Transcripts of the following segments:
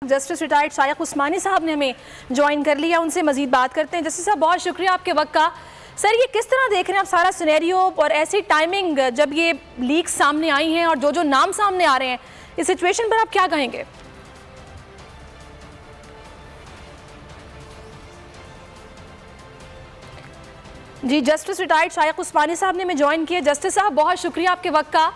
Justice retired शायक उस्मानी साहब ने हमें ज्वाइन कर लिया, उनसे मजीद बात करते हैं। जस्टिस साहब, बहुत शुक्रिया आपके वक्त का। सर, ये किस तरह देख रहे हैं आप सारा सिनेरियो और ऐसी टाइमिंग जब ये लीक सामने आई हैं और जो नाम सामने आ रहे हैं, इस सिचुएशन पर आप क्या कहेंगे? जी, जस्टिस रिटायर्ड शायक उस्मानी साहब ने हमें ज्वाइन किया। जस्टिस साहब, बहुत शुक्रिया आपके वक्त का।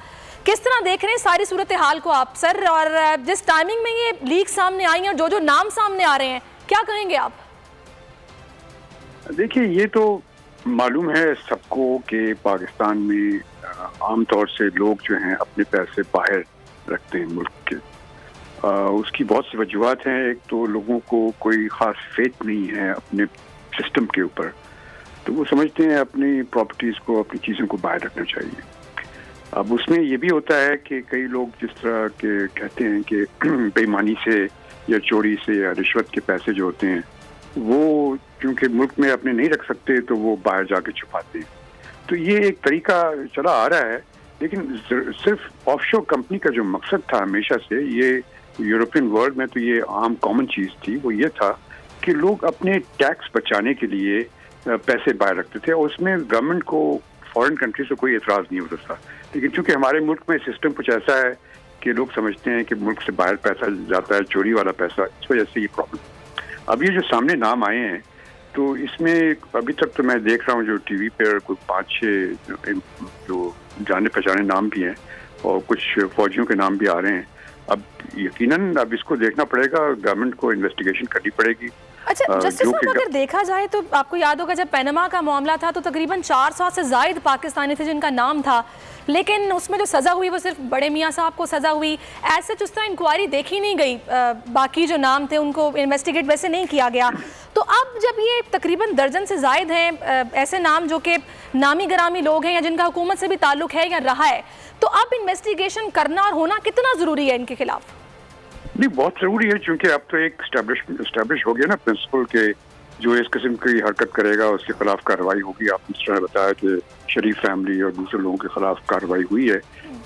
किस तरह देख रहे हैं सारी सूरत हाल को आप सर, और जिस टाइमिंग में ये लीक सामने आई हैं और जो नाम सामने आ रहे हैं, क्या कहेंगे आप? देखिए, ये तो मालूम है सबको कि पाकिस्तान में आमतौर से लोग जो हैं अपने पैसे बाहर रखते हैं मुल्क के। उसकी बहुत सी वजूहत हैं। एक तो लोगों को कोई ख़ास फेथ नहीं है अपने सिस्टम के ऊपर, तो वो समझते हैं अपनी प्रॉपर्टीज़ को, अपनी चीज़ों को बाहर रखना चाहिए। अब उसमें ये भी होता है कि कई लोग जिस तरह के कहते हैं कि बेईमानी से या चोरी से या रिश्वत के पैसे जो होते हैं वो क्योंकि मुल्क में अपने नहीं रख सकते तो वो बाहर जाके छुपाते हैं। तो ये एक तरीका चला आ रहा है, लेकिन सिर्फ ऑफशोर कंपनी का जो मकसद था हमेशा से, ये यूरोपियन वर्ल्ड में तो ये आम कॉमन चीज़ थी, वो ये था कि लोग अपने टैक्स बचाने के लिए पैसे बाहर रखते थे और उसमें गवर्नमेंट को फॉरेन कंट्री से कोई एतराज़ नहीं होता था। लेकिन चूंकि हमारे मुल्क में सिस्टम कुछ ऐसा है कि लोग समझते हैं कि मुल्क से बाहर पैसा जाता है, चोरी वाला पैसा, इस वजह से ये प्रॉब्लम। अब ये जो सामने नाम आए हैं, तो इसमें अभी तक तो मैं देख रहा हूँ जो टीवी पर कोई 5-6 जो जाने पहचाने नाम भी हैं और कुछ फौजियों के नाम भी आ रहे हैं। अब यकीनन अब इसको देखना पड़ेगा, गवर्नमेंट को इन्वेस्टिगेशन करनी पड़ेगी। अच्छा जस्टिस साहब, अगर देखा जाए तो आपको याद होगा जब पैनामा का मामला था तो तकरीबन 400 से ज़ायद पाकिस्तानी थे जिनका नाम था, लेकिन उसमें जो सज़ा हुई वो सिर्फ बड़े मियाँ साहब को सज़ा हुई। ऐसे उस तरह इंक्वायरी देखी नहीं गई, बाकी जो नाम थे उनको इन्वेस्टिगेट वैसे नहीं किया गया। तो अब जब ये तकरीबन दर्जन से ज़ायद हैं ऐसे नाम जो कि नामी गरामी लोग हैं या जिनका हुकूमत से भी ताल्लुक़ है या रहा है, तो अब इन्वेस्टिगेशन करना और होना कितना ज़रूरी है इनके खिलाफ? नहीं, बहुत ज़रूरी है, क्योंकि अब तो एक स्टैब्लिश हो गया ना प्रिंसिपल के जो इस किस्म की हरकत करेगा उसके खिलाफ कार्रवाई होगी। आप मिस्टर ने बताया कि शरीफ फैमिली और दूसरे लोगों के खिलाफ कार्रवाई हुई है,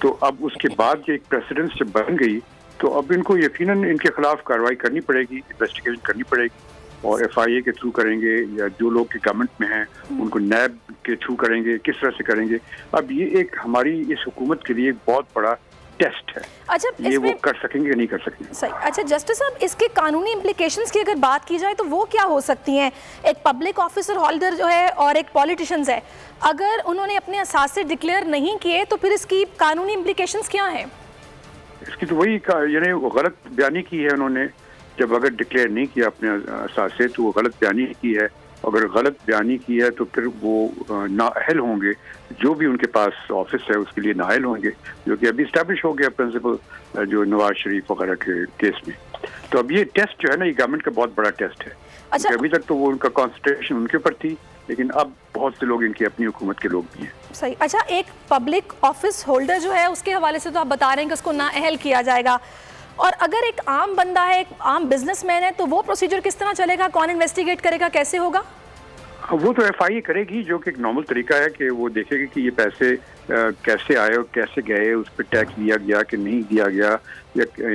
तो अब उसके बाद ये एक प्रेसिडेंस जब बन गई तो अब इनको यकीनन इनके खिलाफ कार्रवाई करनी पड़ेगी, इन्वेस्टिगेशन करनी पड़ेगी और FIA के थ्रू करेंगे या जो लोग के गवर्नमेंट में हैं उनको नैब के थ्रू करेंगे, किस तरह से करेंगे। अब ये एक हमारी इस हुकूमत के लिए एक बहुत बड़ा टेस्ट है। अच्छा, ये वो कर सकेंगे या नहीं कर सकेंगे। सही। अच्छा जस्टिस साहब, इसके कानूनी इम्प्लीकेशंस की अगर बात की जाए तो वो क्या हो सकती हैं? एक पब्लिक ऑफिसर होल्डर जो है और एक पॉलिटिशियंस है, अगर उन्होंने अपने असासे डिक्लेयर नहीं किए तो फिर इसकी कानूनी इम्प्लीकेशंस क्या हैं? इसकी तो वही यानी गलत बयानी की है उन्होंने। जब अगर डिक्लेयर नहीं किया अपने असासे तो वो गलत बयानी की है। अगर गलत बयानी की है तो फिर वो नाअहल होंगे, जो भी उनके पास ऑफिस है उसके लिए नाअहल होंगे, जो कि अभी इस्टेब्लिश हो गया प्रिंसिपल जो नवाज शरीफ वगैरह के केस में। तो अब ये टेस्ट जो है ना, ये गवर्नमेंट का बहुत बड़ा टेस्ट है। अच्छा, अभी तक तो वो उनका कॉन्सेंट्रेशन उनके ऊपर थी, लेकिन अब बहुत से लोग इनकी अपनी हुकूमत के लोग भी हैं। सही। अच्छा, एक पब्लिक ऑफिस होल्डर जो है उसके हवाले से तो आप बता रहे हैं कि उसको नाअहल किया जाएगा, और अगर एक आम बंदा है, एक आम बिजनेसमैन है, तो वो प्रोसीजर किस तरह चलेगा? कौन इन्वेस्टिगेट करेगा? कैसे होगा? वो तो FIA करेगी, जो कि एक नॉर्मल तरीका है कि वो देखेगी कि ये पैसे कैसे आए और कैसे गए, उस पर टैक्स दिया गया कि नहीं दिया गया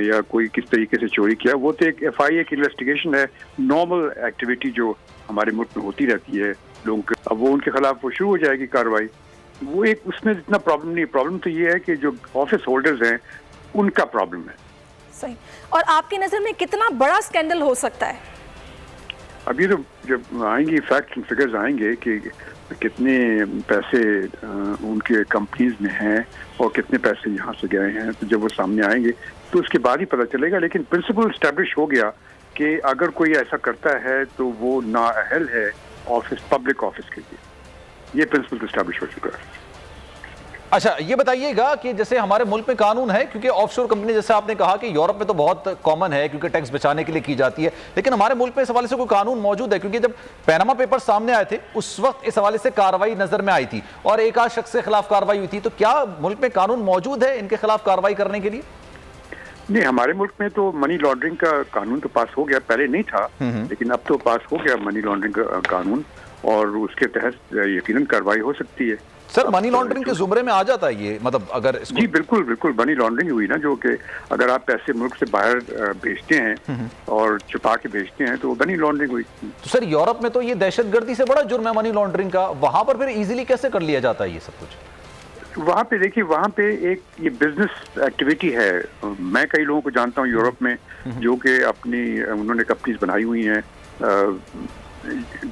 या कोई किस तरीके से चोरी किया। वो तो एक FIA की इन्वेस्टिगेशन है, नॉर्मल एक्टिविटी जो हमारे मुल्क में होती रहती है लोगों के। अब वो उनके खिलाफ वो शुरू हो जाएगी कार्रवाई। वो एक उसमें इतना प्रॉब्लम नहीं। प्रॉब्लम तो ये है कि जो ऑफिस होल्डर्स हैं उनका प्रॉब्लम है। सही। और आपकी नज़र में कितना बड़ा स्कैंडल हो सकता है? अभी तो जब आएंगे फैक्ट्स एंड फिगर्स आएंगे कि कितने पैसे उनके कंपनीज में हैं और कितने पैसे यहाँ से गए हैं, तो जब वो सामने आएंगे तो उसके बाद ही पता चलेगा। लेकिन प्रिंसिपल स्टैब्लिश हो गया कि अगर कोई ऐसा करता है तो वो नाअहल है ऑफिस, पब्लिक ऑफिस के लिए। ये प्रिंसिपल तो स्टैब्लिश हो चुका है। अच्छा, ये बताइएगा कि जैसे हमारे मुल्क में कानून है, क्योंकि ऑफशोर कंपनी जैसे आपने कहा कि यूरोप में तो बहुत कॉमन है क्योंकि टैक्स बचाने के लिए की जाती है, लेकिन हमारे मुल्क में इस हवाले से कोई कानून मौजूद है? क्योंकि जब पैनामा पेपर सामने आए थे उस वक्त इस हवाले से कार्रवाई नजर में आई थी और एक आध शख्स के खिलाफ कार्रवाई हुई थी, तो क्या मुल्क में कानून मौजूद है इनके खिलाफ कार्रवाई करने के लिए? नहीं, हमारे मुल्क में तो मनी लॉन्ड्रिंग का कानून तो पास हो गया, पहले नहीं था लेकिन अब तो पास हो गया मनी लॉन्ड्रिंग का कानून, और उसके तहत यकीनन कार्रवाई हो सकती है। सर मनी लॉन्ड्रिंग के जुमरे में आ जाता है ये, मतलब अगर जी बिल्कुल बिल्कुल मनी लॉन्ड्रिंग हुई ना, जो कि अगर आप पैसे मुल्क से बाहर भेजते हैं और छुपा के भेजते हैं तो मनी लॉन्ड्रिंग हुई। तो सर यूरोप में तो ये दहशतगर्दी से बड़ा जुर्म है मनी लॉन्ड्रिंग का, वहां पर फिर इजीली कैसे कर लिया जाता है ये सब कुछ? वहाँ पे देखिए, वहाँ पे एक ये बिजनेस एक्टिविटी है। मैं कई लोगों को जानता हूँ यूरोप में जो कि उन्होंने कंपनीज बनाई हुई हैं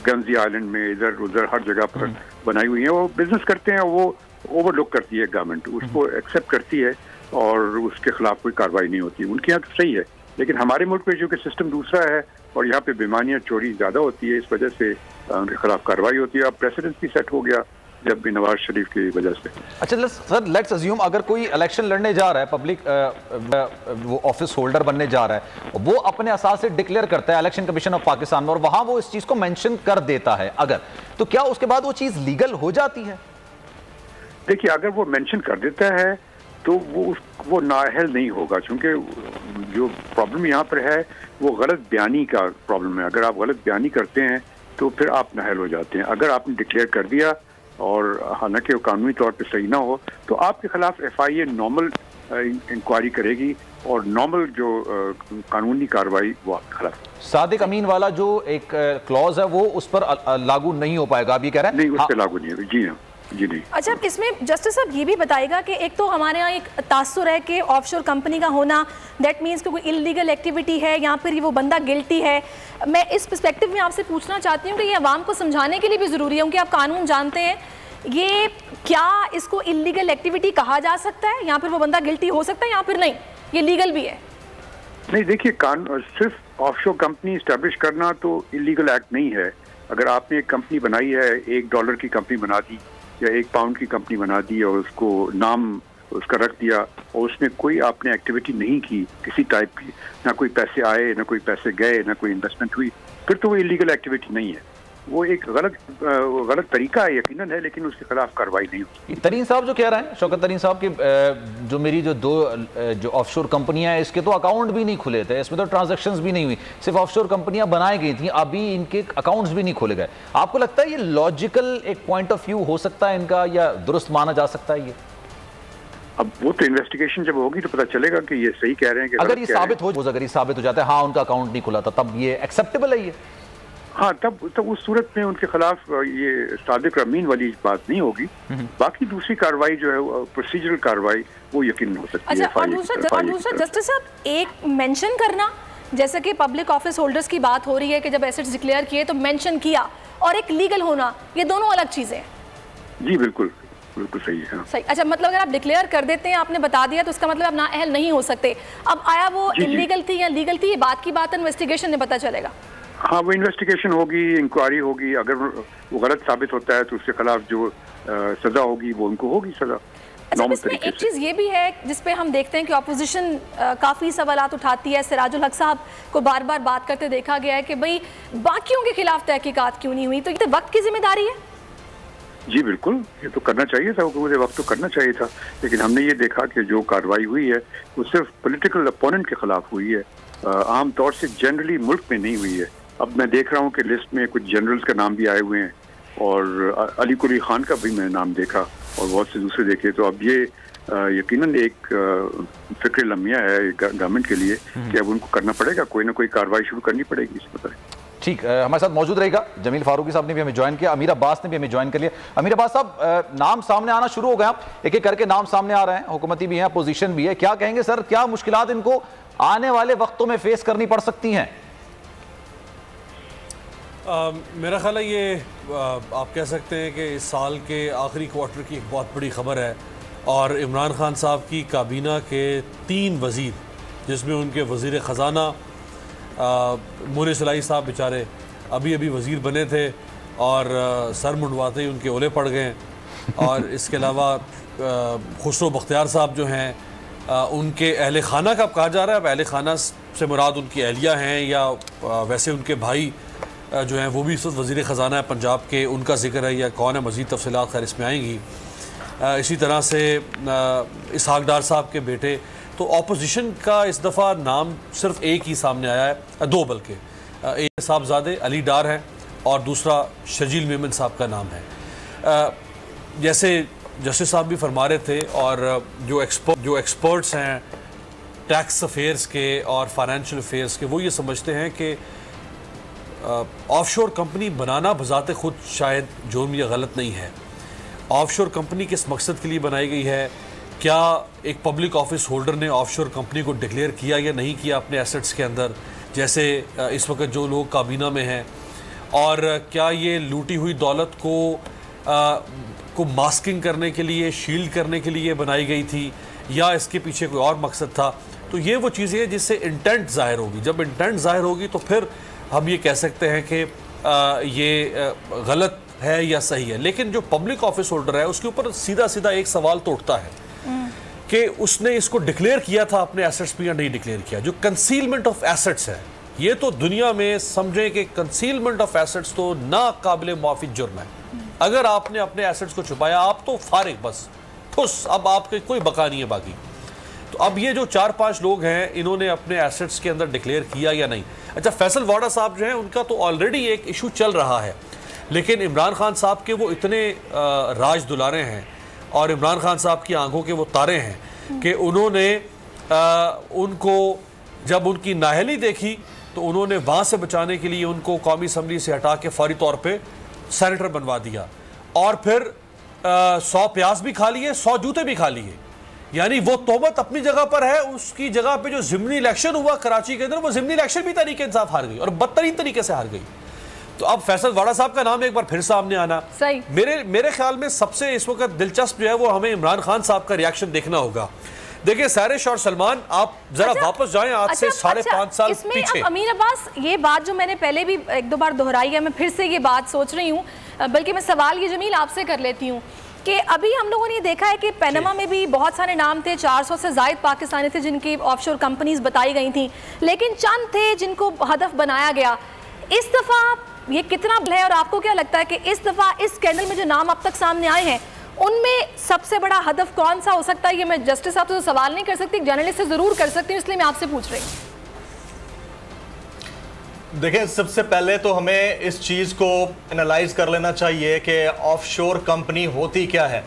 गंजी आइलैंड में, इधर उधर हर जगह पर बनाई हुई है। वो बिजनेस करते हैं, वो ओवरलुक करती है गवर्नमेंट, उसको एक्सेप्ट करती है और उसके खिलाफ कोई कार्रवाई नहीं होती। उनके यहाँ तो सही है, लेकिन हमारे मुल्क में जो कि सिस्टम दूसरा है और यहाँ पे बेईमानियां चोरी ज्यादा होती है, इस वजह से उनके खिलाफ कार्रवाई होती है। अब प्रेसिडेंट भी सेट हो गया जब भी नवाज शरीफ की वजह से। अच्छा सर, लेट्स अज्यूम अगर कोई इलेक्शन लड़ने जा रहा है, पब्लिक वो ऑफिस होल्डर बनने जा रहा है, वो अपने असास से डिक्लेयर करता है इलेक्शन कमीशन ऑफ पाकिस्तान में और वहां वो इस चीज को मेंशन कर देता है अगर, तो क्या उसके बाद वो चीज लीगल हो जाती है? देखिए, अगर वो मेंशन कर देता है तो वो नाअहल नहीं होगा, क्योंकि जो प्रॉब्लम यहाँ पर है वो गलत बयानी का प्रॉब्लम है। अगर आप गलत बयानी करते हैं तो फिर आप नाअहल हो जाते हैं। अगर आपने डिक्लेयर कर दिया और हालांकि वो कानूनी तौर पे सही ना हो तो आपके खिलाफ FIA नॉर्मल इंक्वायरी करेगी और नॉर्मल जो कानूनी कार्रवाई वो आपके खिलाफ। सादिक अमीन वाला जो एक क्लॉज है वो उस पर लागू नहीं हो पाएगा, आप ये कह रहे हैं? नहीं, उस पर लागू नहीं है। जी हाँ, जी नहीं। अच्छा, इसमें जस्टिस साहब ये भी बताएगा कि एक तो हमारे यहाँ एक तासुर है कि ऑफशोर कंपनी का होना दैट मीन्स कि कोई इलीगल एक्टिविटी है या फिर वो बंदा गिल्टी है। मैं इस पर्सपेक्टिव में आपसे पूछना चाहती हूँ कि ये आवाम को समझाने के लिए भी ज़रूरी है, क्योंकि आप कानून जानते हैं, ये क्या इसको इलीगल एक्टिविटी कहा जा सकता है या फिर वो बंदा गिल्टी हो सकता है या फिर नहीं, ये लीगल भी है? नहीं, देखिए, सिर्फ ऑफशोर कंपनी इस्टेब्लिश करना तो इलीगल एक्ट नहीं है। अगर आपने एक कंपनी बनाई है, $1 की कंपनी बना दी या £1 की कंपनी बना दी और उसको नाम उसका रख दिया और उसमें कोई आपने एक्टिविटी नहीं की किसी टाइप की, ना कोई पैसे आए, ना कोई पैसे गए, ना कोई इन्वेस्टमेंट हुई, फिर तो वो इलीगल एक्टिविटी नहीं है। वो एक गलत तरीका है यकीनन है, लेकिन उसके खिलाफ कार्रवाई नहीं होती। तरीन साहब जो कह रहे हैं, शौकत तरीन साहब की जो मेरी जो ऑफशोर कंपनियां हैं इसके तो अकाउंट भी नहीं खुले थे, इसमें तो ट्रांजैक्शंस भी नहीं हुई, सिर्फ ऑफशोर कंपनियां बनाई गई थी, अभी इनके अकाउंट्स भी नहीं खोले गए। आपको लगता है ये लॉजिकल एक पॉइंट ऑफ व्यू हो सकता है इनका, या दुरुस्त माना जा सकता है ये? अब वो तो इन्वेस्टिगेशन जब होगी तो पता चलेगा कि ये सही कह रहे हैं कि अगर ये साबित हो जाता है हाँ उनका अकाउंट नहीं खुला था, तब ये एक्सेप्टेबल है ये? हाँ, तब उस सूरत में उनके खिलाफ ये सादिक अमीन वाली बात नहीं होगी। बाकी दूसरी कार्रवाई जो है प्रोसीजरल कार्रवाई वो यकीन हो सकती है। अच्छा, और दूसरा जस्टिस साहब, एक मेंशन करना, जैसे कि पब्लिक ऑफिस होल्डर्स की बात हो रही है कि जब एसेट्स डिक्लेयर किए तो मेंशन किया, और एक लीगल होना, ये दोनों अलग चीजें हैं। जी बिल्कुल बिल्कुल सही है। सही। अच्छा, मतलब अगर आप डिक्लेयर कर देते हैं, आपने बता दिया, तो उसका मतलब आप नाअहल नहीं हो सकते। अब आया वो इलीगल थी या लीगल थी, ये बात की बात इन्वेस्टिगेशन में पता चलेगा। हाँ, वो इन्वेस्टिगेशन होगी, इंक्वायरी होगी, अगर वो गलत साबित होता है तो उसके खिलाफ जो सजा होगी वो उनको होगी सजा। अच्छा, इसमें एक चीज़ ये भी है जिसपे हम देखते हैं कि अपोजिशन काफ़ी सवालात उठाती है। सिराजुल हक साहब को बार बार बात करते देखा गया है कि भाई बाकियों के खिलाफ तहकीकात क्यों नहीं हुई, तो ये तो वक्त की जिम्मेदारी है। जी बिल्कुल, ये तो करना चाहिए था, मुझे वक्त तो करना चाहिए था, लेकिन हमने ये देखा कि जो कार्रवाई हुई है वो सिर्फ पॉलिटिकल अपोनेंट के खिलाफ हुई है, आम तौर से जनरली मुल्क में नहीं हुई है। अब मैं देख रहा हूँ कि लिस्ट में कुछ जनरल्स का नाम भी आए हुए हैं और अली कुली खान का भी मैंने नाम देखा और बहुत से दूसरे देखे। तो अब ये यकीनन एक फिक्र लम्हा है गवर्नमेंट के लिए कि अब उनको करना पड़ेगा, कोई ना कोई कार्रवाई शुरू करनी पड़ेगी इस पर। ठीक, हमारे साथ मौजूद रहेगा जमील फारूकी साहब ने भी हमें ज्वाइन किया, अमीर अब्बास ने भी हमें ज्वाइन कर लिया। अमीर अब्बास साहब, नाम सामने आना शुरू हो गए, आप एक एक करके नाम सामने आ रहे हैं, हुकूमती भी है, अपोजिशन भी है, क्या कहेंगे सर, क्या मुश्किलात इनको आने वाले वक्तों में फेस करनी पड़ सकती हैं? मेरा ख्याल है ये आप कह सकते हैं कि इस साल के आखिरी क्वार्टर की एक बहुत बड़ी ख़बर है, और इमरान खान साहब की काबीना के 3 वज़ीर, जिसमें उनके वज़ीर ख़जाना मोहर सलाई साहब बेचारे अभी अभी वज़ीर बने थे और सर मुंडवाते ही उनके ओले पड़ गए, और इसके अलावा खुसरो बख्तियार साहब जो हैं उनके अहले खाना का कहा जा रहा है, अब अहले खाना से मुराद उनकी अहलिया हैं या वैसे उनके भाई जो हैं वो भी इस वक्त वज़ीर ख़जाना है पंजाब के, उनका जिक्र है या कौन है, मज़ीद तफसीलात खैर इसमें आएंगी। इसी तरह से इसहाक डार साहब के बेटे, तो अपोजिशन का इस दफ़ा नाम सिर्फ एक ही सामने आया है, 2 बल्कि, एक साहबजादे अली डार हैं और दूसरा शर्जील मेमन साहब का नाम है। जैसे जस्टिस साहब भी फरमा रहे थे और जो एक्सपर्ट्स हैं टैक्स अफेयर्स के और फाइनेंशियल अफेयर्स के, वो ये समझते हैं कि ऑफशोर कंपनी बनाना बजाते खुद शायद जुर्म या गलत नहीं है। ऑफशोर कंपनी किस मकसद के लिए बनाई गई है, क्या एक पब्लिक ऑफिस होल्डर ने ऑफशोर कंपनी को डिक्लेयर किया या नहीं किया अपने एसेट्स के अंदर, जैसे इस वक्त जो लोग काबीना में हैं, और क्या ये लूटी हुई दौलत को मास्किंग करने के लिए, शील्ड करने के लिए बनाई गई थी या इसके पीछे कोई और मकसद था। तो ये वो चीज़ें हैं जिससे इंटेंट ज़ाहिर होगी। जब इंटेंट ज़ाहिर होगी तो फिर हम ये कह सकते हैं कि ये गलत है या सही है। लेकिन जो पब्लिक ऑफिस होल्डर है उसके ऊपर सीधा सीधा एक सवाल तो उठता है कि उसने इसको डिक्लेयर किया था अपने एसेट्स पे या नहीं डिक्लेयर किया। जो कंसीलमेंट ऑफ एसेट्स है, ये तो दुनिया में समझें कि कंसीलमेंट ऑफ एसेट्स तो ना काबिल मुआफ़ी जुर्म है। अगर आपने अपने एसेट्स को छुपाया, आप तो फारिग, बस फुस, अब आपके कोई बका नहीं है बाकी। तो अब ये जो 4-5 लोग हैं, इन्होंने अपने एसेट्स के अंदर डिक्लेयर किया या नहीं। अच्छा, फैसल वाडा साहब जो हैं उनका तो ऑलरेडी एक इशू चल रहा है, लेकिन इमरान खान साहब के वो इतने राज दुलारे हैं और इमरान खान साहब की आंखों के वो तारे हैं कि उन्होंने उनको जब उनकी नाअहली देखी तो उन्होंने वहाँ से बचाने के लिए उनको कौमी असम्बली से हटा के फौरी तौर पे सेनेटर बनवा दिया और फिर 100 प्याज भी खा लिए, 100 जूते भी खा लिए। यानी वो तोहमत अपनी जगह पर है, उसकी जगह पे जो ज़िमनी इलेक्शन हुआ कराची के अंदर, वो ज़िमनी इलेक्शन भी तरीके इंसाफ हार गई और बदतरीन तरीके से हार गई। तो अब फैसल वाडा साहब का नाम एक बार फिर सामने आना सही। मेरे ख्याल में सबसे इस वक्त दिलचस्प जो है वो हमें इमरान खान साहब का रिएक्शन देखना होगा। देखिए सारिश और सलमान, आप जरा वापस जाएं आज से 5.5 साल पीछे। अमीर अब्बास, ये बात जो मैंने पहले भी 1-2 बार दोहराई है, मैं फिर से ये बात सोच रही हूँ, बल्कि मैं सवाल ये जमील आपसे कर लेती हूँ कि अभी हम लोगों ने देखा है कि पनामा में भी बहुत सारे नाम थे, 400 से ज़ायद पाकिस्तानी थे जिनकी ऑफशोर कंपनीज बताई गई थी, लेकिन चंद थे जिनको हदफ बनाया गया। इस दफ़ा ये कितना है और आपको क्या लगता है कि इस दफ़ा इस स्कैंडल में जो नाम अब तक सामने आए हैं उनमें सबसे बड़ा हदफ कौन सा हो सकता है? ये मैं जस्टिस साहब से तो सवाल नहीं कर सकती, जर्नलिस्ट से ज़रूर कर सकती हूँ, इसलिए मैं आपसे पूछ रही हूँ। देखिए, सबसे पहले तो हमें इस चीज़ को एनालाइज कर लेना चाहिए कि ऑफशोर कंपनी होती क्या है।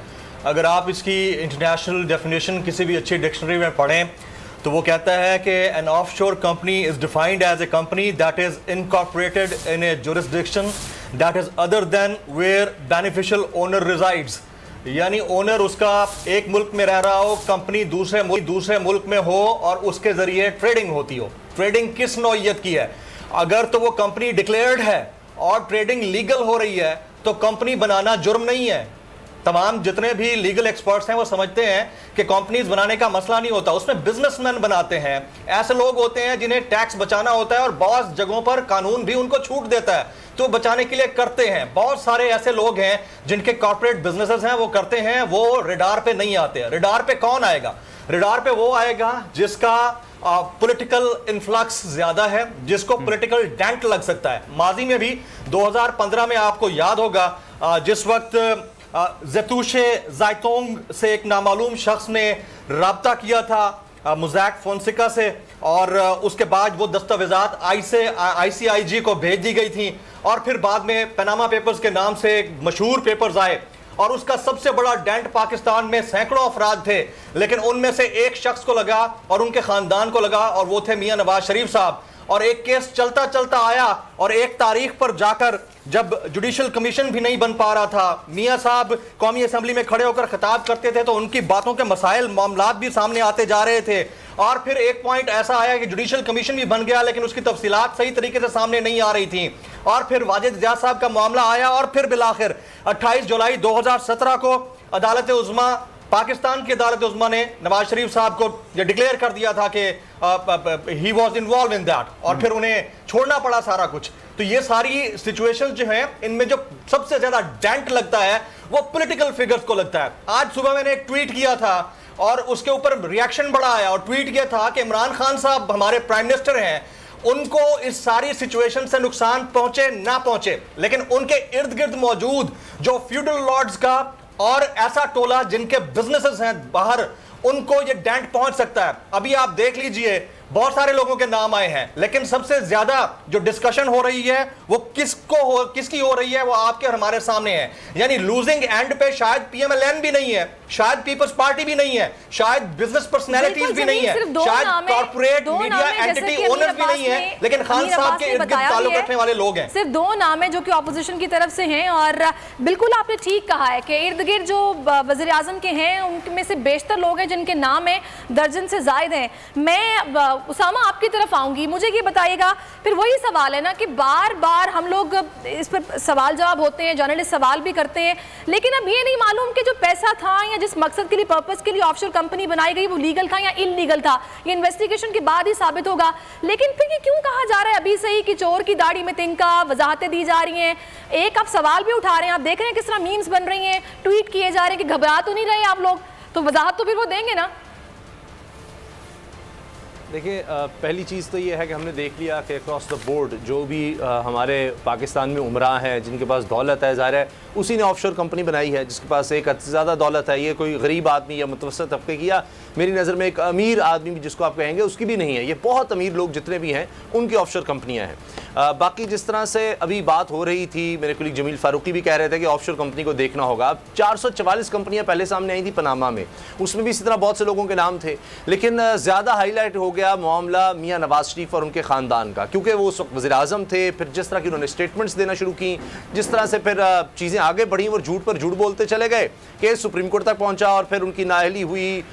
अगर आप इसकी इंटरनेशनल डेफिनेशन किसी भी अच्छी डिक्शनरी में पढ़ें तो वो कहता है कि an offshore company is defined as a company that is incorporated in a jurisdiction that is other than where beneficial owner resides. यानी ओनर उसका एक मुल्क में रह रहा हो, कंपनी दूसरे मुल्क में हो और उसके ज़रिए ट्रेडिंग होती हो। ट्रेडिंग किस नौइयत की है? अगर तो वो कंपनी डिक्लेयर्ड है और ट्रेडिंग लीगल हो रही है तो कंपनी बनाना जुर्म नहीं है। तमाम जितने भी लीगल एक्सपर्ट्स हैं वो समझते हैं कि कंपनीज बनाने का मसला नहीं होता, उसमें बिजनेसमैन बनाते हैं। ऐसे लोग होते हैं जिन्हें टैक्स बचाना होता है और बहुत जगहों पर कानून भी उनको छूट देता है तो बचाने के लिए करते हैं। बहुत सारे ऐसे लोग हैं जिनके कॉर्पोरेट बिजनेसेस हैं, वो करते हैं, वो रिडार पे नहीं आते। रिडार पे कौन आएगा? रिडार पे वो आएगा जिसका पॉलिटिकल इन्फ्लक्स ज्यादा है, जिसको पॉलिटिकल डेंट लग सकता है। माजी में भी 2015 में आपको याद होगा जिस वक्त ज़ैतूशे ज़ायतोंग से एक नामालूम शख्स ने राब्ता किया था मोज़ैक फोंसेका से और उसके बाद वो दस्तावेज़ात ICIG को भेज दी गई थी और फिर बाद में पनामा पेपर्स के नाम से एक मशहूर पेपर्स आए और उसका सबसे बड़ा डेंट पाकिस्तान में सैकड़ों अफराद थे, लेकिन उनमें से एक शख्स को लगा और उनके ख़ानदान को लगा और वो थे मियाँ नवाज शरीफ साहब। और एक केस चलता चलता आया और एक तारीख पर जाकर जब जुडिशल कमीशन भी नहीं बन पा रहा था, मियाँ साहब कौमी असम्बली में खड़े होकर खिताब करते थे तो उनकी बातों के मसाइल मामलात भी सामने आते जा रहे थे। और फिर एक पॉइंट ऐसा आया कि जुडिशल कमीशन भी बन गया लेकिन उसकी तफसीलात सही तरीके से सामने नहीं आ रही थी। और फिर वाजिद इजाज साहब का मामला आया और फिर बिलाखिर 28 जुलाई 2017 को अदालत उज़्मा, पाकिस्तान की अदालत उज़्मा ने नवाज शरीफ साहब को यह डिक्लेयर कर दिया था कि he was involve in that और फिर उन्हें छोड़ना पड़ा सारा कुछ। तो ये सारी सिचुएशंस जो हैं इनमें जो सबसे ज्यादा डेंट लगता है वो पॉलिटिकल फिगर्स को लगता है। आज सुबह मैंने एक ट्वीट किया था और उसके ऊपर रिएक्शन बड़ा आया और ट्वीट किया था कि इमरान खान साहब हमारे प्राइम मिनिस्टर हैं, उनको इस सारी सिचुएशन से नुकसान पहुंचे ना पहुंचे, लेकिन उनके इर्द गिर्द मौजूद जो फ्यूडल लॉर्ड्स का और ऐसा टोला जिनके बिजनेसेस हैं बाहर, उनको ये डेंट पहुंच सकता है। अभी आप देख लीजिए बहुत सारे लोगों के नाम आए हैं, लेकिन सबसे ज्यादा जो डिस्कशन हो रही है वो किसकी हो रही है, वो आपके और हमारे सामने है। यानी लूजिंग एंड पे शायद पीएमएलएन भी नहीं है, शायद पीपल्स पार्टी भी नहीं है, शायद बिजनेस पर्सनैलिटीज भी नहीं है, शायद कॉर्पोरेट मीडिया एंटिटी ओनर्स भी नहीं है, लेकिन खान साहब के इर्द गिर्द ताल्लुक रखने वाले लोग हैं। सिर्फ 2 नाम है जो कि ऑपोजिशन की तरफ से हैं, और बिल्कुल आपने ठीक कहा है कि इर्द गिर्द जो वज़ीर आज़म के हैं उनमें से बेशतर लोग हैं जिनके नाम है दर्जन से ज़ायद हैं। मैं उसामा आपकी तरफ आऊंगी, मुझे ये बताइएगा, फिर वही सवाल है ना कि बार बार हम लोग इस पर सवाल जवाब होते हैं, जर्नलिस्ट सवाल भी करते हैं, लेकिन अब ये नहीं मालूम कि जो पैसा था या जिस मकसद के लिए, पर्पस के लिए ऑफशोर कंपनी बनाई गई वो लीगल था या इलीगल था, ये इन्वेस्टिगेशन के बाद ही साबित होगा। लेकिन फिर ये क्यों कहा जा रहा है अभी से ही कि चोर की दाढ़ी में तिनका, वजाहतें दी जा रही हैं, एक आप सवाल भी उठा रहे हैं, आप देख रहे हैं किस तरह मीम्स बन रही हैं, ट्वीट किए जा रहे हैं कि घबरा तो नहीं रहे आप लोग, तो वजाहत तो फिर वो देंगे ना। देखिए, पहली चीज़ तो ये है कि हमने देख लिया कि अक्रॉस द बोर्ड जो भी हमारे पाकिस्तान में उमरा हैं, जिनके पास दौलत है, ज़ाहिर है उसी ने ऑफशोर कंपनी बनाई है, जिसके पास एक ज़्यादा दौलत है। ये कोई गरीब आदमी या मुतवस्सित तबके की या मेरी नज़र में एक अमीर आदमी भी जिसको आप कहेंगे उसकी भी नहीं है, ये बहुत अमीर लोग जितने भी हैं उनकी ऑफशोर कंपनियाँ हैं। बाकी जिस तरह से अभी बात हो रही थी, मेरे कुलीग जमील फारूकी भी कह रहे थे कि ऑफशोर कंपनी को देखना होगा। अब 444 कंपनियां पहले सामने आई थी पनामा में, उसमें भी इसी तरह बहुत से लोगों के नाम थे, लेकिन ज़्यादा हाईलाइट हो गया मामला मियां नवाज शरीफ और उनके ख़ानदान का, क्योंकि वो उस वक्त वज़ीर आज़म थे। फिर जिस तरह की उन्होंने स्टेटमेंट्स देना शुरू की, जिस तरह से फिर चीज़ें आगे बढ़ी, वो झूठ पर झूठ बोलते चले गए, केस सुप्रीम कोर्ट तक पहुँचा और फिर उनकी नाअहली हुई,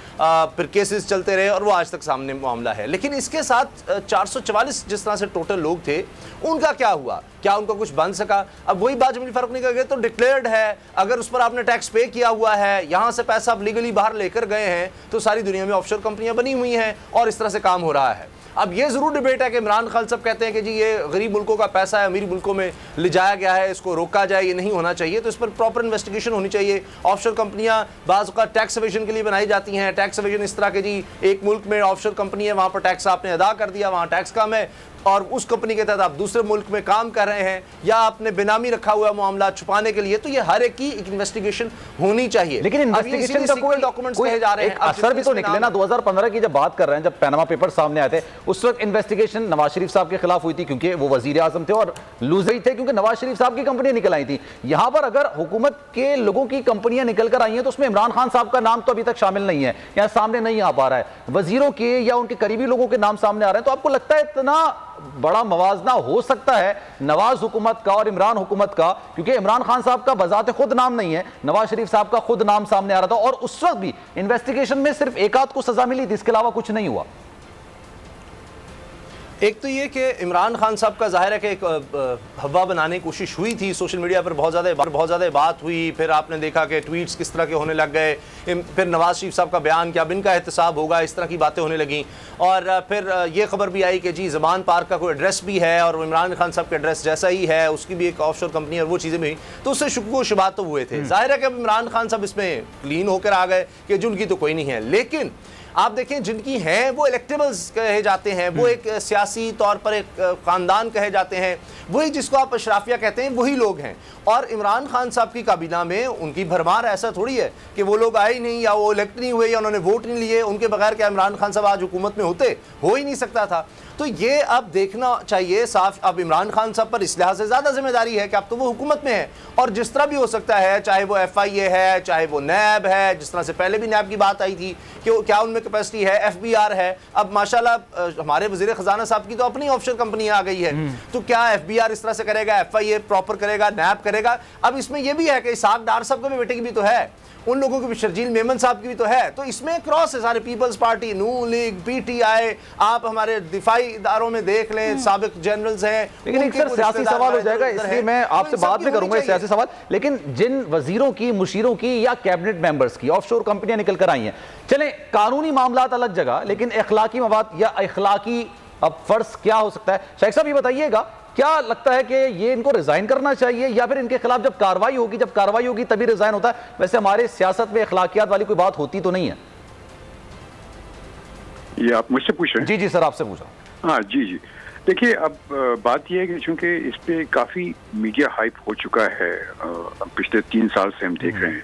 फिर केसेस चलते रहे और वो आज तक सामने मामला है। लेकिन इसके साथ 444 जिस तरह से टोटल लोग थे, उनका क्या हुआ? क्या उनको कुछ बन सका? अब वही बात जमील फारूक ने कहा, तो डिक्लेयर्ड है, अगर उस पर आपने टैक्स पे किया हुआ है, यहाँ से पैसा आप लीगली बाहर लेकर गए हैं, तो सारी दुनिया में ऑफशोर कंपनियां बनी हुई हैं और इस तरह से काम हो रहा है। अब ये ज़रूर डिबेट है कि इमरान खान साहब कहते हैं कि जी ये गरीब मुल्कों का पैसा है, अमीर मुल्कों में ले जाया गया है, इसको रोका जाए, ये नहीं होना चाहिए, तो इस पर प्रॉपर इन्वेस्टिगेशन होनी चाहिए। ऑफशोर कंपनियां बाज़ का टैक्स एवेजन के लिए बनाई जाती हैं। टैक्स एवेजन इस तरह के, जी एक मुल्क में ऑफशोर कंपनी है, वहाँ पर टैक्स आपने अदा कर दिया, वहाँ टैक्स कम है, और उस कंपनी के तहत आप दूसरे मुल्क में काम कर रहे हैं, या आपने बेनामी रखा हुआ मामला छुपाने के लिए, तो ये हर एक की एक इन्वेस्टिगेशन होनी चाहिए। लेकिन इन्वेस्टिगेशन का कोई डॉक्यूमेंट्स कहे जा रहे हैं, असर भी तो निकले ना। 2015 की जब बात कर रहे हैं, जब पैनामा पेपर सामने आए थे, उस वक्त इन्वेस्टिगेशन नवाज शरीफ साहब के खिलाफ हुई थी, क्योंकि वो वजीर आजम थे और लूजर थे, क्योंकि नवाज शरीफ साहब की कंपनियां निकल आई थी। यहां पर अगर हुकूमत के लोगों की कंपनियां निकल कर आई हैं, तो उसमें इमरान खान साहब का नाम तो अभी तक शामिल नहीं है, यहाँ सामने नहीं आ पा रहा है, वजीरों के या उनके करीबी लोगों के नाम सामने आ रहे हैं। तो आपको लगता है इतना बड़ा मवाजना हो सकता है नवाज हुकूमत का और इमरान हुकूमत का? क्योंकि इमरान खान साहब का बजाते खुद नाम नहीं है, नवाज शरीफ साहब का खुद नाम सामने आ रहा था, और उस वक्त भी इन्वेस्टिगेशन में सिर्फ एक आध को सजा मिली थी, इसके अलावा कुछ नहीं हुआ। एक तो ये कि इमरान खान साहब का जाहिर है कि एक हवा बनाने की कोशिश हुई थी, सोशल मीडिया पर बहुत ज़्यादा बात हुई, फिर आपने देखा कि ट्वीट्स किस तरह के होने लग गए, फिर नवाज शरीफ साहब का बयान क्या इनका एहतसाब होगा, इस तरह की बातें होने लगीं, और फिर ये खबर भी आई कि जी ज़बान पार्क का कोई एड्रेस भी है और इमरान खान साहब का एड्रेस जैसा ही है, उसकी भी एक ऑफशोर कंपनी है, और वो चीज़ें भी, तो उससे शुक्र शुबात तो हुए थे। जाहिर है कि अब इमरान खान साहब इसमें क्लीन होकर आ गए कि जिनकी तो कोई नहीं है, लेकिन आप देखें जिनकी हैं वो इलेक्टेबल्स कहे जाते हैं, वो एक सियासी तौर पर एक ख़ानदान कहे जाते हैं, वही जिसको आप अशराफिया कहते हैं, वही लोग हैं। और इमरान खान साहब की काबीना में उनकी भरमार, ऐसा थोड़ी है कि वो लोग आए नहीं या वो इलेक्ट नहीं हुए या उन्होंने वोट नहीं लिए, उनके बगैर क्या इमरान खान साहब आज हुकूमत में होते? हो ही नहीं सकता था। तो ये अब देखना चाहिए साफ, अब इमरान खान साहब पर इस लिहाज से ज़्यादा जिम्मेदारी है कि अब तो वो हुकूमत में है, और जिस तरह भी हो सकता है, चाहे वो FIA है, चाहे वो नैब है, जिस तरह से पहले भी नैब की बात आई थी कि क्या उनमें कैपेसिटी है, FBR है, अब माशाल्लाह हमारे वज़ीर ख़जाना साहब की तो अपनी ऑफशोर कंपनी आ गई है, तो क्या FBR इस तरह से करेगा, FIA प्रॉपर करेगा, नैब करेगा? अब इसमें यह भी है कि इसाक डार साहब के बेटे की भी तो है, उन लोगों की भी, शर्जील मेमन साहब की भी तो है, तो इसमें क्रॉस है सारे, पीपल्स पार्टी, नून लीग, PTI, आप हमारे दिफाई इदारों में देख लें, साबिक जनरल्स हैं। लेकिन एक सर सियासी सवाल हो जाएगा, इसलिए मैं आपसे बात भी करूंगा सियासी सवाल, लेकिन जिन वजीरों की, मुशीरों की या कैबिनेट मेंबर्स की ऑफशोर कंपनियां निकल कर आई हैं, चलें कानूनी मामलात अलग जगह, लेकिन इखलाकी मवाद या इखलाकी अब फर्ज क्या हो सकता है? शेख साहब ये बताइएगा, क्या लगता है कि ये इनको रिजाइन करना चाहिए या फिर इनके खिलाफ जब कार्रवाई होगी तभी रिजाइन होता है? वैसे हमारे सियासत में इखलाकियात वाली कोई बात होती तो नहीं है। ये आप मुझसे पूछ रहे हैं? जी जी सर, आपसे पूछा। हाँ जी जी, देखिए अब बात यह है कि चूंकि इस पे काफी मीडिया हाइप हो चुका है, पिछले 3 साल से हम देख रहे हैं,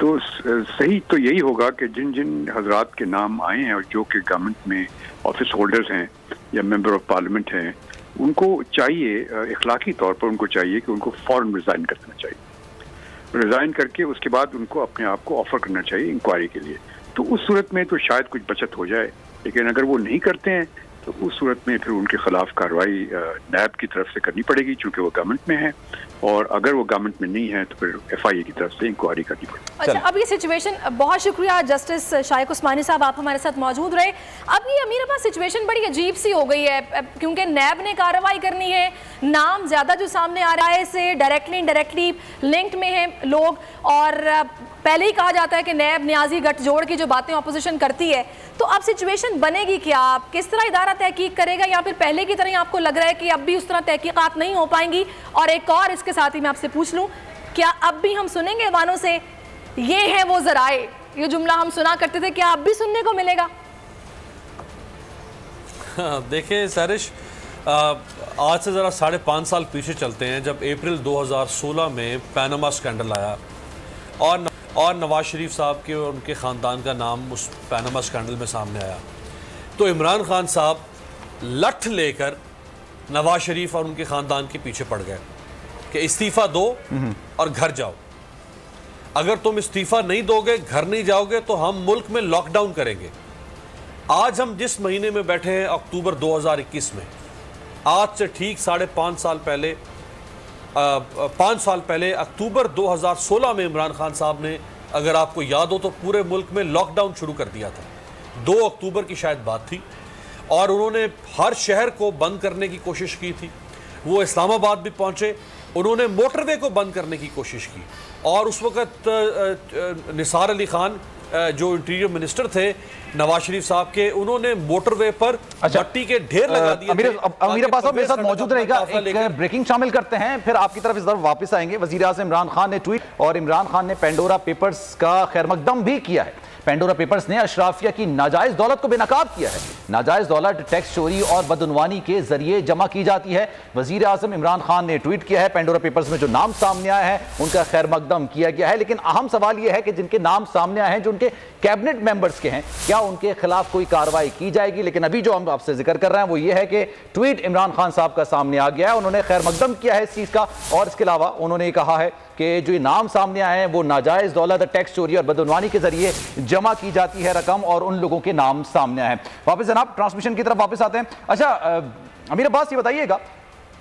तो सही तो यही होगा कि जिन जिन हजरात के नाम आए हैं और जो कि गवर्नमेंट में ऑफिस होल्डर्स हैं या मेंबर ऑफ पार्लियामेंट हैं, उनको चाहिए, इखलाकी तौर पर उनको चाहिए कि उनको फौरन रिज़ाइन कर देना चाहिए। रिज़ाइन करके उसके बाद उनको अपने आप को ऑफर करना चाहिए इंक्वायरी के लिए। तो उस सूरत में तो शायद कुछ बचत हो जाए, लेकिन अगर वो नहीं करते हैं तो उस सूरत में फिर उनके खिलाफ कार्रवाई नैब की तरफ से करनी पड़ेगी, चूंकि वो गवर्नमेंट में है, और अगर वो गवर्नमेंट में नहीं है तो फिर FIA की तरफ से इंक्वायरी करनी पड़ेगी। अच्छा, अब ये सिचुएशन, बहुत शुक्रिया जस्टिस शाइक उस्मानी साहब, आप हमारे साथ मौजूद रहे। अब ये अमीर अब्बास सिचुएशन बड़ी अजीब सी हो गई है, क्योंकि नैब ने कार्रवाई करनी है, नाम ज़्यादा जो सामने आ रहा है से डायरेक्टली इनडायरेक्टली लिंक्ड में है लोग, और पहले ही कहा जाता है कि नैब न्याजी गठजोड़ की जो बातें अपोजिशन करती है। तो अब सिचुएशन बनेगी क्या? आप किस तरह इदारा तहकीक करेगा, या फिर पहले की तरह आपको लग रहा है कि अब भी उस तरह तहकीकात नहीं हो पाएंगी? और एक और इसके साथ ही मैं आपसे पूछ लूं, क्या अब भी हम सुनेंगे वानों से ये है वो जराए, ये जुमला हम सुना करते थे, क्या अब भी सुनने को मिलेगा? देखिए सरिश, आज से ज़रा 5.5 साल पीछे चलते हैं, जब अप्रैल 2016 में पैनामा स्कैंडल आया और नवाज शरीफ साहब के और उनके ख़ानदान का नाम उस पैनामा स्कैंडल में सामने आया, तो इमरान खान साहब लठ लेकर नवाज शरीफ और उनके ख़ानदान के पीछे पड़ गए कि इस्तीफ़ा दो और घर जाओ। अगर तुम इस्तीफ़ा नहीं दोगे, घर नहीं जाओगे, तो हम मुल्क में लॉकडाउन करेंगे। आज हम जिस महीने में बैठे हैं, अक्टूबर 2021 में, आज से ठीक 5.5 साल पहले 5 साल पहले अक्टूबर 2016 में इमरान खान साहब ने, अगर आपको याद हो तो, पूरे मुल्क में लॉकडाउन शुरू कर दिया था। 2 अक्टूबर की शायद बात थी, और उन्होंने हर शहर को बंद करने की कोशिश की थी। वो इस्लामाबाद भी पहुंचे, उन्होंने मोटरवे को बंद करने की कोशिश की, और उस वक्त निसार अली खान जो इंटीरियर मिनिस्टर थे नवाज शरीफ साहब के, उन्होंने मोटरवे पर मट्टी के ढेर लगा दिए। अमीर अब्बास साहब मेरे साथ मौजूद रहेगा, एक ब्रेकिंग शामिल करते हैं, फिर आपकी तरफ इस तरफ वापस आएंगे। वजीर आज़म इमरान खान ने ट्वीट, और इमरान खान ने पेंडोरा पेपर्स का खैरमकदम भी किया है। पेंडोरा पेपर्स ने अशराफिया की नाजायज दौलत को बेनकाब किया है। नाजायज दौलत टैक्स चोरी और बदउनवानी के जरिए जमा की जाती है। वजीर आज़म इमरान खान ने ट्वीट किया है, पेंडोरा पेपर्स में जो नाम सामने आया है उनका खैर मकदम किया गया है, लेकिन अहम सवाल यह है कि जिनके नाम सामने आए हैं, जो उनके कैबिनेट मेंबर्स के हैं, क्या उनके खिलाफ कोई कार्रवाई की जाएगी? लेकिन अभी जो हम आपसे जिक्र कर रहे हैं वो ये है कि ट्वीट इमरान खान साहब का सामने आ गया है, उन्होंने खैर मकदम किया है इस चीज़ का, और इसके अलावा उन्होंने कहा है कि जो ये नाम सामने आए हैं वो नाजायज दौलत, टैक्स चोरी और बदउनवानी के जरिए जमा की जाती है रकम, और उन लोगों के नाम सामने आए हैं। वापस जनाब ट्रांसमिशन की तरफ वापस आते हैं। अच्छा अमीर अब्बास, ये बताइएगा,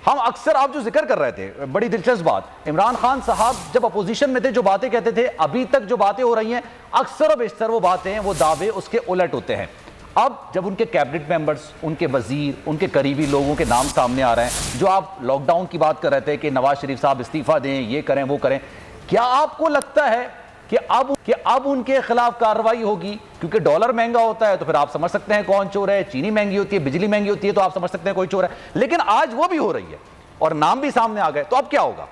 हम अक्सर, आप जो जिक्र कर रहे थे, बड़ी दिलचस्प बात, इमरान खान साहब जब अपोजिशन में थे जो बातें कहते थे, अभी तक जो बातें हो रही हैं, अक्सर और बेशतर वो बातें, वो दावे उसके उलट होते हैं। अब जब उनके कैबिनेट मेंबर्स, उनके वजीर, उनके करीबी लोगों के नाम सामने आ रहे हैं, जो आप लॉकडाउन की बात कर रहे थे कि नवाज शरीफ साहब इस्तीफा दें, ये करें, वो करें, क्या आपको लगता है कि अब उनके खिलाफ कार्रवाई होगी? क्योंकि डॉलर महंगा होता है तो फिर आप समझ सकते हैं कौन चोर है, चीनी महंगी होती है, बिजली महंगी होती है तो आप समझ सकते हैं कोई चोर है, लेकिन आज वो भी हो रही है और नाम भी सामने आ गए, तो अब क्या होगा?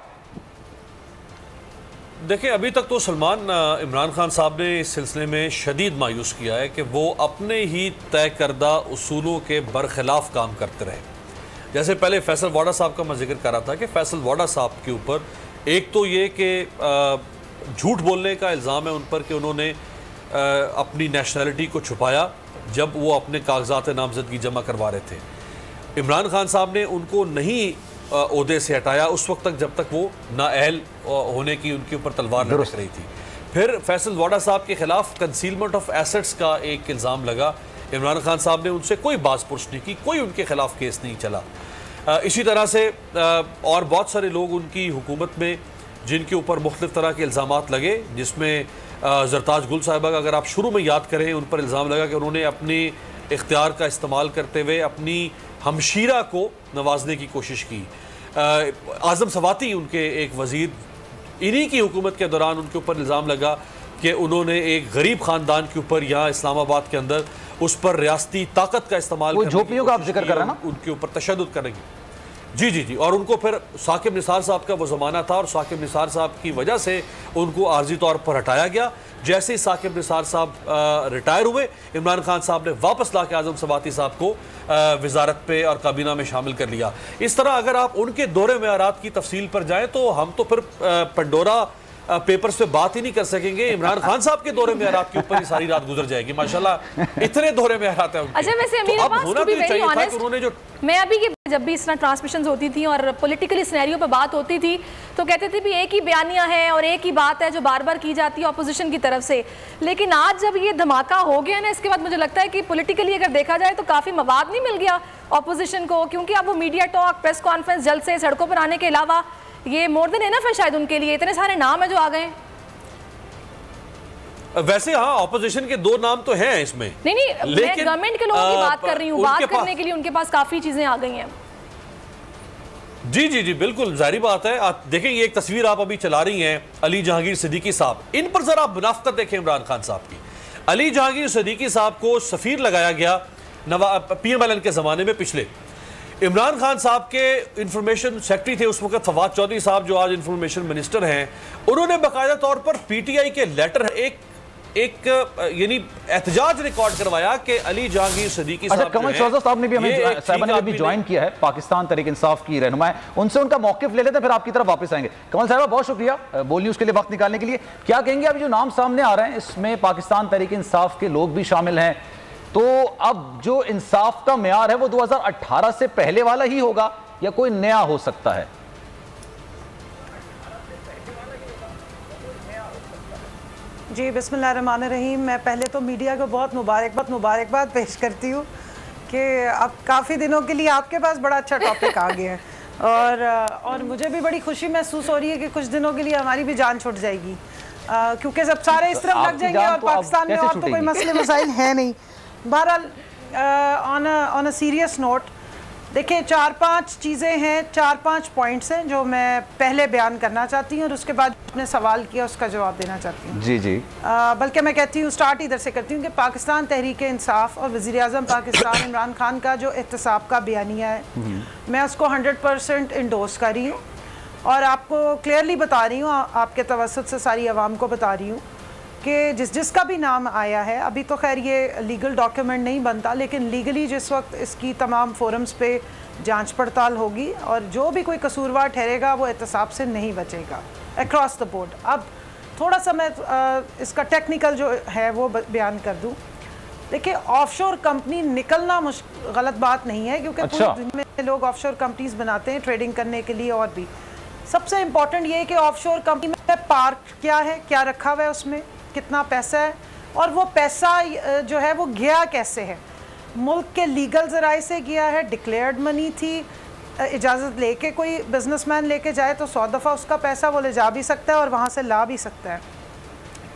देखिए, अभी तक तो सलमान, इमरान खान साहब ने इस सिलसिले में शदीद मायूस किया है कि वो अपने ही तय करदा उसूलों के बरखिलाफ काम करते रहे। जैसे पहले फैसल वाडा साहब का मैं जिक्र कर रहा था कि फैसल वाडा साहब के ऊपर एक तो ये कि झूठ बोलने का इल्ज़ाम है उन पर कि उन्होंने अपनी नेशनैलिटी को छुपाया जब वो अपने कागजात नामजदगी जमा करवा रहे थे। इमरान खान साहब ने उनको नहीं ओहदे से हटाया उस वक्त तक जब तक वो नाअहल होने की उनके ऊपर तलवार लटक रही थी। फिर फैसल वाडा साहब के खिलाफ कंसीलमेंट ऑफ एसेट्स का एक इल्ज़ाम लगा। इमरान खान साहब ने उनसे कोई बाज़पुरस नहीं की, कोई उनके खिलाफ केस नहीं चला। इसी तरह से और बहुत सारे लोग उनकी हुकूमत में जिनके ऊपर मुख्तलिफ तरह के इल्ज़ामात लगे, जिसमें ज़रताज गुल साहिबा का अगर आप शुरू में याद करें, उन पर इल्ज़ाम लगा कि उन्होंने अपने इख्तियार का इस्तेमाल करते हुए अपनी हमशीरा को नवाजने की कोशिश की। आज़म सवाती उनके एक वज़ीर, इन्हीं की हुकूमत के दौरान उनके ऊपर इल्ज़ाम लगा कि उन्होंने एक गरीब ख़ानदान के ऊपर यहाँ इस्लामाबाद के अंदर उस पर रियासती ताकत का इस्तेमाल झोपड़ियों का आप जिक्र कर रहे हैं ना, उनके ऊपर तशद्दुद करेंगे। जी जी जी, और उनको फिर साकिब निसार साहब का वो ज़माना था और साकिब निसार साहब की वजह से उनको आर्जी तौर पर हटाया गया। जैसे ही साकिब निसार साहब रिटायर हुए, इमरान खान साहब ने वापस ला के आज़म सवाती साहब को वजारत पे और काबीना में शामिल कर लिया। इस तरह अगर आप उनके दौरे में आरात की तफसील पर जाएँ तो हम तो फिर पंडोरा पेपर्स पे बात ही नहीं कर सकेंगे। इमरान खान साहब के दौरे में आपके ऊपर ही सारी रात गुजर जाएगी माशाल्लाह, इतने दौरे में आते हैं। अच्छा वैसे अमीर अब्बास को भी वेरी ऑनेस्ट, मैं अभी की जब भी इस तरह ट्रांसमिशंस होती थी और पॉलिटिकली सिनेरियो पे बात होती थी तो कहते थे भी एक ही बयानियां है और एक ही बात है जो बार बार की जाती है अपोजिशन की तरफ से। लेकिन आज जब ये धमाका हो गया ना, इसके बाद मुझे लगता है कि पॉलिटिकली अगर देखा जाए तो काफ़ी मवाद नहीं मिल गया अपोजिशन को, क्योंकि अब वो मीडिया टॉक, प्रेस कॉन्फ्रेंस जल्द से सड़कों पर आने के अलावा ये मोर देन इनफ है शायद उनके लिए। इतने सारे नाम है जो आ गए। वैसे हाँ, ऑपोजिशन के 2 नाम तो हैं इसमें। नहीं मैं गवर्नमेंट के लोगों की बात कर रही हूँ, बात करने के लिए उनके पास काफी चीजें आ गई हैं। जी जी जी बिल्कुल जाहिर बात है। आप देखें ये एक तस्वीर आप अभी चला रही हैं अली जहांगीर सिद्दीकी साहब, इन पर जरा मुनाफकत देखें इमरान खान साहब की। अली जहांगीर सिद्दीकी साहब को सफीर लगाया गया PMLN के जमाने में पिछले। इमरान खान साहब के इंफॉर्मेशन सेक्रेटरी थे उस वक्त फवाद चौधरी साहब, जो आज इंफॉर्मेशन मिनिस्टर हैं, उन्होंने बाकायदा तौर पर PTI के लेटर एक यानी एहतजाज रिकॉर्ड करवाया कि अली जहांगीर सिद्दीकी साहब, कमल शौज़ा साहब ने भी हमें साहिबा ने अभी ज्वाइन किया है, पाकिस्तान तहरीक इंसाफ की रहनुमा है, उनसे उनका मौकिफ ले लेते हैं फिर आपकी तरफ वापस आएंगे। कमल साहिबा बहुत शुक्रिया बोल न्यूज़ के लिए वक्त निकालने के लिए। क्या कहेंगे अभी जो नाम सामने आ रहे हैं इसमें पाकिस्तान तहरीक इंसाफ के लोग भी शामिल हैं, तो अब जो इंसाफ का मेयार है वो 2018 से पहले वाला ही होगा या कोई नया हो सकता है? जी बिस्मिल्लाहिर्रहमानिर्रहीम। मैं पहले तो मीडिया को बहुत मुबारकबाद पेश करती हूँ कि अब काफ़ी दिनों के लिए आपके पास बड़ा अच्छा टॉपिक आ गया है और मुझे भी बड़ी खुशी महसूस हो रही है कि कुछ दिनों के लिए हमारी भी जान छूट जाएगी, क्योंकि जब सारे इस तरफ लग जाएंगे और पाकिस्तान में और तो कोई मसले मसाइल है नहीं। बहरहाल ऑन अ सीरियस नोट देखिए 4-5 चीज़ें हैं, 4-5 पॉइंट्स हैं जो मैं पहले बयान करना चाहती हूँ और उसके बाद आपने सवाल किया उसका जवाब देना चाहती हूँ। जी जी बल्कि मैं कहती हूँ स्टार्ट इधर से करती हूँ कि पाकिस्तान तहरीक इंसाफ और वज़ीर आज़म पाकिस्तान इमरान खान का जो एहतसाब का बयानिया है मैं उसको 100% इंडोर्स कर रही हूँ और आपको क्लियरली बता रही हूँ, आपके तवस्सुत से सारी आवाम को बता रही हूँ कि जिसका भी नाम आया है, अभी तो खैर ये लीगल डॉक्यूमेंट नहीं बनता, लेकिन लीगली जिस वक्त इसकी तमाम फोरम्स पे जांच पड़ताल होगी और जो भी कोई कसूरवार ठहरेगा वो एहतसाब से नहीं बचेगा अक्रॉस द बोर्ड। अब थोड़ा सा मैं इसका टेक्निकल जो है वो बयान कर दूँ। देखिए ऑफशोर कंपनी निकलना गलत बात नहीं है, क्योंकि पूरे दुनिया में लोग ऑफशोर कंपनीज बनाते हैं ट्रेडिंग करने के लिए और भी। सबसे इम्पॉर्टेंट ये है कि ऑफशोर कंपनी में पार्क क्या है, क्या रखा हुआ है, उसमें कितना पैसा है और वो पैसा जो है वो गया कैसे है। मुल्क के लीगल ज़राए से गया है, डिक्लेयर्ड मनी थी, इजाज़त लेके कोई बिजनेसमैन लेके जाए तो 100 दफ़ा उसका पैसा वो ले जा भी सकता है और वहाँ से ला भी सकता है।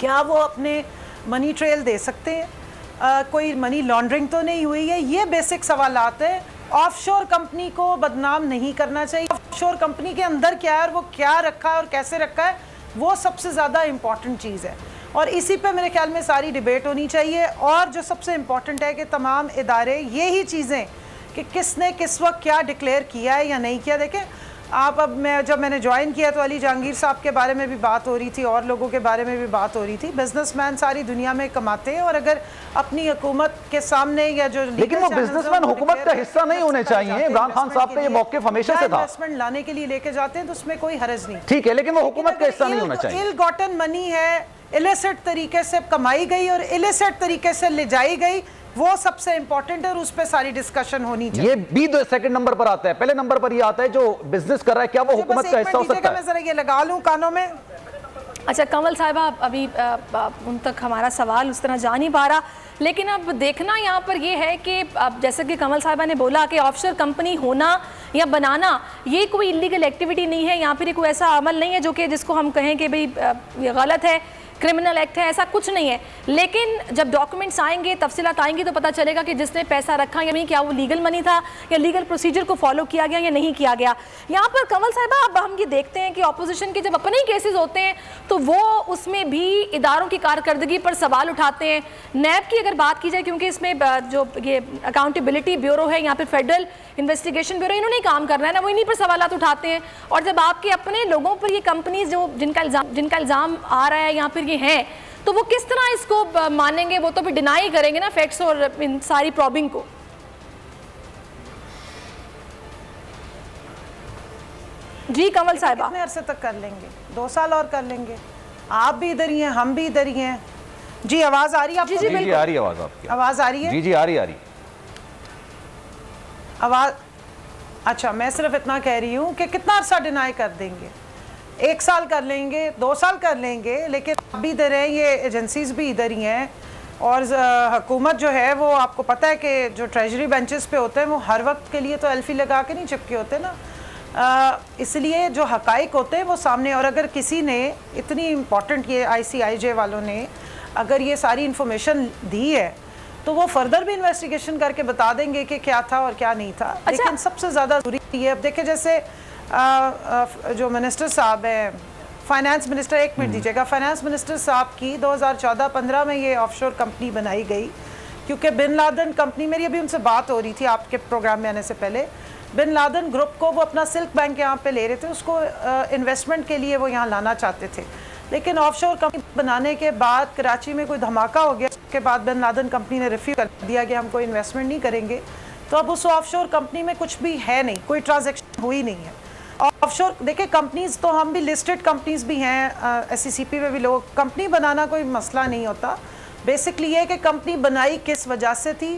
क्या वो अपने मनी ट्रेल दे सकते हैं, कोई मनी लॉन्ड्रिंग तो नहीं हुई है, ये बेसिक सवालात है। ऑफशोर कंपनी को बदनाम नहीं करना चाहिए। ऑफशोर कंपनी के अंदर क्या है और वो क्या रखा है और कैसे रखा है, वो सबसे ज़्यादा इम्पॉर्टेंट चीज़ है और इसी पे मेरे ख्याल में सारी डिबेट होनी चाहिए। और जो सबसे इम्पॉर्टेंट है कि तमाम इदारे यही चीज़ें कि किसने किस वक्त क्या डिक्लेयर किया है या नहीं किया। देखें आप, अब जब मैंने ज्वाइन किया तो अली जहांगीर साहब के बारे में भी बात हो रही थी और लोगों के बारे में भी बात हो रही थी। बिजनेसमैन सारी दुनिया में कमाते हैं और अगर अपनी हुकूमत के सामने या जो, लेकिन वो बिजनेसमैन हुकूमत का हिस्सा नहीं होने चाहिए। इमरान खान साहब का ये मौक़िफ़ हमेशा से था। इन्वेस्टमेंट लाने के लिए लेके जाते हैं तो उसमें कोई हरज नहीं, ठीक है, लेकिन वो हुकूमत का हिस्सा नहीं होना चाहिए। इल गॉटन मनी है, इलिसिट तरीके से कमाई गई और इलिसिट तरीके से ले जाई गई, वो सबसे इंपॉर्टेंट है और उस पर सारी डिस्कशन होनी चाहिए। ये भी सेकंड नंबर पर आता है, पहले नंबर पर ये आता है जो बिजनेस कर रहा है, क्या वो हुकूमत का हिस्सा हो सकता है? मैं जरा ये लगा लूं कानों में। अच्छा कमल साहिबा, अभी उन तक हमारा सवाल उस तरह जा नहीं पा रहा, लेकिन अब देखना यहाँ पर ये है कि अब जैसे कि कमल साहिबा ने बोला कि ऑफशोर कंपनी होना या बनाना ये कोई इलीगल एक्टिविटी नहीं है, यहाँ पर कोई ऐसा अमल नहीं है जो कि जिसको हम कहें कि भाई ये गलत है, क्रिमिनल एक्ट है, ऐसा कुछ नहीं है। लेकिन जब डॉक्यूमेंट्स आएंगे, तफसीलात आएंगी तो पता चलेगा कि जिसने पैसा रखा या नहीं, क्या वो लीगल मनी था या लीगल प्रोसीजर को फॉलो किया गया या नहीं किया गया। यहाँ पर कमल साहिबा अब हम ये देखते हैं कि अपोजिशन के जब अपने ही केसेस होते हैं तो वो उसमें भी इदारों की कारकर्दगी पर सवाल उठाते हैं। नैब की अगर बात की जाए, क्योंकि इसमें जो ये अकाउंटेबिलिटी ब्यूरो है, यहाँ पर फेडरल इन्वेस्टिगेशन ब्यूरो, इन्होंने काम करना है ना, वो इन्हीं पर सवाल उठाते हैं। और जब आपके अपने लोगों पर ये कंपनीज जो जिनका इल्ज़ाम आ रहा है यहाँ पर ये हैं, तो वो किस तरह इसको मानेंगे? वो तो भी डिनाई करेंगे ना फैक्ट्स और इन सारी प्रॉबिंग को। जी कमल साहिबा, कितने अरसे तक कर लेंगे? 2 साल और कर लेंगे, आप भी इधर ही हैं, हम भी इधर ही हैं। जी आवाज आ रही है आपको? जी जी आ रही है आवाज आपकी। आवाज आ रही है? जी जी आ रही आवाज। अच्छा, मैं सिर्फ इतना कह रही हूँ कि कितना अर्सा डिनाई कर देंगे, 1 साल कर लेंगे, 2 साल कर लेंगे, लेकिन आप भी इधर हैं, ये एजेंसीज भी इधर ही हैं। और हुकूमत जो है वो आपको पता है कि जो ट्रेजरी बेंचेस पे होते हैं वो हर वक्त के लिए तो एल्फी लगा के नहीं चिपके होते ना, इसलिए जो हकाइक होते हैं वो सामने। और अगर किसी ने इतनी इम्पॉर्टेंट, ये ICIJ वालों ने अगर ये सारी इंफॉर्मेशन दी है तो वो फर्दर भी इन्वेस्टिगेशन करके बता देंगे कि क्या था और क्या नहीं था। अच्छा। लेकिन सबसे ज़्यादा ज़रूरी है, अब देखिए जैसे जो मिनिस्टर साहब हैं, फाइनेंस मिनिस्टर, 1 मिनट दीजिएगा, फाइनेंस मिनिस्टर साहब की 2014-15 में ये ऑफशोर कंपनी बनाई गई, क्योंकि बिन लादेन कंपनी, मेरी अभी उनसे बात हो रही थी आपके प्रोग्राम में आने से पहले, बिन लादेन ग्रुप को वो अपना सिल्क बैंक यहाँ पे ले रहे थे, उसको इन्वेस्टमेंट के लिए वो यहाँ लाना चाहते थे। लेकिन ऑफशोर कंपनी बनाने के बाद कराची में कोई धमाका हो गया, उसके बाद बिन लादेन कंपनी ने रिफ्यूज कर दिया कि हम कोई इन्वेस्टमेंट नहीं करेंगे, तो अब उस ऑफशोर कंपनी में कुछ भी है नहीं, कोई ट्रांजैक्शन हुई नहीं है। ऑफशोर देखिए कंपनीज तो हम भी लिस्टेड कंपनीज भी हैं, SCCP में भी लोग, कंपनी बनाना कोई मसला नहीं होता। बेसिकली ये कि कंपनी बनाई किस वजह से थी,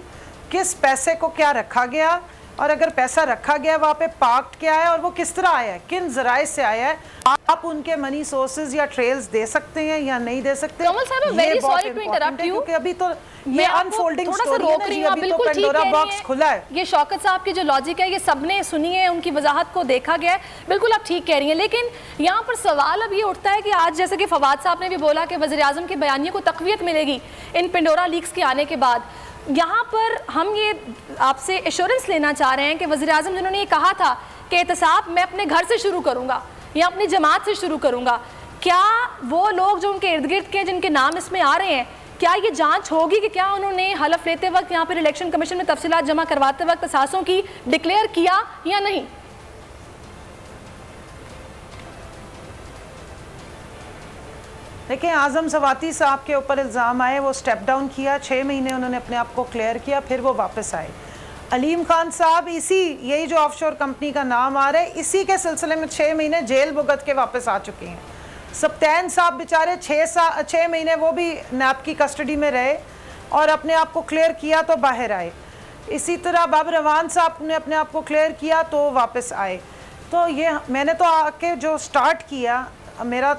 किस पैसे को क्या रखा गया, और अगर पैसा रखा गया वहाँ पे पार्क्ड क्या है और वो किस तरह आया है, किन जराए से आया है, आप उनके मनी सोर्सेज या ट्रेल्स दे सकते हैं या नहीं दे सकते। कमल साहब, very sorry to interrupt you, क्योंकि अभी तो ये अनफोल्डिंग स्टोरी है, जी अभी तो पेंडोरा बॉक्स खुला है। ये शौकत साहब की जो लॉजिक है ये सबने सुनी है, उनकी वजाहत को देखा गया है, बिल्कुल आप ठीक कह रही हैं। लेकिन यहाँ पर सवाल अब ये उठता है कि आज जैसे कि फवाद साहब ने भी बोला कि वज़ीर-ए-आज़म के बयानिए को तक़वियत मिलेगी इन पेंडोरा लीक्स के आने के बाद, यहाँ पर हम ये आपसे एश्योरेंस लेना चाह रहे हैं कि वज़ीर-ए-आज़म जिन्होंने ये कहा था कि एहतसाब मैं अपने घर से शुरू करूँगा या अपनी जमात से शुरू करूँगा, क्या वो लोग जो उनके इर्द गिर्द के जिनके नाम इसमें आ रहे हैं, क्या ये जांच होगी कि क्या उन्होंने हलफ लेते वक्त यहाँ पर इलेक्शन कमीशन में तफसीलात जमा करवाते वक्त असासों की डिक्लेयर किया या नहीं? देखिए, आज़म सवाती साहब के ऊपर इल्ज़ाम आए, वो स्टेप डाउन किया, 6 महीने उन्होंने अपने आप को क्लियर किया, फिर वो वापस आए। अलीम खान साहब यही जो ऑफशोर कंपनी का नाम आ रहा है, इसी के सिलसिले में 6 महीने जेल भुगत के वापस आ चुके हैं। सप्तान साहब बेचारे 6 महीने वो भी नैब की कस्टडी में रहे और अपने आप को क्लियर किया तो बाहर आए। इसी तरह बाबर रवान साहब ने अपने आप को क्लियर किया तो वापस आए। तो ये मैंने तो आके जो स्टार्ट किया मेरा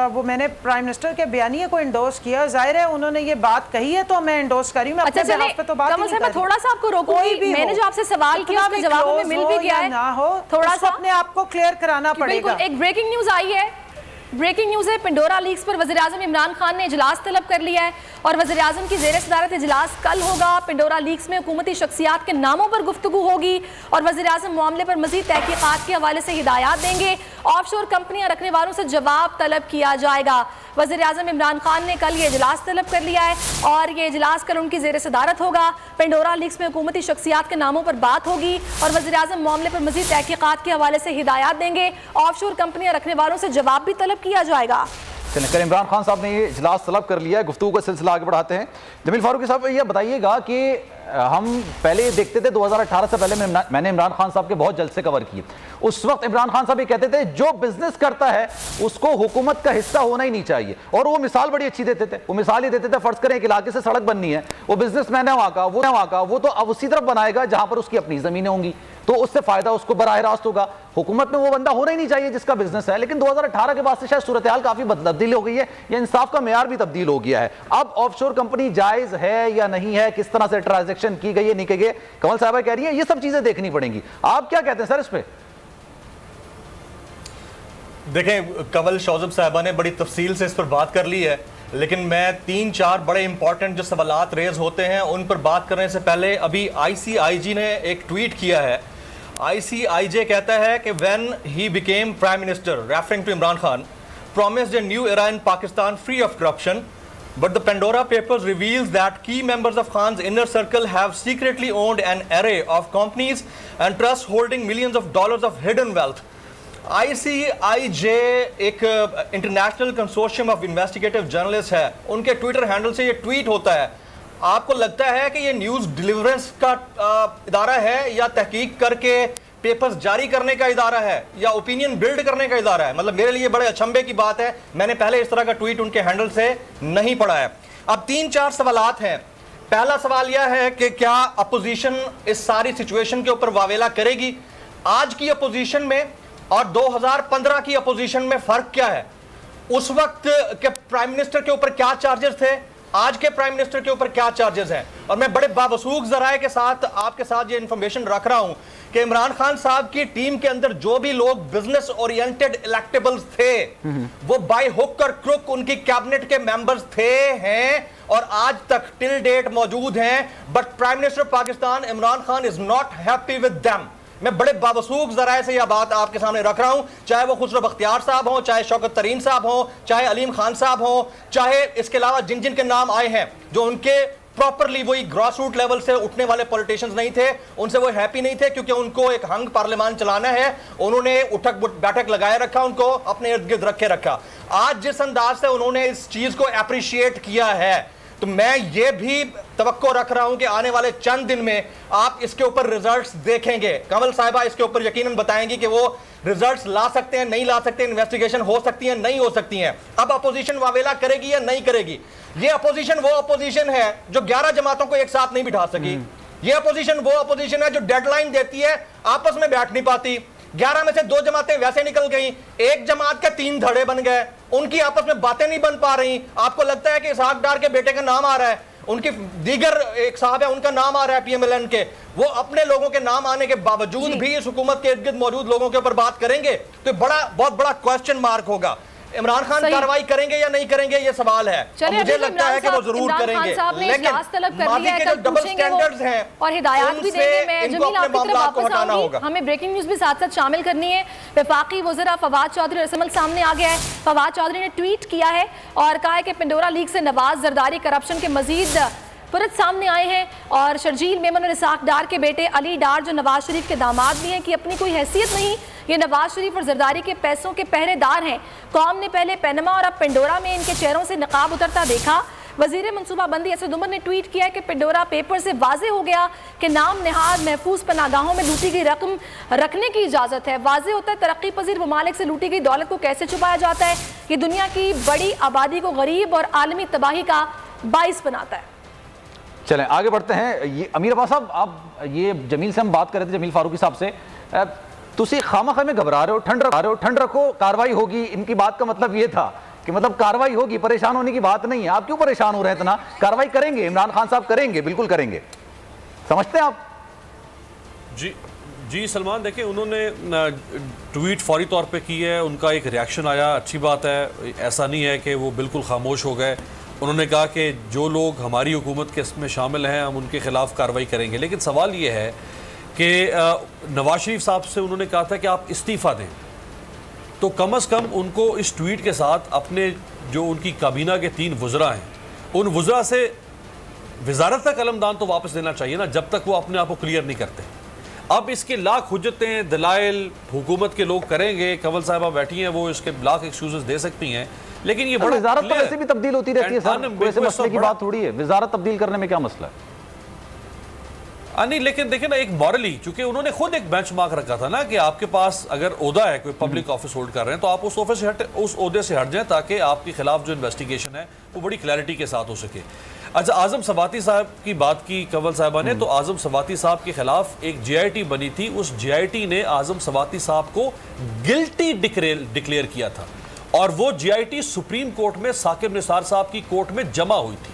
वो मैंने प्राइम मिनिस्टर के बयानिए को इंडोर्स किया, जाहिर है उन्होंने ये बात कही है तो मैं इंडोर्स करी हूं। मैं अपने बिहाफ पे तो बात नहीं कर रही। मैं थोड़ा सा आपको रोकूंगी, मैंने जो आपसे सवाल किया उसके जवाब में मिल भी गया है, ना हो थोड़ा सा अपने आप को क्लियर कराना पड़ेगा। एक ब्रेकिंग न्यूज आई है, ब्रेकिंग न्यूज़ है, पेंडोरा लीक्स पर वज़ीर-ए-आज़म इमरान खान ने इजलास तलब कर लिया है और वज़ीर-ए-आज़म की ज़ेर सदारत इजलास कल होगा। पेंडोरा लीक्स में हुकूमती शख्सियात के नामों पर गुफ्तगू होगी और वज़ीर-ए-आज़म मामले पर मज़ीद तहकीक़ात के हवाले से हिदायत देंगे। ऑफशोर कंपनियां रखने वालों से जवाब तलब किया जाएगा। वज़ीर-ए-आज़म इमरान खान ने कल ये इजलास तलब कर लिया है और ये इजलास कल उनकी ज़ेर सदारत होगा। पेंडोरा लीक्स में हुकूमती शख्सियात के नामों पर बात होगी और वज़ीर-ए-आज़म मामले पर मज़ीद तहकीक़ात के हवाले से हिदायत देंगे। ऑफशोर कंपनियां रखने वालों से जवाब भी तलब किया जाएगा। कल इमरान खान साहब ने ये इजलास तलब कर लिया है। गुफ्तगू का सिलसिला आगे बढ़ाते हैं। जमील फारूकी साहब, ये बताइएगा कि हम पहले देखते थे 2018 से पहले मैंने इमरान खान साहब के बहुत जलसे कवर किए। उस वक्त इमरान खान साहब ये कहते थे जो बिजनेस करता है उसको हुकूमत का हिस्सा होना ही नहीं चाहिए, और वो मिसाल बड़ी अच्छी देते थे। वो मिसाल ही देते थे, फर्ज करें एक इलाके से सड़क बननी है, वो बिजनेसमैन है वहाँ का, वो तो अब उसी तरफ बनाएगा जहां पर उसकी अपनी जमीनें होंगी, तो उससे फायदा उसको बराह रास्त होगा। हुकूमत में वो बंदा होना ही नहीं चाहिए जिसका बिजनेस है। लेकिन 2018 के बाद से शायद सूरत हाल काफी तब्दील हो गई है या इंसाफ का मेयार भी तब्दील हो गया है। अब ऑफशोर कंपनी जायज है या नहीं है, किस तरह से ट्रांजैक्शन की गई है नहीं की गई, कमल साहब कह रही है ये सब चीजें देखनी पड़ेंगी। आप क्या कहते हैं सर इस पे? देखें, कंवल शौजब साहबा ने बड़ी तफसील से इस पर बात कर ली है, लेकिन मैं 3-4 बड़े इंपॉर्टेंट जो सवालात रेज होते हैं उन पर बात करने से पहले अभी ICIJ ने एक ट्वीट किया है। ICIJ कहता है कि when he became prime minister, referring to Imran Khan, promised a new era in Pakistan free of corruption, but the Pandora Papers reveals that key members of Khan's inner circle have secretly owned an array of companies and trusts holding millions of dollars of hidden wealth. ICIJ एक international consortium of investigative journalist है, उनके Twitter handle से ये tweet होता है। आपको लगता है कि ये न्यूज़ डिलीवरेंस का इदारा है या तहकीक करके पेपर्स जारी करने का इदारा है या ओपिनियन बिल्ड करने का इदारा है? मतलब मेरे लिए बड़े अचंभे की बात है, मैंने पहले इस तरह का ट्वीट उनके हैंडल से नहीं पढ़ा है। अब 3-4 सवालात हैं। पहला सवाल यह है कि क्या अपोजिशन इस सारी सिचुएशन के ऊपर वावेला करेगी? आज की अपोजिशन में और 2015 की अपोजिशन में फर्क क्या है? उस वक्त के प्राइम मिनिस्टर के ऊपर क्या चार्जेस थे, आज के प्राइम मिनिस्टर के ऊपर क्या चार्जेस हैं? और मैं बड़े बावसूख जराए के साथ आपके साथ ये इंफॉर्मेशन रख रहा हूं कि इमरान खान साहब की टीम के अंदर जो भी लोग बिजनेस ओरिएंटेड इलेक्टेबल्स थे वो बाय हुक और क्रुक उनकी कैबिनेट के मेंबर्स थे, हैं और आज तक टिल डेट मौजूद हैं। But prime minister Pakistan Imran Khan is not happy with them. मैं बड़े बावसूख जराए से यह बात आपके सामने रख रहा हूं, चाहे वो खुसरो बख्तियार साहब हो, चाहे शौकत तरीन साहब हो, चाहे अलीम खान साहब हो, चाहे इसके अलावा जिन जिन के नाम आए हैं जो उनके प्रॉपरली वही ग्रास रूट लेवल से उठने वाले पॉलिटिशियंस नहीं थे, उनसे वो हैप्पी नहीं थे क्योंकि उनको एक हंग पार्लियामान चलाना है। उन्होंने उठक बैठक लगाए रखा, उनको अपने इर्द गिर्द रखे रखा। आज जिस अंदाज से उन्होंने इस चीज को अप्रिशिएट किया है, तो मैं ये भी तवक्को रख रहा हूं कि आने वाले चंद दिन में आप इसके ऊपर रिजल्ट्स देखेंगे। कंवल साहिबा इसके ऊपर यकीनन बताएंगी कि वो रिजल्ट्स ला सकते हैं, नहीं ला सकते, इन्वेस्टिगेशन हो सकती है, नहीं हो सकती है। अब अपोजिशन वावेला करेगी या नहीं करेगी? ये अपोजिशन वो अपोजिशन है जो 11 जमातों को एक साथ नहीं बिठा सकी। ये अपोजिशन वो अपोजिशन है जो डेडलाइन देती है, आपस में बैठ नहीं पाती। 11 में से 2 जमातें वैसे निकल गई, एक जमात के 3 धड़े बन गए, उनकी आपस में बातें नहीं बन पा रही। आपको लगता है कि इसहाक डार के बेटे का नाम आ रहा है, उनकी दीगर एक साहब है उनका नाम आ रहा है पीएमएलएन के, वो अपने लोगों के नाम आने के बावजूद भी इस हुकूमत के इर्द गिर्द मौजूद लोगों के ऊपर बात करेंगे, तो बहुत बड़ा क्वेश्चन मार्क होगा। इमरान खान कार्रवाई करेंगे या नहीं करेंगे ये सवाल है, मुझे लगता है कि वो जरूर करेंगे, लेकिन माजी के जो डबल स्टैंडर्ड्स हैं और हिदायत भी देंगे। मैं जमील आपकी तरफ वापस आऊंगी, हमें ब्रेकिंग न्यूज भी साथ साथ शामिल करनी है। वफाकी वज़ीर फवाद चौधरी रसमल सामने आ गया है। फवाद चौधरी ने ट्वीट किया है और कहा है कि पिंडोरा लीग से नवाज जरदारी करप्शन के मजीद पुरत सामने आए हैं और शर्जील मेमन और इसहाक डार के बेटे अली डार जो नवाज शरीफ के दामाद भी हैं कि अपनी कोई हैसियत नहीं, ये नवाज शरीफ और जरदारी के पैसों के पहरेदार हैं। कौम ने पहले पैनमा और अब पिंडोरा में इनके चेहरों से नकाब उतरता देखा। वजीर मनसूबाबंदी असद उमर ने ट्वीट किया कि पिंडोरा पेपर से वाजे हो गया कि नाम नहाद महफूज पनागाहों में लूटी गई रकम रखने की इजाज़त है। वाजे होता है तरक्की पजीर ममालिक से लूटी गई दौलत को कैसे छुपाया जाता है। ये दुनिया की बड़ी आबादी को गरीब और आलमी तबाही का बाइस बनाता है। चलें आगे बढ़ते हैं। ये अमीर अब्बास साहब, आप ये जमील से हम बात कर रहे थे, जमील फारूकी साहब से, तुसी खामखा में घबरा रहे हो, ठंड रखो, कार्रवाई होगी। इनकी बात का मतलब ये था कि मतलब कार्रवाई होगी, परेशान होने की बात नहीं है। आप क्यों परेशान हो रहे हैं इतना? कार्रवाई करेंगे, इमरान खान साहब करेंगे, बिल्कुल करेंगे, समझते हैं आप? जी सलमान, देखिए उन्होंने ट्वीट फौरी तौर पे की है, उनका एक रिएक्शन आया, अच्छी बात है। ऐसा नहीं है कि वो बिल्कुल खामोश हो गए। उन्होंने कहा कि जो लोग हमारी हुकूमत के इसमें शामिल हैं हम उनके खिलाफ कार्रवाई करेंगे। लेकिन सवाल ये है कि नवाज शरीफ साहब से उन्होंने कहा था कि आप इस्तीफ़ा दें, तो कम से कम उनको इस ट्वीट के साथ अपने जो उनकी काबीना के 3 वज़रा हैं उन वज़रा से वजारत का कलमदान तो वापस लेना चाहिए ना, जब तक वो अपने आप को क्लियर नहीं करते। अब इसके लाख हुज्जतें दलाइल हुकूमत के लोग करेंगे, कंवल साहिबा बैठी हैं, वो इसके लाख एक्सक्यूजेस दे सकती हैं, लेकिन ये वजारत तो वैसे भी तब्दील होती रहती है सर, वैसे मसले की बात थोड़ी है। वजारत तब्दील करने में क्या मसला है? नहीं, लेकिन देखिए ना, एक मॉरली, चूंकि उन्होंने खुद एक बेंचमार्क रखा था ना कि आपके पास अगर ओहदा है, कोई पब्लिक ऑफिस होल्ड कर रहे हैं, तो आप उस ऑफिस से उस ओहदे से हट जाएं ताकि आपके खिलाफ जो इन्वेस्टिगेशन है वो बड़ी क्लैरिटी के साथ हो सके। अच्छा, आजम सवाती साहब की बात की कंवल साहिबा ने, तो आजम सवाती साहब के खिलाफ एक GIT बनी थी, उस GIT ने आजम सवाती साहब को गिल्टी डिक्लेयर किया था और वो GIT सुप्रीम कोर्ट में साकिब निसार साहब की कोर्ट में जमा हुई थी।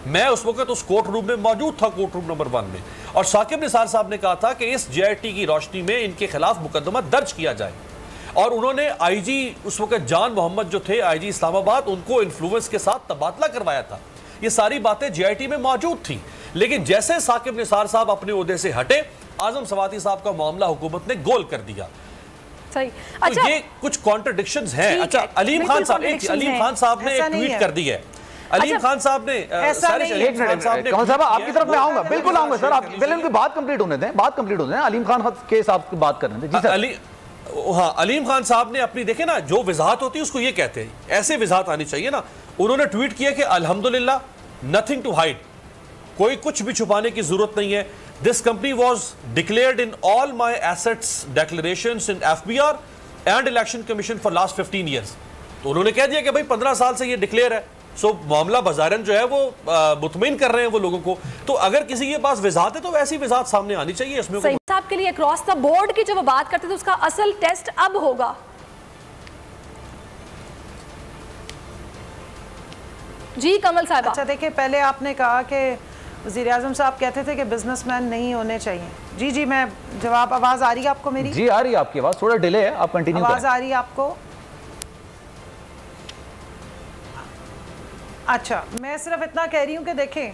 मैं उस वक्त उस कोर्ट रूम में मौजूद था, कोर्ट रूम नंबर 1 में, और साकिब निसार साहब ने कहा था कि इस GIT की रोशनी में इनके खिलाफ मुकदमा दर्ज किया जाए। और उन्होंने IG उस वक्त जान मोहम्मद जो थे IG इस्लामाबाद, उनको इन्फ्लुएंस के साथ तबादला करवाया था। ये सारी बातें GIT में मौजूद थी, लेकिन जैसे साकिब निसार साहब अपने ओहदे से हटे, आजम सवाती साहब का मामला हुकूमत ने गोल कर दिया। सही। अच्छा, तो ये कुछ कॉन्ट्रडिक्शंस हैं। अच्छा, अलीम खान साहब ने एक ट्वीट कर दी है। अलीम खान साहब ने आपकी तरफ में आऊंगा, बिल्कुल आऊंगा सर, आप पहले उनकी बात कंप्लीट होने दें, बात कंप्लीट होने दें। अलीम खान के साहब की बात करने दें। जी सर। हाँ, अलीम खान साहब ने अपनी, देखे ना, जो वजाहत होती है उसको ये कहते हैं, ऐसे वजाहत आनी चाहिए ना। उन्होंने ट्वीट किया कि अल्हम्दुलिल्लाह, नथिंग टू हाइड, कोई कुछ भी छुपाने की जरूरत नहीं है। This company was declared in all my assets declarations in FBR and Election Commission for last 15 years. तो उन्होंने कह दिया कि भाई 15 साल से ये डिक्लेयर है. सो मामला बाजारन जो है वो मुतमईन कर रहे हैं वो लोगों को. तो अगर किसी के पास वजाहत है तो वैसी वजाहत सामने आनी चाहिए. इसमें सही साहब के लिए क्रॉस द बोर्ड की जो वो बात करते थे उसका असल टेस्ट अब होगा. जी कमल साहब. अच्छा देखिए, पहले आपने कहा कि वज़ीर-ए-आज़म साहब कहते थे कि बिजनेसमैन नहीं होने चाहिए. जी जी, मैं जवाब, आवाज़ आ रही है आपको मेरी? जी आ रही है आपकी आवाज़, थोड़ा डिले है, आप कंटिन्यू करें. आवाज़ आ रही है आपको? अच्छा, मैं सिर्फ इतना कह रही हूँ कि देखें,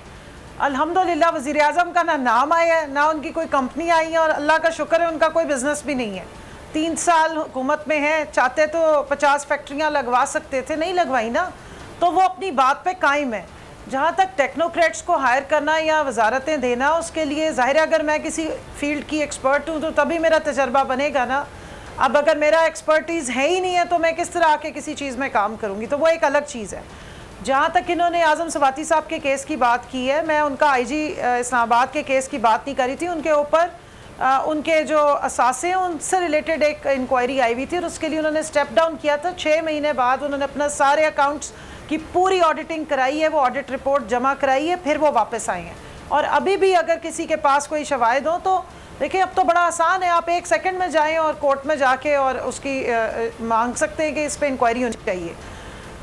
अल्हम्दुलिल्लाह वज़ीर-ए-आज़म का ना नाम आया है, ना उनकी कोई कंपनी आई है, और अल्लाह का शुक्र है उनका कोई बिजनेस भी नहीं है. 3 साल हुकूमत में है, चाहते तो 50 फैक्ट्रियाँ लगवा सकते थे, नहीं लगवाई ना. तो वो अपनी बात पे कायम है. जहाँ तक टेक्नोक्रेट्स को हायर करना या वजारतें देना, उसके लिए ज़ाहिर है अगर मैं किसी फील्ड की एक्सपर्ट हूँ तो तभी मेरा तजर्बा बनेगा ना. अब अगर मेरा एक्सपर्टीज़ है ही नहीं है तो मैं किस तरह आके किसी चीज़ में काम करूँगी, तो वो एक अलग चीज़ है. जहाँ तक इन्होंने आज़म सवाती साहब के केस की बात की है, मैं उनका IG इस्लामाबाद के केस की बात नहीं करी थी. उनके ऊपर उनके जो असासे हैं उनसे रिलेटेड एक इंक्वायरी आई हुई थी और उसके लिए उन्होंने स्टेप डाउन किया था. 6 महीने बाद उन्होंने अपना सारे अकाउंट्स की पूरी ऑडिटिंग कराई है, वो ऑडिट रिपोर्ट जमा कराई है, फिर वो वापस आए हैं. और अभी भी अगर किसी के पास कोई शवाहिद हो तो देखिए, अब तो बड़ा आसान है, आप 1 सेकंड में जाएं और कोर्ट में जाके और उसकी मांग सकते हैं कि इस पर इंक्वायरी होनी चाहिए.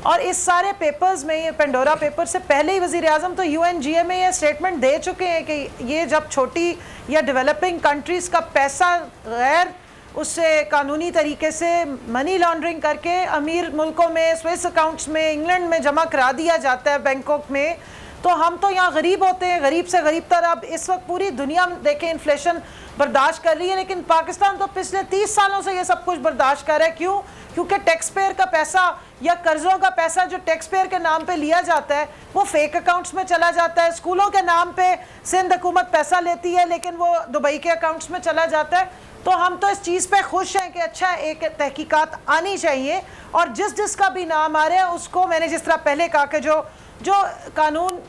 और इस सारे पेपर्स में, ये पेंडोरा पेपर से पहले ही वज़ीर-ए-आज़म तो UNGA में ये स्टेटमेंट दे चुके हैं कि ये जब छोटी या डेवलपिंग कंट्रीज़ का पैसा गैर उससे कानूनी तरीके से मनी लॉन्ड्रिंग करके अमीर मुल्कों में, स्विस अकाउंट्स में, इंग्लैंड में जमा करा दिया जाता है, बैंकॉक में, तो हम तो यहाँ गरीब होते हैं, गरीब से गरीब तर. अब इस वक्त पूरी दुनिया देखें इन्फ्लेशन बर्दाश्त कर रही है, लेकिन पाकिस्तान तो पिछले 30 सालों से ये सब कुछ बर्दाश्त कर रहा है. क्यों? क्योंकि टैक्स पेयर का पैसा या कर्जों का पैसा जो टैक्स पेयर के नाम पे लिया जाता है वो फेक अकाउंट्स में चला जाता है. स्कूलों के नाम पे सिंध हुकूमत पैसा लेती है लेकिन वो दुबई के अकाउंट्स में चला जाता है. तो हम तो इस चीज़ पे खुश हैं कि अच्छा, एक तहकीकात आनी चाहिए और जिसका भी नाम आ रहा है उसको, मैंने जिस तरह पहले कहा कि जो कानून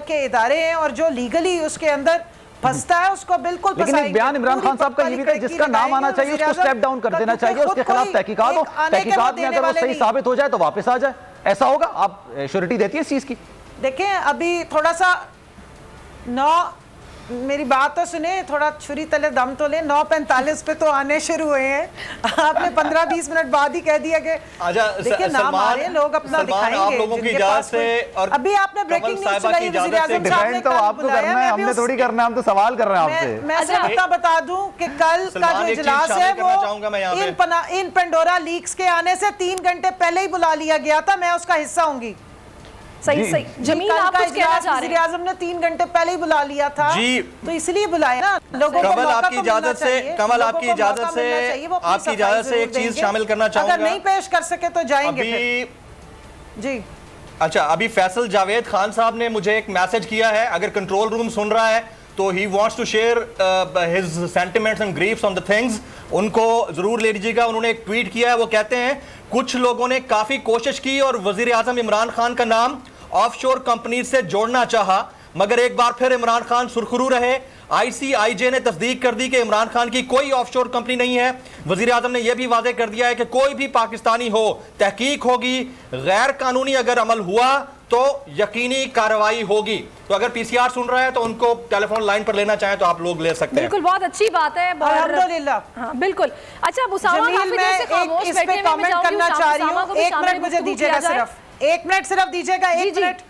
के इदारे हैं और जो लीगली उसके अंदर फंसता है उसको बिल्कुल. लेकिन एक बयान इमरान खान साहब का ये भी था, जिसका नाम आना चाहिए उसको स्टेप डाउन कर देना चाहिए, उसके खिलाफ तहकीकात हो, तहकीकात में अगर वो सही साबित हो जाए तो वापस आ जाए. ऐसा होगा? आप श्योरिटी देती है इस चीज की? देखें, अभी थोड़ा सा मेरी बात तो सुने, थोड़ा छुरी तले दम तो ले. 9:45 पे तो आने शुरू हुए हैं, आपने 15-20 मिनट बाद ही कह दिया कि देखिए नाम आ रहे हैं, लोग अपना दिखाएंगे. आप लोगों की इजाजत से, और अभी आपने ब्रेकिंग न्यूज़ चलाई, वज़ीर-ए-आज़म साहब ने तो आपको करना है, हमने थोड़ी करना है, हम तो सवाल कर रहे हैं आपसे. मैं सिर्फ इतना बता दूं कि कल का जो इजलास है वो इन पेंडोरा लीक्स के आने से 3 घंटे पहले ही बुला लिया गया था. मैं उसका हिस्सा होंगी. सही जमीन आप कुछ कहना चाह रहे हैं. वज़ीर-ए-आज़म ने 3 घंटे पहले ही बुला लिया था जी, तो इसलिए बुलाया ना लोगों को. आपकी इजाजत से एक चीज शामिल करना चाहूंगा. अगर नहीं पेश कर सके तो जाएंगे जी. अच्छा, अभी फैसल जावेद खान साहब ने मुझे एक मैसेज किया है, अगर कंट्रोल रूम सुन रहा है तो he wants to share his sentiments and griefs on the things. उनको जरूर ले लीजिएगा. उन्होंने एक ट्वीट किया है, वो कहते हैं कुछ लोगों ने काफी कोशिश की और वजीर-ए-आज़म इमरान खान का नाम ऑफशोर कंपनी से जोड़ना चाहा, मगर एक बार फिर इमरान खान सुरखरू रहे. ICIJ ने तस्दीक कर दी कि इमरान खान की कोई ऑफशोर कंपनी नहीं है. वजीर-ए-आज़म ने यह भी वादे कर दिया है कि कोई भी पाकिस्तानी हो, तहकीक होगी, गैर कानूनी अगर अमल हुआ तो यकीनी कार्रवाई होगी. तो अगर PCR सुन रहा है तो उनको टेलीफोन लाइन पर लेना चाहे तो आप लोग ले सकते हैं. बिल्कुल, बहुत अच्छी बात है. अल्हम्दुलिल्लाह. हाँ, बिल्कुल. अच्छा, इस पे कमेंट करना चाह रही हूँ. 1 मिनट मुझे दीजिएगा, सिर्फ 1 मिनट सिर्फ दीजिएगा. 1 मिनट.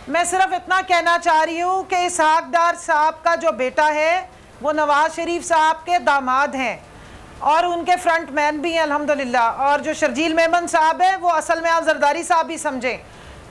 मैं सिर्फ इतना कहना चाह रही हूँ कि इसहाक डार साहब का जो बेटा है वो नवाज शरीफ साहब के दामाद हैं और उनके फ्रंट मैन भी हैं अल्हम्दुलिल्लाह. और जो शर्जील मेमन साहब है वो असल में आप जरदारी साहब भी समझें.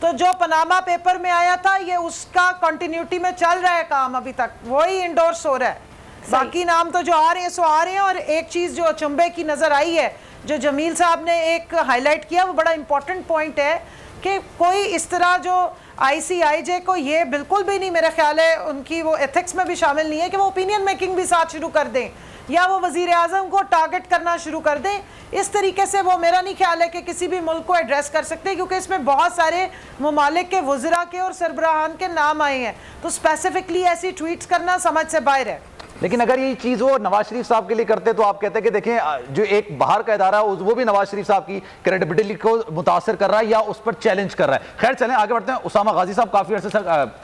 तो जो पनामा पेपर में आया था ये उसका कंटिन्यूटी में चल रहा है काम, अभी तक वही इंडोर्स हो रहा है. बाकी नाम तो जो आ रहे हैं सो आ रहे हैं. और एक चीज़ जो अचंभे की नज़र आई है, जो जमील साहब ने एक हाईलाइट किया, वो बड़ा इंपॉर्टेंट पॉइंट है कि कोई इस तरह जो ICIJ को ये बिल्कुल भी नहीं, मेरा ख्याल है उनकी वो एथिक्स में भी शामिल नहीं है कि वो ओपिनियन मेकिंग भी साथ शुरू कर दें या वो वज़ीर-ए-आज़म को टारगेट करना शुरू कर दें. इस तरीके से वो मेरा नहीं ख्याल है कि किसी भी मुल्क को एड्रेस कर सकते, क्योंकि इसमें बहुत सारे ममालिक के वज़रा के और सरबराहान के नाम आए हैं. तो स्पेसिफिकली ऐसी ट्वीट्स करना समझ से बाहर है. लेकिन अगर ये चीज वो नवाज शरीफ साहब के लिए करते तो आप कहते हैं कि देखें जो एक बाहर का इदारा है वो भी नवाज शरीफ साहब की क्रेडिबिलिटी को मुतासर कर रहा है या उस पर चैलेंज कर रहा है। खैर चलें आगे बढ़ते हैं। उसामा गाजी साहब काफी अर्से से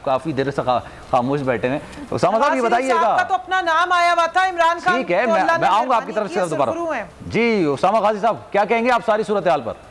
काफी देर से खामोश बैठे हैं। उसामा साहब ये बताइएगा, तो अपना नाम आया हुआ था इमरान खान, ठीक है मैं आऊंगा आपकी तरफ से दोबारा। जी उसामा गाजी साहब क्या कहेंगे आप सारी सूरत हाल पर?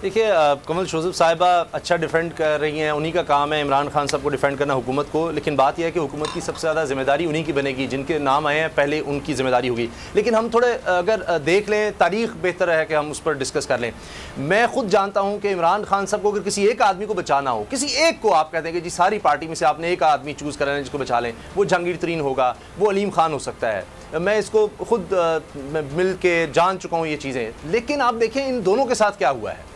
देखिए कमल जोसेफ साहिबा अच्छा डिफेंड कर रही हैं, उन्हीं का काम है इमरान खान साहब को डिफेंड करना हुकूमत को, लेकिन बात यह है कि हुकूमत की सबसे ज़्यादा जिम्मेदारी उन्हीं की बनेगी जिनके नाम आए हैं, पहले उनकी जिम्मेदारी होगी। लेकिन हम थोड़े अगर देख लें तारीख, बेहतर है कि हम उस पर डिस्कस कर लें। मैं खुद जानता हूँ कि इमरान खान साहब को अगर किसी एक आदमी को बचाना हो, किसी एक को आप कहते हैं कि जी सारी पार्टी में से आपने एक आदमी चूज़ करना है जिसको बचा लें, वो जहांगीर तरीन होगा, वो अलीम खान हो सकता है। मैं इसको खुद मिल के जान चुका हूँ ये चीज़ें। लेकिन आप देखें इन दोनों के साथ क्या हुआ है।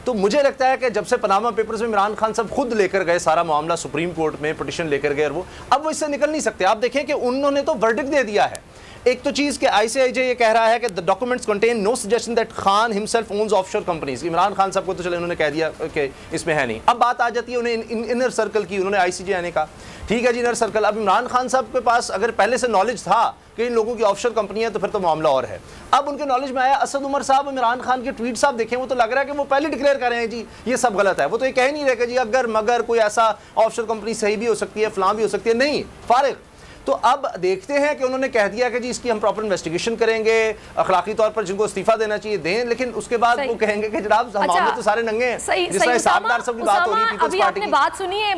तो मुझे लगता है कि जब से पनामा पेपर्स में इमरान खान साहब खुद लेकर गए सारा मामला सुप्रीम कोर्ट में, पिटिशन लेकर गए, और अब वो इससे निकल नहीं सकते। आप देखें कि उन्होंने तो वर्डिक्ट दे दिया है। एक तो चीज़ कि ICIJ ये कह रहा है कि the documents contain no suggestion that Khan himself owns offshore companies. Imran Khan साहब को तो चले उन्होंने कह दिया कि इसमें है नहीं। अब बात आ जाती है उन्हें इनर सर्कल की, उन्होंने ICJ आने का, ठीक है जी इनर सर्कल। अब इमरान खान साहब के पास अगर पहले से नॉलेज था कि इन लोगों की ऑफशोर कंपनी है तो फिर तो मामला और है। अब उनके नॉलेज में आया, असद उमर साहब इमरान खान के ट्वीट साहब देखें, वो तो लग रहा है कि वो पहले डिक्लेयर कर रहे हैं जी ये सब गलत है। वो तो ये कह नहीं रहे कि जी अगर मगर कोई ऐसा ऑफशोर कंपनी सही भी हो सकती है, फलां भी हो सकती है, नहीं, फारिग। तो अब देखते हैं कि उन्होंने कह दिया कि जी इसकी हम प्रॉपर इन्वेस्टिगेशन करेंगे, अखलाकी तौर पर जिनको इस्तीफा देना चाहिए दें, लेकिन उसके बाद वो कहेंगे कि जनाब मामले तो सारे नंगे हैं। जिस तरह साहबदार साहब की बात हो रही है, अभी आपने बात सुनी है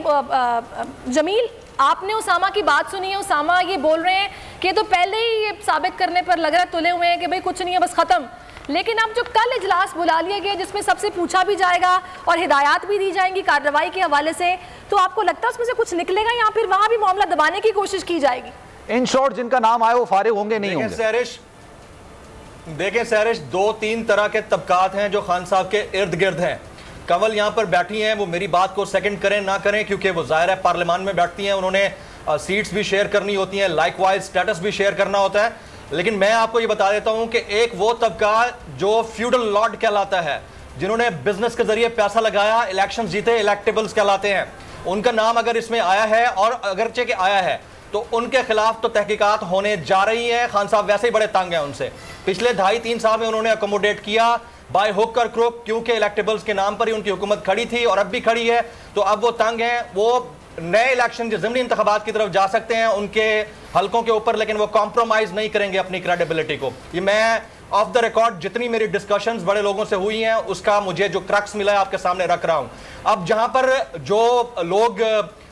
जमील, आपने उसामा की बात सुनी है। उसामा ये बोल रहे हैं कि तो पहले ही ये साबित करने पर लग रहा है तुले हुए हैं कि भाई कुछ नहीं है, बस खत्म। लेकिन अब जो कल इजलास बुला लिया गया जिसमें सबसे पूछा भी जाएगा और हिदायत भी दी जाएंगी कार्रवाई के हवाले से, तो आपको लगता है उसमें से कुछ निकलेगा या फिर वहां भी मामला दबाने की कोशिश की जाएगी? इन शॉर्ट जिनका नाम आए वो फारिग होंगे नहीं होंगे? देखें सैरिश, दो तीन तरह के तबकात हैं जो खान साहब के इर्द गिर्द हैं। कंवल यहाँ पर बैठी हैं, वो मेरी बात को सेकंड करें ना करें क्योंकि वो जाहिर है पार्लियामान में बैठती हैं, उन्होंने सीट्स भी शेयर करनी होती हैं, लाइकवाइज स्टेटस भी शेयर करना होता है। लेकिन मैं आपको ये बता देता हूं कि एक वो तबका जो फ्यूडल लॉर्ड कहलाता है, जिन्होंने बिजनेस के जरिए पैसा लगाया, इलेक्शन जीते, इलेक्टेबल्स कहलाते हैं, उनका नाम अगर इसमें आया है और अगरचे के आया है तो उनके खिलाफ तो तहकीकात होने जा रही है। खान साहब वैसे ही बड़े तंग हैं उनसे, पिछले 2.5-3 साल में उन्होंने अकोमोडेट किया बाय हुक और क्रुक, क्योंकि इलेक्टेबल्स के नाम पर ही उनकी हुकूमत खड़ी थी और अब भी खड़ी है। तो अब वो तंग हैं, वो नए इलेक्शन, ज़िमनी इंतखाबात की तरफ जा सकते हैं उनके हलकों के ऊपर, लेकिन वो कॉम्प्रोमाइज नहीं करेंगे अपनी क्रेडिबिलिटी को। ये मैं ऑफ द रिकॉर्ड जितनी मेरी डिस्कशंस बड़े लोगों से हुई हैं उसका मुझे जो क्रक्स मिला है आपके सामने रख रहा हूं। अब जहां पर जो लोग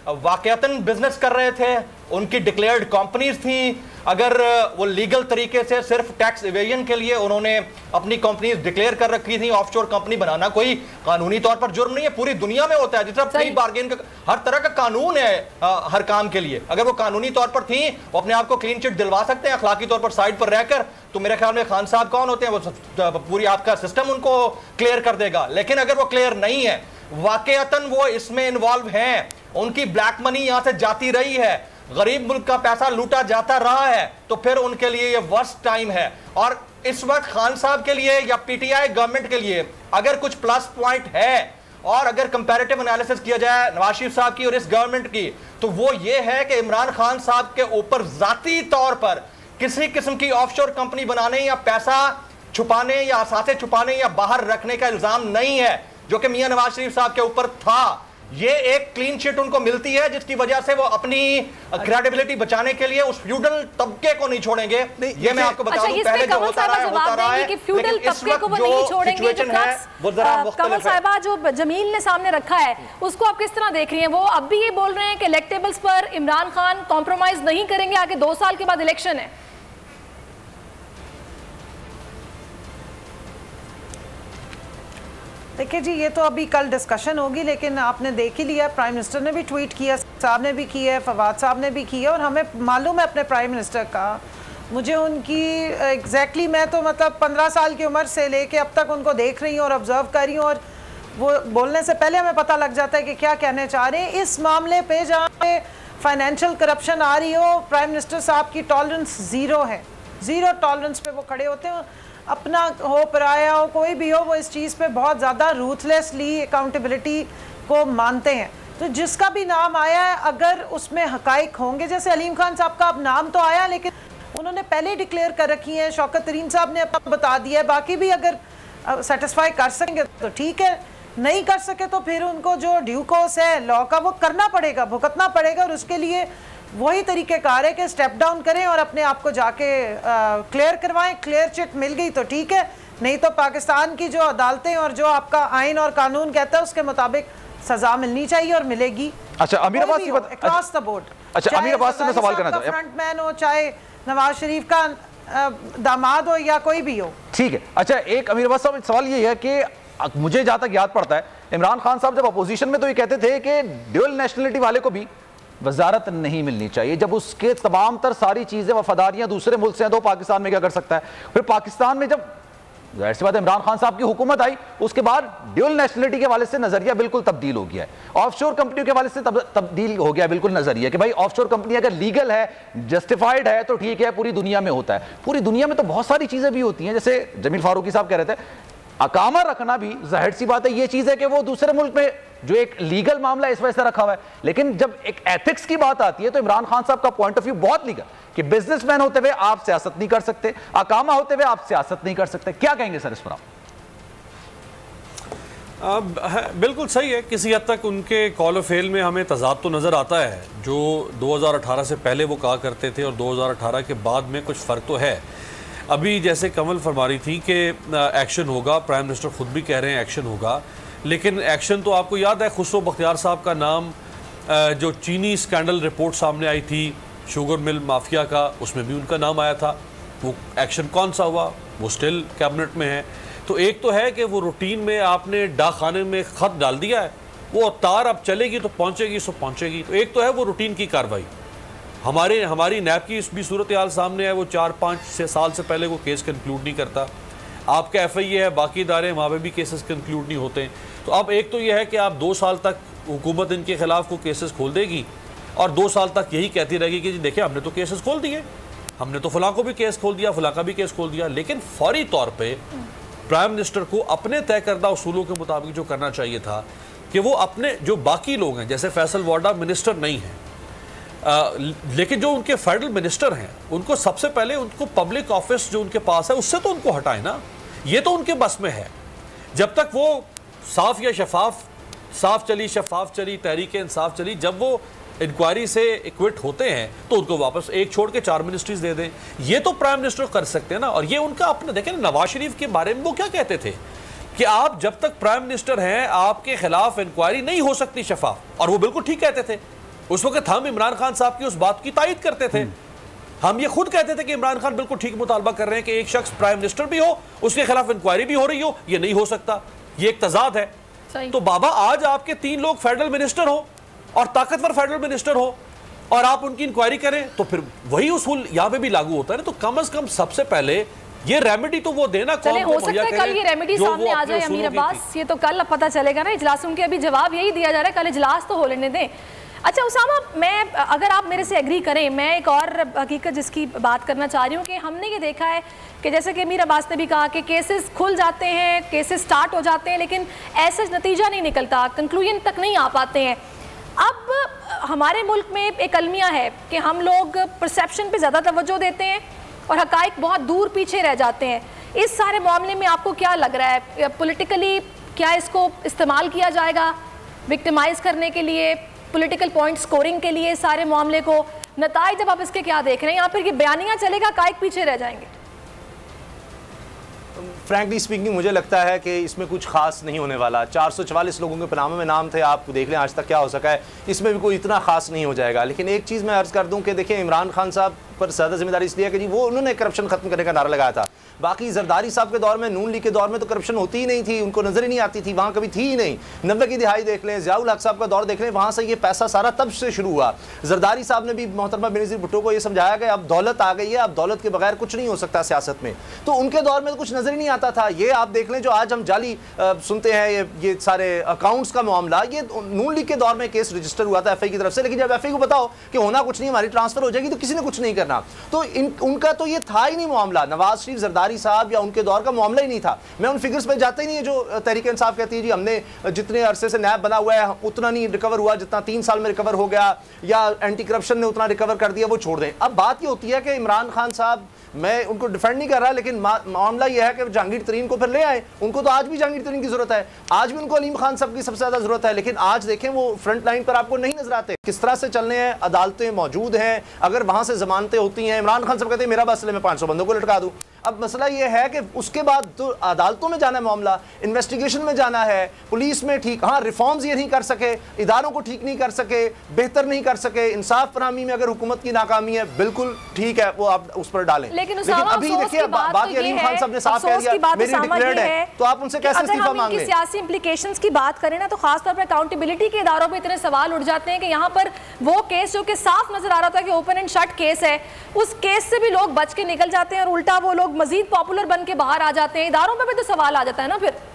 वाकयातन बिजनेस कर रहे थे, उनकी डिक्लेयर्ड कंपनीज थी, अगर वो लीगल तरीके से सिर्फ टैक्स इवेजन के लिए उन्होंने अपनी कंपनीज डिक्लेयर कर रखी थी, ऑफशोर कंपनी बनाना कोई कानूनी तौर पर जुर्म नहीं है, पूरी दुनिया में होता है। जिस तरह प्री बार्गेन का हर तरह का कानून है हर काम के लिए, अगर वो कानूनी तौर पर थी वो अपने आप को क्लीन चिट दिलवा सकते हैं अखलाकी तौर पर साइड पर रहकर। तो मेरे ख्याल में खान साहब कौन होते हैं, वो पूरी आपका सिस्टम उनको क्लियर कर देगा। लेकिन अगर वो क्लियर नहीं है, वाकयातन वो इसमें इन्वॉल्व हैं, उनकी ब्लैक मनी यहां से जाती रही है, गरीब मुल्क का पैसा लूटा जाता रहा है, तो फिर उनके लिए ये वर्स्ट टाइम है। और इस वक्त खान साहब के लिए या पीटीआई गवर्नमेंट के लिए अगर कुछ प्लस पॉइंट है और अगर कंपैरेटिव एनालिसिस किया जाए नवाज शरीफ साहब की और इस गवर्नमेंट की, तो वो ये है कि इमरान खान साहब के ऊपर जाती तौर पर किसी किस्म की ऑफशोर कंपनी बनाने या पैसा छुपाने या असासे छुपाने या बाहर रखने का इल्जाम नहीं है, जो कि मियां नवाज शरीफ साहब के ऊपर था। ये एक क्लीन चिट उनको मिलती है जिसकी वजह से वो अपनी क्रेडिबिलिटी बचाने के लिए उस फ्यूडल तबके को नहीं छोड़ेंगे। ये मैं आपको बता दूं, पहले जो होता रहा है, फ्यूडल तबके को वो नहीं छोड़ेंगे। कमल साहिबा जो जमील ने सामने रखा है उसको आप किस तरह देख रही हैं? वो अब भी ये बोल रहे हैं कि इलेक्टेबल्स पर इमरान खान कॉम्प्रोमाइज नहीं करेंगे, आगे 2 साल के बाद इलेक्शन है। देखिए जी, ये तो अभी कल डिस्कशन होगी, लेकिन आपने देख ही लिया, प्राइम मिनिस्टर ने भी ट्वीट किया, साहब ने भी किया है, फवाद साहब ने भी किया, और हमें मालूम है अपने प्राइम मिनिस्टर का। मुझे उनकी एग्जैक्टली मैं तो मतलब 15 साल की उम्र से लेके अब तक उनको देख रही हूँ और ऑब्जर्व कर रही हूँ, और वो बोलने से पहले हमें पता लग जाता है कि क्या कहने चाह रहे हैं। इस मामले पे जहाँ पे फाइनेंशियल करप्शन आ रही हो, प्राइम मिनिस्टर साहब की टॉलरेंस ज़ीरो है, ज़ीरो टॉलरेंस पे वो खड़े होते हैं। अपना हो पराया हो कोई भी हो, वो इस चीज़ पे बहुत ज़्यादा रूथलेसली अकाउंटेबिलिटी को मानते हैं। तो जिसका भी नाम आया है अगर उसमें हकाइक होंगे, जैसे अलीम खान साहब का अब नाम तो आया लेकिन उन्होंने पहले ही डिक्लेयर कर रखी है, शौकत तरीन साहब ने अब बता दिया है, बाकी भी अगर सेटिस्फाई कर सकेंगे तो ठीक है, नहीं कर सके तो फिर उनको जो ड्यू कोर्स है लॉ का वो करना पड़ेगा, भुगतना पड़ेगा, और उसके लिए वही तरीक़ेकार है कि स्टेप डाउन करें और अपने आप को जाके क्लियर करवाएं। क्लियर चिट मिल गई तो ठीक है, नहीं तो पाकिस्तान की जो अदालतें और जो आपका आइन और कानून कहता है उसके मुताबिक सजा मिलनी चाहिए और मिलेगी। अच्छा, अमीर अब्बास की बात अक्रॉस द बोर्ड। अच्छा, अमीर अब्बास से मैं सवाल करना चाहता हूं, फ्रंटमैन हो चाहे नवाज शरीफ का दामाद हो या कोई भी हो, ठीक है। अच्छा, एक अमीर अब्बास साहब सवाल ये है कि मुझे जहां तक याद पड़ता है इमरान खान साहब जब अपोजिशन में तो ये कहते थे कि ड्यूअल नेशनलिटी वाले को भी वजारत नहीं मिलनी चाहिए, जब उसके तमाम तर सारी चीजें वफादारियां दूसरे मुल्क से हैं तो पाकिस्तान में क्या कर सकता है। फिर पाकिस्तान में जब जाहिर सी बात है इमरान खान साहब की हुकूमत आई उसके बाद ड्यूअल नेशनलिटी के हवाले से नजरिया बिल्कुल तब्दील हो गया है, ऑफशोर कंपनियों के हवाले से तब्दील हो गया है बिल्कुल नजरिया कि भाई ऑफशोर कंपनी अगर लीगल है, जस्टिफाइड है तो ठीक है, पूरी दुनिया में होता है। पूरी दुनिया में तो बहुत सारी चीजें भी होती हैं, जैसे जमील फारूकी साहब कह रहे थे अकामा रखना भी जाहिर सी बात है ये चीज है कि वो दूसरे मुल्क में जो एक लीगल मामला इस वजह से रखा हुआ है, लेकिन जब एक एथिक्स की बात आती है तो इमरान खान साहब का पॉइंट ऑफ व्यू बहुत लीगल कि बिजनेसमैन होते हुए आप सियासत नहीं कर सकते, अकामा होते हुए आप सियासत नहीं कर सकते। क्या कहेंगे सर इस पर आप? बिल्कुल सही है, किसी हद तक उनके कॉल ऑफ फेल में हमें तजाद तो नज़र आता है, जो 2018 से पहले वो कहा करते थे और 2018 के बाद में कुछ फ़र्क तो है। अभी जैसे कमल फरमा रही थी कि एक्शन होगा, प्राइम मिनिस्टर खुद भी कह रहे हैं एक्शन होगा, लेकिन एक्शन तो आपको याद है खुसरो बख्तियार साहब का नाम जो चीनी स्कैंडल रिपोर्ट सामने आई थी शुगर मिल माफिया का, उसमें भी उनका नाम आया था। वो एक्शन कौन सा हुआ, वो स्टिल कैबिनेट में है। तो एक तो है कि वो रूटीन में आपने डाकखाने में ख़त डाल दिया है, वो तार अब चलेगी तो पहुँचेगी सो पहुँचेगी। तो एक तो है वो रूटीन की कार्रवाई। हमारी नैब की इस भी सूरत हाल सामने है, वो 4-5 साल से पहले वो केस कंक्लूड नहीं करता। आपका FIA है, बाकी इदारे वहाँ पे भी केसेस कंक्लूड नहीं होते। तो अब एक तो ये है कि आप 2 साल तक हुकूमत इनके खिलाफ को केसेस खोल देगी और 2 साल तक यही कहती रहेगी कि जी देखिए हमने तो केसेस खोल दिए, हमने तो फलां को भी केस खोल दिया, फलां का भी केस खोल दिया। लेकिन फौरी तौर पर प्राइम मिनिस्टर को अपने तय करदा उसूलों के मुताबिक जो करना चाहिए था कि वो अपने जो बाकी लोग हैं, जैसे फैसल वाडा मिनिस्टर नहीं है, लेकिन जो उनके फेडरल मिनिस्टर हैं उनको सबसे पहले उनको पब्लिक ऑफिस जो उनके पास है उससे तो उनको हटाए ना, ये तो उनके बस में है। जब तक वो साफ या साफ चली तहरीक इंसाफ चली, जब वो इंक्वायरी से इक्विट होते हैं तो उनको वापस एक छोड़ के 4 मिनिस्ट्रीज दे दें, ये तो प्राइम मिनिस्टर कर सकते हैं ना। और ये उनका अपना देखें ना, नवाज शरीफ के बारे में वो क्या कहते थे कि आप जब तक प्राइम मिनिस्टर हैं आपके खिलाफ इंक्वायरी नहीं हो सकती शफाफ, और वो बिल्कुल ठीक कहते थे। उस वक्त हम इमरान खान साहब की उस बात की तायद करते थे, हम ये खुद कहते थे कि इमरान खान बिल्कुल ठीक मुतालबा कर रहे हैं कि एक शख्स प्राइम मिनिस्टर भी हो, उसके खिलाफ इंक्वायरी भी हो रही हो, ये नहीं हो सकता, ये एक तजाद है। तो बाबा आज आपके 3 लोग फेडरल मिनिस्टर हो और ताकतवर फेडरल मिनिस्टर हो और आप उनकी इंक्वायरी करें तो फिर वही उसूल यहाँ पे भी लागू होता है ना। तो कम अज कम सबसे पहले ये रेमेडी तो वो देना कौन हो सकता है कल ये रेमेडी सामने आ जाए अमीर अब्बास, ये तो कल पता चलेगा ना। इजलासों के अभी जवाब यही दिया जा रहा है, कल इजलास तो हो लेने दें। अच्छा उसामा, मैं अगर आप मेरे से एग्री करें, मैं एक और हकीकत जिसकी बात करना चाह रही हूँ कि हमने ये देखा है कि जैसे कि अमीर अब्बास ने भी कहा कि केसेस खुल जाते हैं, केसेस स्टार्ट हो जाते हैं, लेकिन ऐसे नतीजा नहीं निकलता, कंक्लूजन तक नहीं आ पाते हैं। अब हमारे मुल्क में एक अलमिया है कि हम लोग परसेप्शन पे ज़्यादा तवज्जो देते हैं और हकाइक बहुत दूर पीछे रह जाते हैं। इस सारे मामले में आपको क्या लग रहा है, पॉलिटिकली क्या इसको इस्तेमाल किया जाएगा विक्टिमाइज़ करने के लिए, पॉलिटिकल पॉइंट स्कोरिंग के लिए सारे मामले को? नताइज जब आप इसके क्या देख रहे हैं, यहाँ पर ये बयानिया चलेगा, हकाइक पीछे रह जाएंगे? फ्रैंकली स्पीकिंग मुझे लगता है कि इसमें कुछ खास नहीं होने वाला। 444 लोगों के पनामे में नाम थे, आप देख लें आज तक क्या हो सका है, इसमें भी कोई इतना खास नहीं हो जाएगा। लेकिन एक चीज़ मैं अर्ज़ कर दूं कि देखिए इमरान खान साहब पर ज़्यादा जिम्मेदारी इसलिए है कि जी वो उन्होंने करप्शन खत्म करने का नारा लगाया था। बाकी जरदारी साहब के दौर में, नून लीग के दौर में तो करप्शन होती ही नहीं थी, उनको नजर ही नहीं आती थी, वहाँ कभी थी ही नहीं। 90 की दिहाई देख लें, ज़ियाउल हक साहब का दौर देख लें, वहाँ से ये पैसा सारा तब से शुरू हुआ। जरदारी साहब ने भी मोहतरमा बेनज़ीर भुट्टो को ये समझाया कि अब दौलत आ गई है, अब दौलत के बगैर कुछ नहीं हो सकता सियासत में। तो उनके दौर में तो कुछ नजर ही नहीं आता था। ये आप देख लें जो आज हम जाली सुनते हैं, ये सारे अकाउंट्स का मामला, ये नून लीग के दौर में केस रजिस्टर हुआ था FI की तरफ से। लेकिन जब FI को बताओ कि होना कुछ नहीं, हमारी ट्रांसफर हो जाएगी, तो किसी ने कुछ नहीं करना। तो उनका तो ये था ही नहीं मामला। नवाज शरीफ जरदारी साहब या उनके दौर का मामला ही नहीं था। मैं उन फिगर्स में जाता ही नहीं है जो तहरीक इंसाफ कहती है जी हमने जितने अरसे से नैब बना हुआ है उतना नहीं रिकवर हुआ जितना 3 साल में रिकवर हो गया, या एंटी करप्शन ने उतना रिकवर कर दिया, वो छोड़ दें। अब बात ये होती है कि इमरान खान साहब, मैं उनको डिफेंड नहीं कर रहा, लेकिन मामला यह है कि जहांगीर तरीन को फिर ले आए। उनको तो आज भी जहांगीर तरीन की जरूरत है, आज भी उनको अलीम खान साहब की सबसे ज्यादा जरूरत है, लेकिन आज देखें वो फ्रंट लाइन पर आपको नहीं नजर आते। किस तरह से चलने हैं, अदालतें मौजूद हैं, अगर वहां से जमानतें होती हैं, इमरान खान साहब कहते हैं मेरा मसले में 500 बंदों को लटका दूं। अब मसला यह है कि उसके बाद तो अदालतों में जाना है, मामला इन्वेस्टिगेशन में जाना है, पुलिस में ठीक, हाँ रिफॉर्म्स ये नहीं कर सके, इदारों को ठीक नहीं कर सके, बेहतर नहीं कर सके, इंसाफ फराहमी में अगर हुकूमत की नाकामी है बिल्कुल ठीक है वो आप उस पर डालें। लेकिन अभी देखिए बात अलीम खान साहब ने साफ कह दिया मेरी डिक्लेयर्ड है, तो आप उनसे कैसे इस्तीफा मांग लें? सियासी इंप्लीकेशंस की बात करें ना तो खासतौर पर अकाउंटेबिलिटी के इदारों पर इतने सवाल उठ जाते हैं कि यहाँ पर वो केस जो कि साफ नजर आ रहा था कि ओपन एंड शट केस है, उस केस से भी लोग बच के निकल जाते हैं और उल्टा वो लोग मजीद पॉपुलर बन के बाहर आ जाते हैं। इदारों पे भी तो सवाल आ जाता है ना फिर।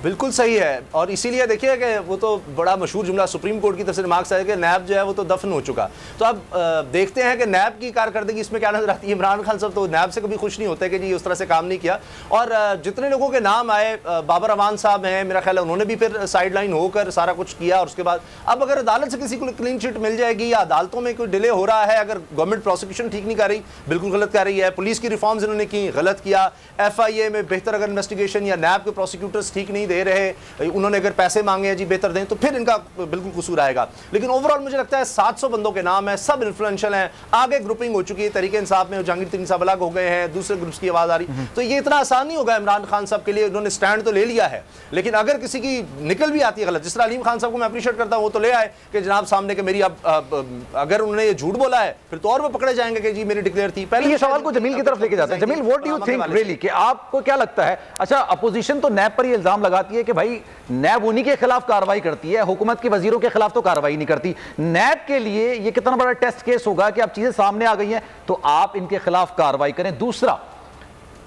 बिल्कुल सही है, और इसीलिए देखिए कि वो तो बड़ा मशहूर जुमला सुप्रीम कोर्ट की तरफ से रिमार्क्स है कि नैब जो है वो तो दफन हो चुका। तो अब देखते हैं कि नैब की कारकर्दगी इसमें क्या नजर आती है। इमरान खान साहब तो नैब से कभी खुश नहीं होते कि जी उस तरह से काम नहीं किया, और जितने लोगों के नाम आए, बाबर अमान साहब हैं, मेरा ख्याल है उन्होंने भी फिर साइड लाइन होकर सारा कुछ किया, और उसके बाद अब अगर अदालत से किसी को क्लीन चिट मिल जाएगी या अदालतों में कोई डिले हो रहा है, अगर गवर्नमेंट प्रोसिक्यूशन ठीक नहीं कर रही, बिल्कुल गलत कर रही है, पुलिस की रिफॉर्म्स इन्होंने की गलत किया, FIA में बेहतर अगर इन्वेस्टिगेशन या नैब के प्रोसिक्यूटर्स ठीक नहीं दे रहे, उन्होंने अगर पैसे मांगे हैं जी बेहतर दें, तो फिर इनका बिल्कुल कसूर आएगा। लेकिन ओवरऑल मुझे लगता है 700 बंदों के नाम है, सब इन्फ्लुएंशियल हैं, आगे ग्रुपिंग हो चुकी है, तरीके इंसाफ में जहांगीर तरीन साहब अलग हो गए हैं, दूसरे ग्रुप्स की आवाज आ रही, तो ये इतना आसान नहीं होगा इमरान खान साहब के लिए। उन्होंने स्टैंड तो ले लिया है, लेकिन अगर किसी की निकल भी आती है गलत, जिस तरह अलीम खान साहब को मैं अप्रिशिएट करता हूं, वो तो ले आए कि जनाब सामने के मेरी अगर उन्होंने ये झूठ बोला है फिर तो और वो पकड़े जाएंगे कि जी मेरी डिक्लेयर थी। पहले ये सवाल को जमील की तरफ लेके जाते हैं। Jameel, what do you think really, कि आपको क्या लगता है? अच्छा, अपोजिशन तो नैब पर ये इल्जाम लगाती है कि भाई नैब उन्हीं के खिलाफ कार्रवाई करती है, हुकूमत के वजीरों के खिलाफ तो कार्रवाई नहीं करती। नैब के लिए ये कितना बड़ा टेस्ट केस होगा कि अब चीजें सामने आ गई हैं तो आप इनके खिलाफ कार्रवाई करें। दूसरा,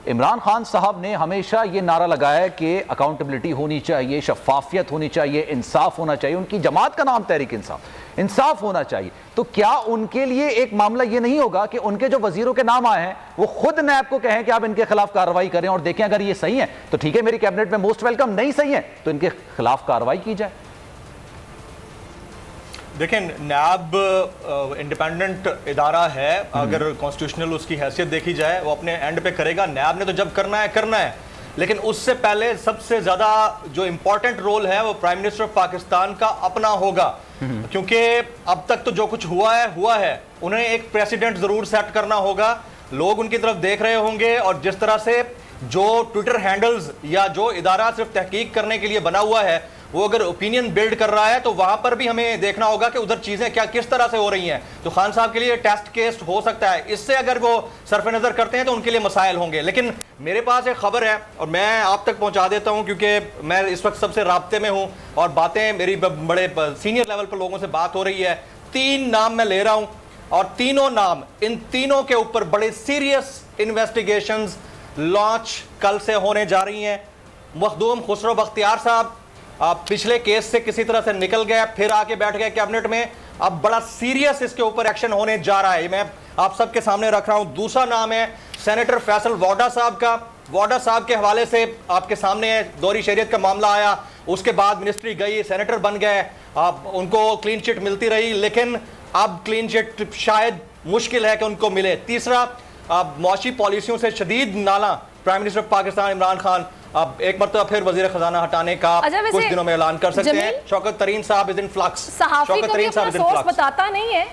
इमरान खान साहब ने हमेशा ये नारा लगाया है कि अकाउंटेबिलिटी होनी चाहिए, शफाफियत होनी चाहिए, इंसाफ होना चाहिए। उनकी जमात का नाम तहरीक इंसाफ होना चाहिए। तो क्या उनके लिए एक मामला ये नहीं होगा कि उनके जो वजीरों के नाम आए हैं वो खुद नैब को कहें कि आप इनके खिलाफ कार्रवाई करें और देखें अगर ये सही है तो ठीक है, मेरी कैबिनेट में मोस्ट वेलकम, नहीं सही है तो इनके खिलाफ कार्रवाई की जाए? देखें, नैब इंडिपेंडेंट इदारा है, अगर कॉन्स्टिट्यूशनल उसकी हैसियत देखी जाए वो अपने एंड पे करेगा। नैब ने तो जब करना है, लेकिन उससे पहले सबसे ज्यादा जो इंपॉर्टेंट रोल है वो प्राइम मिनिस्टर ऑफ पाकिस्तान का अपना होगा, क्योंकि अब तक तो जो कुछ हुआ है उन्हें एक प्रेसिडेंट जरूर सेट करना होगा। लोग उनकी तरफ देख रहे होंगे, और जिस तरह से जो ट्विटर हैंडल्स या जो इदारा सिर्फ तहकीक करने के लिए बना हुआ है वो अगर ओपिनियन बिल्ड कर रहा है तो वहां पर भी हमें देखना होगा कि उधर चीजें क्या किस तरह से हो रही हैं। तो खान साहब के लिए टेस्ट केस हो सकता है, इससे अगर वो सरफ नजर करते हैं तो उनके लिए मसाइल होंगे। लेकिन मेरे पास एक खबर है और मैं आप तक पहुंचा देता हूं, क्योंकि मैं इस वक्त सबसे राब्ते में हूं और बातें मेरी बड़े सीनियर लेवल पर लोगों से बात हो रही है। 3 नाम मैं ले रहा हूं और तीनों नाम, इन तीनों के ऊपर बड़े सीरियस इन्वेस्टिगेशंस लॉन्च कल से होने जा रही हैं। मखदूम खुसरो बख्तियार साहब पिछले केस से किसी तरह से निकल गए, फिर आके बैठ गए कैबिनेट में, अब बड़ा सीरियस इसके ऊपर एक्शन होने जा रहा है, मैं आप सबके सामने रख रहा हूं। दूसरा नाम है सेनेटर फैसल वाडा साहब का। वाडा साहब के हवाले से आपके सामने दोहरी शरीयत का मामला आया, उसके बाद मिनिस्ट्री गई, सेनेटर बन गए, उनको क्लीन चिट मिलती रही, लेकिन अब क्लीन चिट शायद मुश्किल है कि उनको मिले। तीसरा, मौशी पॉलिसियों से शदीद नाला prime minister of Pakistan Imran Khan अब एक मरतबा फिर वजीर खजाना हटाने का कुछ दिनों में ऐलान कर सकते हैं। शौकत तरीन साहब इज इन फ्लक्स। शौकत तरीन साहब सोर्स बताता नहीं है,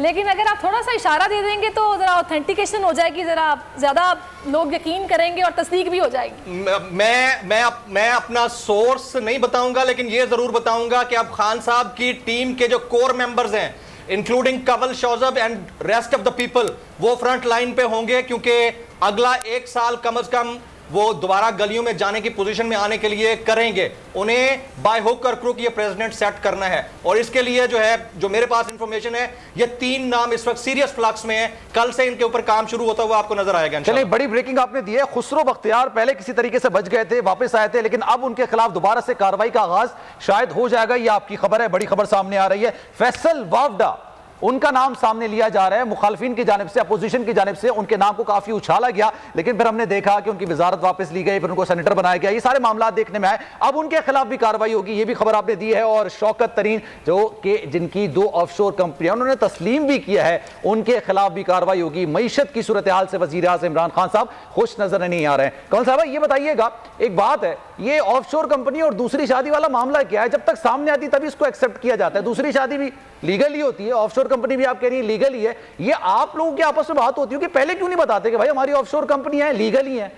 लेकिन अगर आप थोड़ा सा इशारा दे देंगे तो जरा ऑथेंटिकेशन हो जाएगी, जरा ज्यादा लोग यकीन करेंगे और तस्दीक भी हो जाएगी। मैं अपना सोर्स नहीं बताऊंगा, लेकिन ये जरूर बताऊंगा कि अब खान साहब की टीम के जो कोर मेंबर्स हैं including Kawal Shahzeb and rest of the people, वो फ्रंट लाइन पे होंगे, क्योंकि अगला 1 साल कम से कम वो दोबारा गलियों में जाने की पोजीशन में आने के लिए करेंगे। उन्हें बाय हुक और क्रुक ये प्रेसिडेंट सेट करना है, और इसके लिए जो मेरे पास इंफॉर्मेशन है, ये 3 नाम इस वक्त सीरियस फ्लक्स में है। कल से इनके ऊपर काम शुरू होता हुआ आपको नजर आएगा। चलिए, बड़ी ब्रेकिंग आपने दी है। खुसरो बख्तियार पहले किसी तरीके से बच गए थे, वापस आए थे, लेकिन अब उनके खिलाफ दोबारा से कार्रवाई का आगाज शायद हो जाएगा, ये आपकी खबर है, बड़ी खबर सामने आ रही है। फैसल वावडा उनका नाम सामने लिया जा रहा है। मुखालफिन की जानिब से, अपोजिशन की जानिब से उनके नाम को काफी उछाला गया, लेकिन फिर हमने देखा कि उनकी वजारत वापस ली गई, फिर उनको सेनेटर बनाया गया। ये सारे मामला देखने में आए। अब उनके खिलाफ भी कार्रवाई होगी, ये भी खबर आपने दी है। और शौकत तरीन जो कि जिनकी 2 ऑफशोर कंपनियां उन्होंने तस्लीम भी किया है, उनके खिलाफ भी कार्रवाई होगी। मईशत की सूरत हाल से वजीर आज़म इमरान खान साहब खुश नजर नहीं आ रहे हैं। कमल साहब ये बताइएगा, एक बात है, ये ऑफशोर कंपनी और दूसरी शादी वाला मामला क्या है? जब तक सामने आती तभी इसको एक्सेप्ट किया जाता है। दूसरी शादी भी लीगल ही होती है, ऑफशोर कंपनी भी आप कह रही है लीगल ही है। ये आप लोगों की आपस में बात होती है कि पहले क्यों नहीं बताते कि भाई हमारी ऑफशोर कंपनी है, लीगल ही है?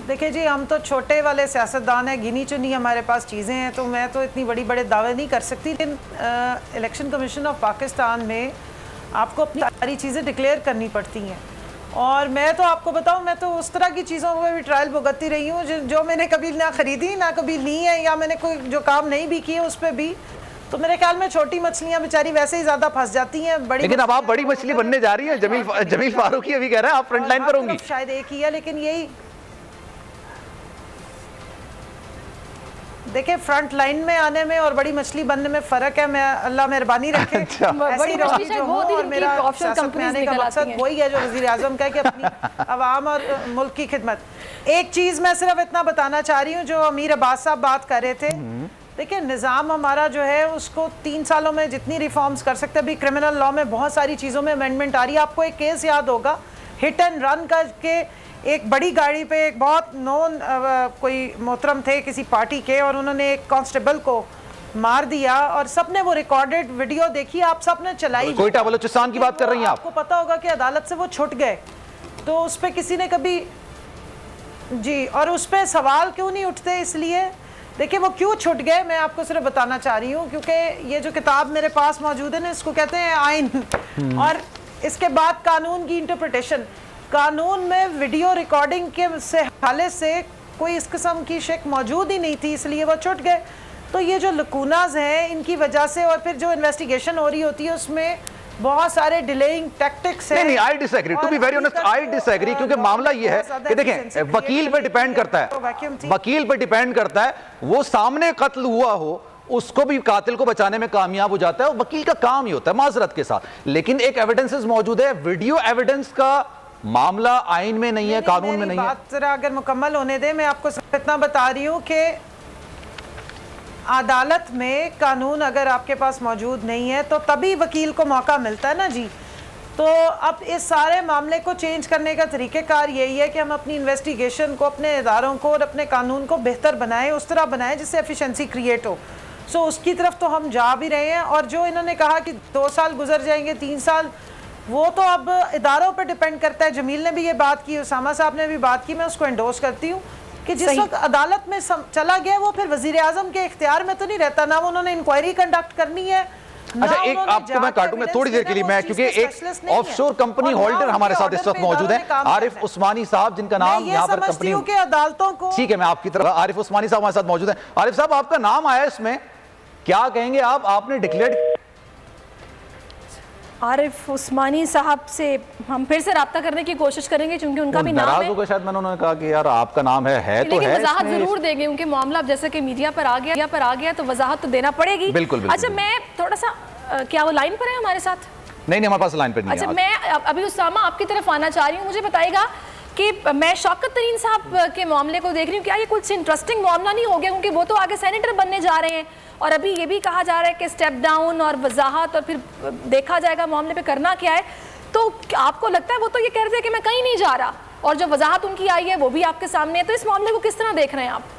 देखिए जी, हम तो छोटे वाले सियासतदान हैं, गिनी चुनी हमारे पास चीज़ें हैं, तो मैं तो इतनी बड़े दावे नहीं कर सकती। लेकिन इलेक्शन कमीशन ऑफ पाकिस्तान में आपको अपनी सारी चीज़ें डिक्लेयर करनी पड़ती हैं। और मैं तो आपको बताऊं, मैं तो उस तरह की चीज़ों में भी ट्रायल भुगतती रही हूँ जो मैंने कभी ना खरीदी, ना कभी ली है, या मैंने कोई जो काम नहीं भी किए उस पर भी। तो मेरे ख्याल में छोटी मछलियां बेचारी वैसे ही ज्यादा फंस जाती हैं। बड़ी, लेकिन अब आप बड़ी मछली बनने जा रही हैं। जमील फारूकी अभी कह रहे हैं आप फ्रंट लाइन पर होंगी। शायद एक ही है, लेकिन यही देखिए, फ्रंट लाइन में आने में और बड़ी मछली बनने में फर्क है। मैं अल्लाह मेहरबानी रखे ऐसी रही जो हो, और मेरा सियासत में आने का मकसद वही है जो वज़ीर आज़म का है कि अपनी आवाम और मुल्क की खिदमत। एक चीज़ मैं सिर्फ इतना बताना चाह रही हूँ, जो अमीर अब्बास साहब बात कर रहे थे। देखिए, निज़ाम हमारा जो है उसको 3 सालों में जितनी रिफॉर्म्स कर सकते हैं। अभी क्रिमिनल लॉ में बहुत सारी चीज़ों में अमेंडमेंट आ रही है। आपको एक केस याद होगा, हिट एंड रन का, के एक बड़ी गाड़ी पे एक बहुत नोन कोई मोहतरम थे किसी पार्टी के, और उन्होंने एक कांस्टेबल को मार दिया, और सबने वो रिकॉर्डेड वीडियो देखी, आप सबने चलाई। कोयटा बलूचिस्तान की बात कर रही हैं आप? आपको पता होगा कि अदालत से वो छूट गए, तो उस पर किसी ने कभी जी, और उस पर सवाल क्यों नहीं उठते? इसलिए देखिए, वो क्यों छूट गए मैं आपको सिर्फ बताना चाह रही हूँ, क्योंकि ये जो किताब मेरे पास मौजूद है ना, इसको कहते हैं आइन। और इसके बाद कानून की इंटरप्रिटेशन। कानून में वीडियो रिकॉर्डिंग के से हवाले से कोई इस किस्म की शेक मौजूद ही नहीं थी, इसलिए वो छूट गए। तो ये जो लकूनाज हैं, इनकी वजह से, और फिर जो इन्वेस्टिगेशन हो रही होती है उसमें बहुत सारे डिलेइंग टैक्टिक्स हैं। नहीं, I disagree, to be very honest, I disagree, क्योंकि मामला ये है कि देखें, वकील पे डिपेंड करता है, वकील पे डिपेंड करता है। वो सामने कत्ल हुआ हो, उसको भी कातिल को बचाने में कामयाब हो जाता है, और वकील का काम ही होता है माजरत के साथ। लेकिन एक एविडेंसेस मौजूद है, वीडियो एविडेंस का मामला आइन में नहीं है, कानून में नहीं है। बात जरा अगर मुकम्मल होने दे, मैं आपको इतना बता रही हूँ कि अदालत में कानून अगर आपके पास मौजूद नहीं है तो तभी वकील को मौका मिलता है ना जी। तो अब इस सारे मामले को चेंज करने का तरीक़ेकार यही है कि हम अपनी इन्वेस्टिगेशन को, अपने इदारों को और अपने कानून को बेहतर बनाएं, उस तरह बनाएं जिससे एफिशिएंसी क्रिएट हो। सो उसकी तरफ तो हम जा भी रहे हैं। और जो इन्होंने कहा कि 2 साल गुजर जाएंगे, 3 साल, वो तो अब इदारों पर डिपेंड करता है। जमील ने भी ये बात की, उसामा साहब ने भी बात की, मैं उसको एंडोर्स करती हूँ कि जिस वक्त अदालत में चला गया वो फिर वजीर आजम के इख्तियार में तो नहीं रहता, ना उन्होंने इंक्वायरी कंडक्ट करनी है। अच्छा, एक आपको मैं काटूंगा थोड़ी देर के लिए, मैं क्योंकि एक ऑफशोर कंपनी होल्डर हमारे साथ इस वक्त मौजूद है, आरिफ उस्मानी साहब, जिनका नाम यहाँ पर कंपनी के अदालतों को, ठीक है, मैं आपकी तरफ, आरिफ उस्मानी साहब हमारे साथ मौजूद है। आरिफ साहब, आपका नाम आया इसमें, क्या कहेंगे आप? आपने डिक्लेयर आरिफ उस्मानी साहब से हम फिर से रब्ता करने की कोशिश करेंगे, क्योंकि उनका भी नाम है। शायद मैंने उन्होंने कहा कि यार आपका नाम है तो है, वजाहत जरूर देंगे, क्योंकि मामला जैसे कि मीडिया पर आ गया तो वजाहत तो देना पड़ेगी। बिल्कुल। अच्छा, मैं थोड़ा सा, क्या वो लाइन पर है हमारे साथ? नहीं, हमारे पास लाइन पर नहीं है। अच्छा, मैं अभी उसामा आपकी तरफ आना चाह रही हूँ। मुझे बताइएगा कि मैं शौकत तरीन साहब के मामले को देख रही हूँ, क्या ये कुछ इंटरेस्टिंग मामला नहीं हो गया? क्योंकि वो तो आगे सेनेटर बनने जा रहे हैं, और अभी ये भी कहा जा रहा है कि स्टेप डाउन और वजाहत, और फिर देखा जाएगा मामले पे करना क्या है। तो आपको लगता है, वो तो ये कह रहे थे कि मैं कहीं नहीं जा रहा, और जो वजाहत उनकी आई है वो भी आपके सामने है, तो इस मामले को किस तरह देख रहे हैं आप?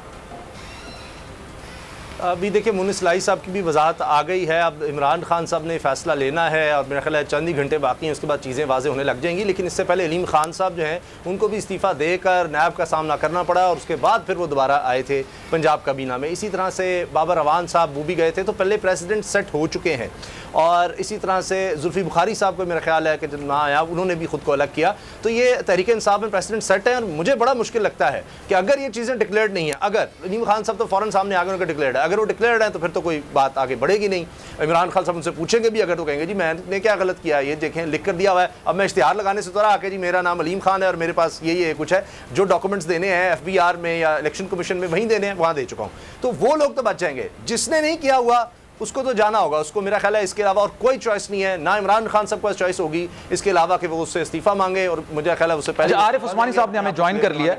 अभी देखिए, मुनिस लाई साहब की भी वजाहत आ गई है। अब इमरान खान साहब ने फैसला लेना है, और मेरा ख्याल है चंद ही घंटे बाकी हैं, उसके बाद चीज़ें वाज़ेह होने लग जाएंगी। लेकिन इससे पहले अलीम खान साहब जो हैं, उनको भी इस्तीफ़ा देकर नैब का सामना करना पड़ा, और उसके बाद फिर वो दोबारा आए थे पंजाब काबीना में। इसी तरह से बाबर अवान साहब वो भी गए थे, तो पहले प्रेसिडेंट सेट हो चुके हैं। और इसी तरह से जुल्फी बुखारी साहब को मेरा ख्याल है कि जब ना आया, उन्होंने भी खुद को अलग किया। तो ये तहरीक इंसाफ में प्रेसिडेंट सेट है, और मुझे बड़ा मुश्किल लगता है कि अगर ये चीज़ें डिक्लेयर्ड नहीं है, अगर अलीम खान साहब तो फ़ौरन सामने आगे उनका डिक्लेयर्ड है, अगर वो डिक्लेयर्ड हैं तो फिर तो कोई बात आगे बढ़ेगी नहीं। इमरान खान साहब उनसे पूछेंगे भी अगर तो कहेंगे जी मैंने क्या गलत किया, ये देखें लिख कर दिया हुआ है। अब मैं इश्तिहार लगाने से तो रहा आके जी मेरा नाम अलीम खान है और मेरे पास ये कुछ है, जो डॉक्यूमेंट्स देने हैं FBR में या इलेक्शन कमीशन में वहीं देने हैं, वहाँ दे चुका हूँ, तो वो लोग तो बच जाएंगे। जिसने नहीं किया हुआ उसको तो जाना होगा, उसको मेरा ख्याल है इसके अलावा और कोई चॉइस नहीं है, ना इमरान खान साहब को चॉइस होगी इसके अलावा कि वो उससे इस्तीफा मांगे। और मुझे ख्याल है उससे पहले आरिफ उस्मानी साहब ने हमें ज्वाइन कर लिया,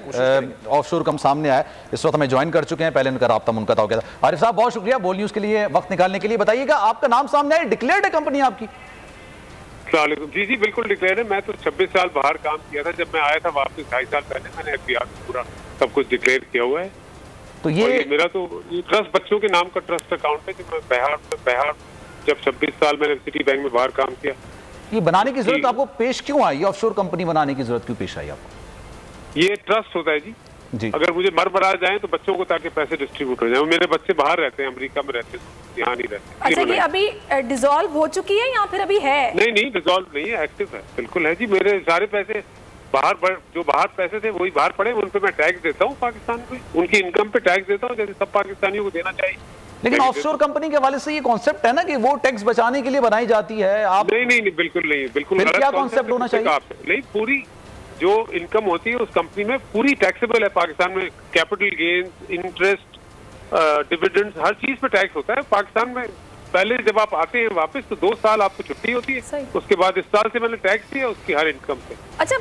ऑफशोर कम सामने आया, इस वक्त हमें ज्वाइन कर चुके हैं, पहले उनका राब्ता मुनक़ता हो गया था। आरिफ साहब बहुत शुक्रिया बोल न्यूज़ के लिए वक्त निकालने के लिए। बताइएगा आपका नाम सामने है, डिक्लेयर्ड है कंपनी आपकी? जी जी बिल्कुल डिक्लेयर है। मैं तो 26 साल बाहर काम किया था, जब मैं आया था वापस 2.5 साल पहले मैंने FBR में पूरा सब कुछ डिक्लेयर किया हुआ है। तो ये मेरा तो ट्रस्ट बच्चों के नाम का ट्रस्ट अकाउंट है, जो मैं बिहार जब 26 साल मैंने सिटी बैंक में बाहर काम किया। ये बनाने की जरूरत आपको पेश क्यों आई, ऑफशोर कंपनी बनाने की जरूरत क्यों पेश आई आपको? ये ट्रस्ट होता है जी। अगर मुझे मर जाए तो बच्चों को ताकि पैसे डिस्ट्रीब्यूट हो जाए। मेरे बच्चे बाहर रहते हैं, अमेरिका में रहते हैं, यहाँ नहीं रहते। अच्छा, ये अभी डिसॉल्व हो चुकी है या फिर अभी है? नहीं डिसॉल्व नहीं है, एक्टिव है, बिल्कुल है जी। मेरे सारे पैसे जो बाहर पैसे थे वही बाहर पड़े, उन पे मैं टैक्स देता हूँ पाकिस्तान को, उनकी इनकम पे टैक्स देता हूँ जैसे सब पाकिस्तानियों को देना चाहिए। लेकिन ऑफशोर कंपनी के हवाले से ये कॉन्सेप्ट है ना कि वो टैक्स बचाने के लिए बनाई जाती है। आप नहीं बिल्कुल नहीं, बिल्कुल क्या कॉन्सेप्ट होना चाहिए? नहीं, पूरी जो इनकम होती है उस कंपनी में पूरी टैक्सेबल है। पाकिस्तान में कैपिटल गेन, इंटरेस्ट, डिविडेंड्स, हर चीज पे टैक्स होता है पाकिस्तान में। पहले जब आप आते हैं वापस तो 2 साल आपको छुट्टी होती है, उसके बाद इस साल से मैंने टैक्स दिया उसकी हर इनकम पे। अच्छा,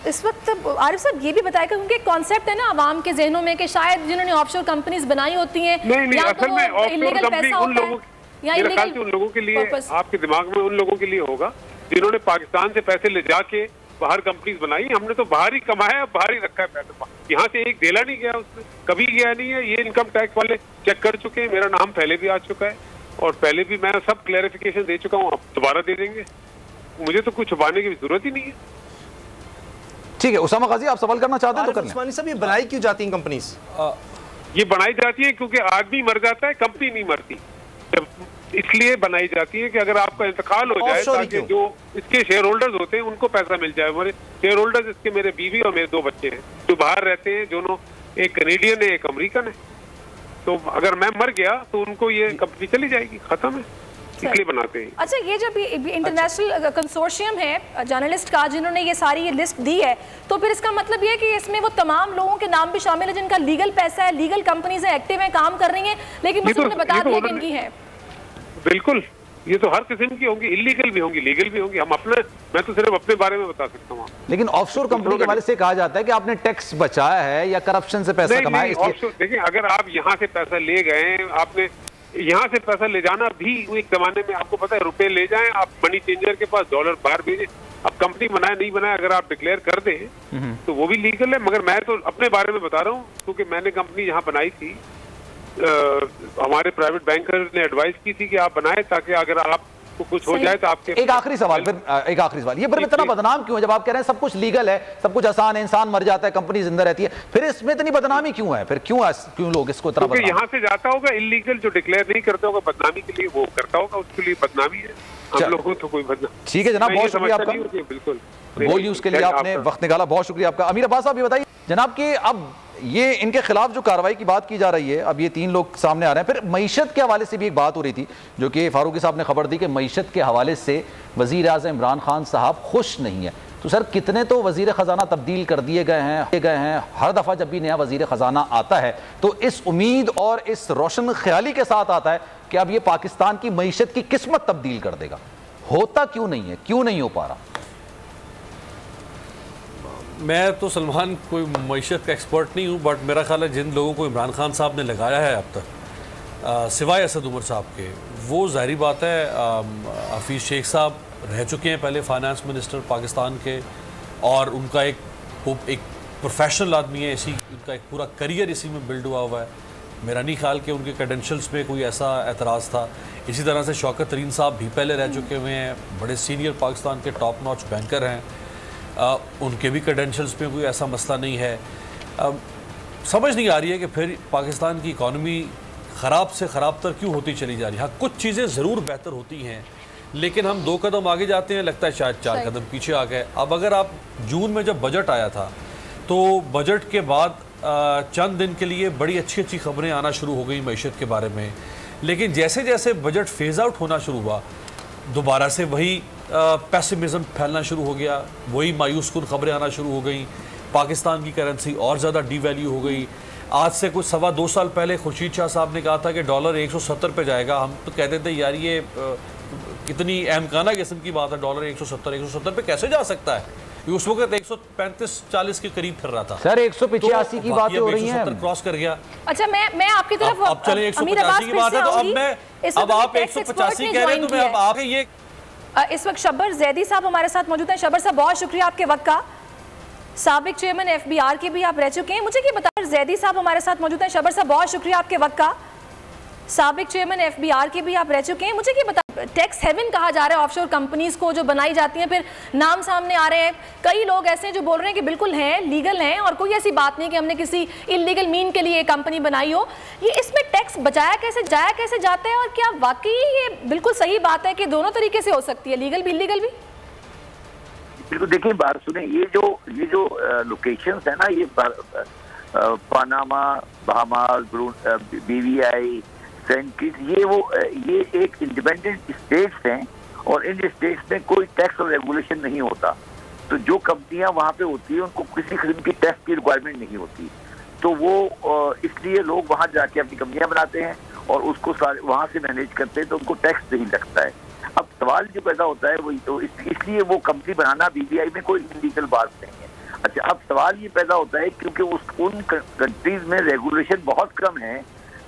इस वक्त आरिफ साहब ये भी बताएगा, क्योंकि कॉन्सेप्ट है ना आवाम के जहनों में कि शायद जिन्होंने ऑफशोर कंपनीज बनाई होती हैं, नहीं असल में ऑफशोर कंपनी उन लोगों के लिए, आपके दिमाग में उन लोगों के लिए होगा जिन्होंने पाकिस्तान से पैसे ले जाके बाहर कंपनीज बनाई। हमने तो बाहर ही कमाया, बाहर ही रखा है पैसा, यहाँ से एक देला नहीं गया, उसमें कभी गया नहीं है। ये इनकम टैक्स वाले चेक कर चुके हैं, मेरा नाम पहले भी आ चुका है और पहले भी मैं सब क्लैरिफिकेशन दे चुका हूँ, अब दोबारा दे देंगे। मुझे तो कुछ छुपाने की जरूरत ही नहीं है। ठीक है, उसामा गाजी आप सवाल करना चाहते हैं तो कर लें। उस्मानी साहब, ये बनाई क्यों जाती हैं कंपनीज? ये बनाई जाती है क्योंकि आदमी मर जाता है, कंपनी नहीं मरती। जब इसलिए बनाई जाती है कि अगर आपका इंतकाल हो जाए ताकि जो इसके शेयर होल्डर्स होते हैं उनको पैसा मिल जाए। मेरे शेयर होल्डर्स इसके मेरे बीवी और मेरे 2 बच्चे हैं जो बाहर रहते हैं, दोनों, एक कैनेडियन है एक अमेरिकन है। तो अगर मैं मर गया तो उनको ये कंपनी चली जाएगी, खत्म है, इसलिए बनाते हैं। अच्छा, ये जब इंटरनेशनल कंसोर्शियम है जर्नलिस्ट का जिन्होंने ये सारी ये लिस्ट दी है, तो फिर इसका मतलब ये है कि इसमें वो तमाम लोगों के नाम भी शामिल है जिनका लीगल पैसा है, लीगल कंपनीज है, एक्टिव है, काम कर रही हैं, लेकिन बस उन्होंने बता दिया कि इनकी है। बिल्कुल, ये तो हर किस्म की होंगी, इलीगल भी होंगी, लीगल भी होंगी। मैं तो सिर्फ अपने बारे में बता सकता हूँ। लेकिन ऑफशोर कंपनी के बारे से कहा जाता है कि आपने टैक्स बचाया है या करप्शन से पैसा कमाया। देखिए, अगर आप यहाँ से पैसा ले गए, आपने यहाँ से पैसा ले जाना भी एक जमाने में आपको पता है, रुपए ले जाएं आप मनी चेंजर के पास, डॉलर बाहर भेजें। अब कंपनी बनाए नहीं बनाए, अगर आप डिक्लेयर कर दें तो वो भी लीगल है। मगर मैं तो अपने बारे में बता रहा हूँ क्योंकि मैंने कंपनी यहाँ बनाई थी, हमारे प्राइवेट बैंकर ने एडवाइस की थी कि आप बनाए ताकि अगर आपको कुछ हो जाए तो आपके। एक आखिरी सवाल, ये फिर इतना बदनाम क्यों है? जब आप कह रहे हैं सब कुछ लीगल है, सब कुछ आसान है, इंसान मर जाता है, कंपनी जिंदा रहती है, फिर इसमें इतनी बदनामी क्यों है? फिर क्यों लोग इसको इतना बदनाम? यहाँ से जाता होगा इलीगल, जो डिक्लेयर नहीं करता होगा बदनामी के लिए, वो करता होगा, उसके लिए बदनामी है। हम लोगों को तो कोई बदनामी। ठीक है जनाब, बहुत शुक्रिया आपका, बिल्कुल बोल न्यूज़ के लिए आपने वक्त निकाला, बहुत शुक्रिया आपका। अमीर अब्बास साहब ये बताइए जनाब कि अब ये इनके खिलाफ जो कार्रवाई की बात की जा रही है, अब ये 3 लोग सामने आ रहे हैं, फिर मईशत के हवाले से भी एक बात हो रही थी जो कि फारूकी साहब ने खबर दी कि मईशत के हवाले से वज़ीर आज़म इमरान खान साहब खुश नहीं है। तो सर कितने तो वज़ीर ख़जाना तब्दील कर दिए गए हैं, हर दफ़ा जब भी नया वज़ीर ख़जाना आता है तो इस उम्मीद और इस रोशन ख्याली के साथ आता है कि अब ये पाकिस्तान की मईशत की किस्मत तब्दील कर देगा। होता क्यों नहीं है, क्यों नहीं हो पा रहा? मैं तो सलमान कोई मईशत का एक्सपर्ट नहीं हूँ, बट मेरा ख्याल है जिन लोगों को इमरान खान साहब ने लगाया है अब तक, सिवाय असद उमर साहब के, वो ज़ाहिर बात है हफीज़ शेख साहब रह चुके हैं पहले फाइनेंस मिनिस्टर पाकिस्तान के, और उनका एक प्रोफेशनल आदमी है, उनका एक पूरा करियर इसी में बिल्ड हुआ है। मेरा नहीं ख्याल कि उनके क्रेडेंशियल्स में कोई ऐसा एतराज़ था। इसी तरह से शौकत तरीन साहब भी पहले रह चुके हुए हैं, बड़े सीनियर पाकिस्तान के टॉप नॉच बैंकर हैं, उनके भी क्रेडेंशियल्स में कोई ऐसा मसला नहीं है। समझ नहीं आ रही है कि फिर पाकिस्तान की इकॉनमी ख़राब से ख़राब तर क्यों होती चली जा रही है। हाँ, कुछ चीज़ें ज़रूर बेहतर होती हैं, लेकिन हम 2 कदम आगे जाते हैं, लगता है शायद 4 कदम पीछे आ गए। अब अगर आप जून में जब बजट आया था तो बजट के बाद चंद दिन के लिए बड़ी अच्छी अच्छी खबरें आना शुरू हो गई मईशत के बारे में, लेकिन जैसे जैसे बजट फेज आउट होना शुरू हुआ दोबारा से वही पेसिमिज्म फैलना शुरू हो गया, वही मायूस कुन खबरें आना शुरू हो गई। पाकिस्तान की करेंसी और ज़्यादा डीवैल्यू हो गई। आज से कुछ 2.25 साल पहले खुर्शीद शाह साहब ने कहा था कि डॉलर 170 पे जाएगा। हम तो कहते थे यार ये कितनी अहमकाना किस्म की बात है, डॉलर 170 पे कैसे जा सकता है? उस वक्त 135-40 के करीब फिर रहा था सर। 185 की बात हो रही है, क्रॉस कर गया। अच्छा मैं आपकी तरफ अब चले 185 की बात है, तो अब आप 185 कह रहे हैं, तो मैं अब आगे ये इस वक्त शब्बर जैदी साहब हमारे साथ मौजूद हैं। शब्बर साहब बहुत शुक्रिया आपके वक्त का। साबिक चेयरमैन एफबीआर के भी आप रह चुके हैं। मुझे ये बताएं, जैदी साहब हमारे साथ मौजूद हैं। शब्बर साहब बहुत शुक्रिया आपके वक्त का। साबिक चेयरमैन एफबीआर के भी आप रह चुके हैं। मुझे ये बताएं, टैक्स हेवन कहा जा रहा है ऑफशोर कंपनीज को जो बनाई जाती हैं, फिर नाम सामने आ रहे हैं। कई लोग ऐसे हैं जो बोल रहे हैं कि बिल्कुल हैं, लीगल हैं और कोई ऐसी बात नहीं कि हमने किसी इलीगल मीन के लिए कंपनी बनाई हो। ये इसमें टैक्स बचाया कैसे जाता है और क्या वाकई ये बिल्कुल सही बात है कि दोनों तरीके से हो सकती है, लीगल भी इलीगल भी? बिल्कुल, देखिए बात सुने, ये जो लोकेशंस है ना, ये Panama, Bahamas, BVI, Saint Kitts, ये एक इंडिपेंडेंट स्टेट्स हैं और इन स्टेट्स में कोई टैक्स और रेगुलेशन नहीं होता। तो जो कंपनियां वहां पे होती है उनको किसी किस्म की टैक्स की रिक्वायरमेंट नहीं होती, तो वो इसलिए लोग वहां जाके अपनी कंपनियां बनाते हैं और उसको वहां से मैनेज करते हैं, तो उनको टैक्स नहीं लगता है। अब सवाल जो पैदा होता है वही तो, इसलिए वो कंपनी बनाना BVI में कोई इलीगल बात नहीं है। अच्छा, अब सवाल ये पैदा होता है क्योंकि उन कंट्रीज में रेगुलेशन बहुत कम है,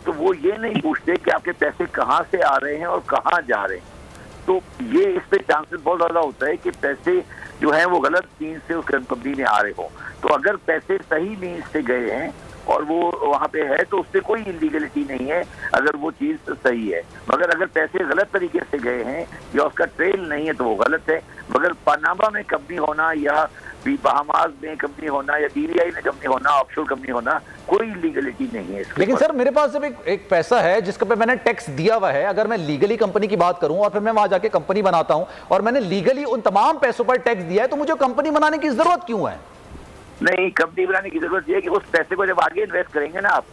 तो वो ये नहीं पूछते कि आपके पैसे कहाँ से आ रहे हैं और कहाँ जा रहे हैं। तो ये इस पे चांसेस बहुत ज़्यादा होता है कि पैसे जो है वो गलत मीन्स से उस कंपनी में आ रहे हो। तो अगर पैसे सही मीन्स से गए हैं और वो वहाँ पे है तो उससे कोई इलीगलिटी नहीं है अगर वो चीज़ सही है। मगर अगर पैसे गलत तरीके से गए हैं या उसका ट्रेल नहीं है तो वो गलत है। मगर पनामा में कंपनी होना या बहामास में कंपनी होना या BVI में कंपनी होना, ऑफशोर कंपनी होना, कोई लीगलिटी नहीं है। लेकिन सर मेरे पास जब एक पैसा है जिसके पे मैंने टैक्स दिया हुआ है, अगर मैं लीगली कंपनी की बात करूं और फिर मैं वहां जाके कंपनी बनाता हूं और मैंने लीगली उन तमाम पैसों पर टैक्स दिया है, तो मुझे कंपनी बनाने की जरूरत क्यों है? नहीं, कंपनी बनाने की जरूरत यह है कि उस पैसे को जब आगे इन्वेस्ट करेंगे ना आप,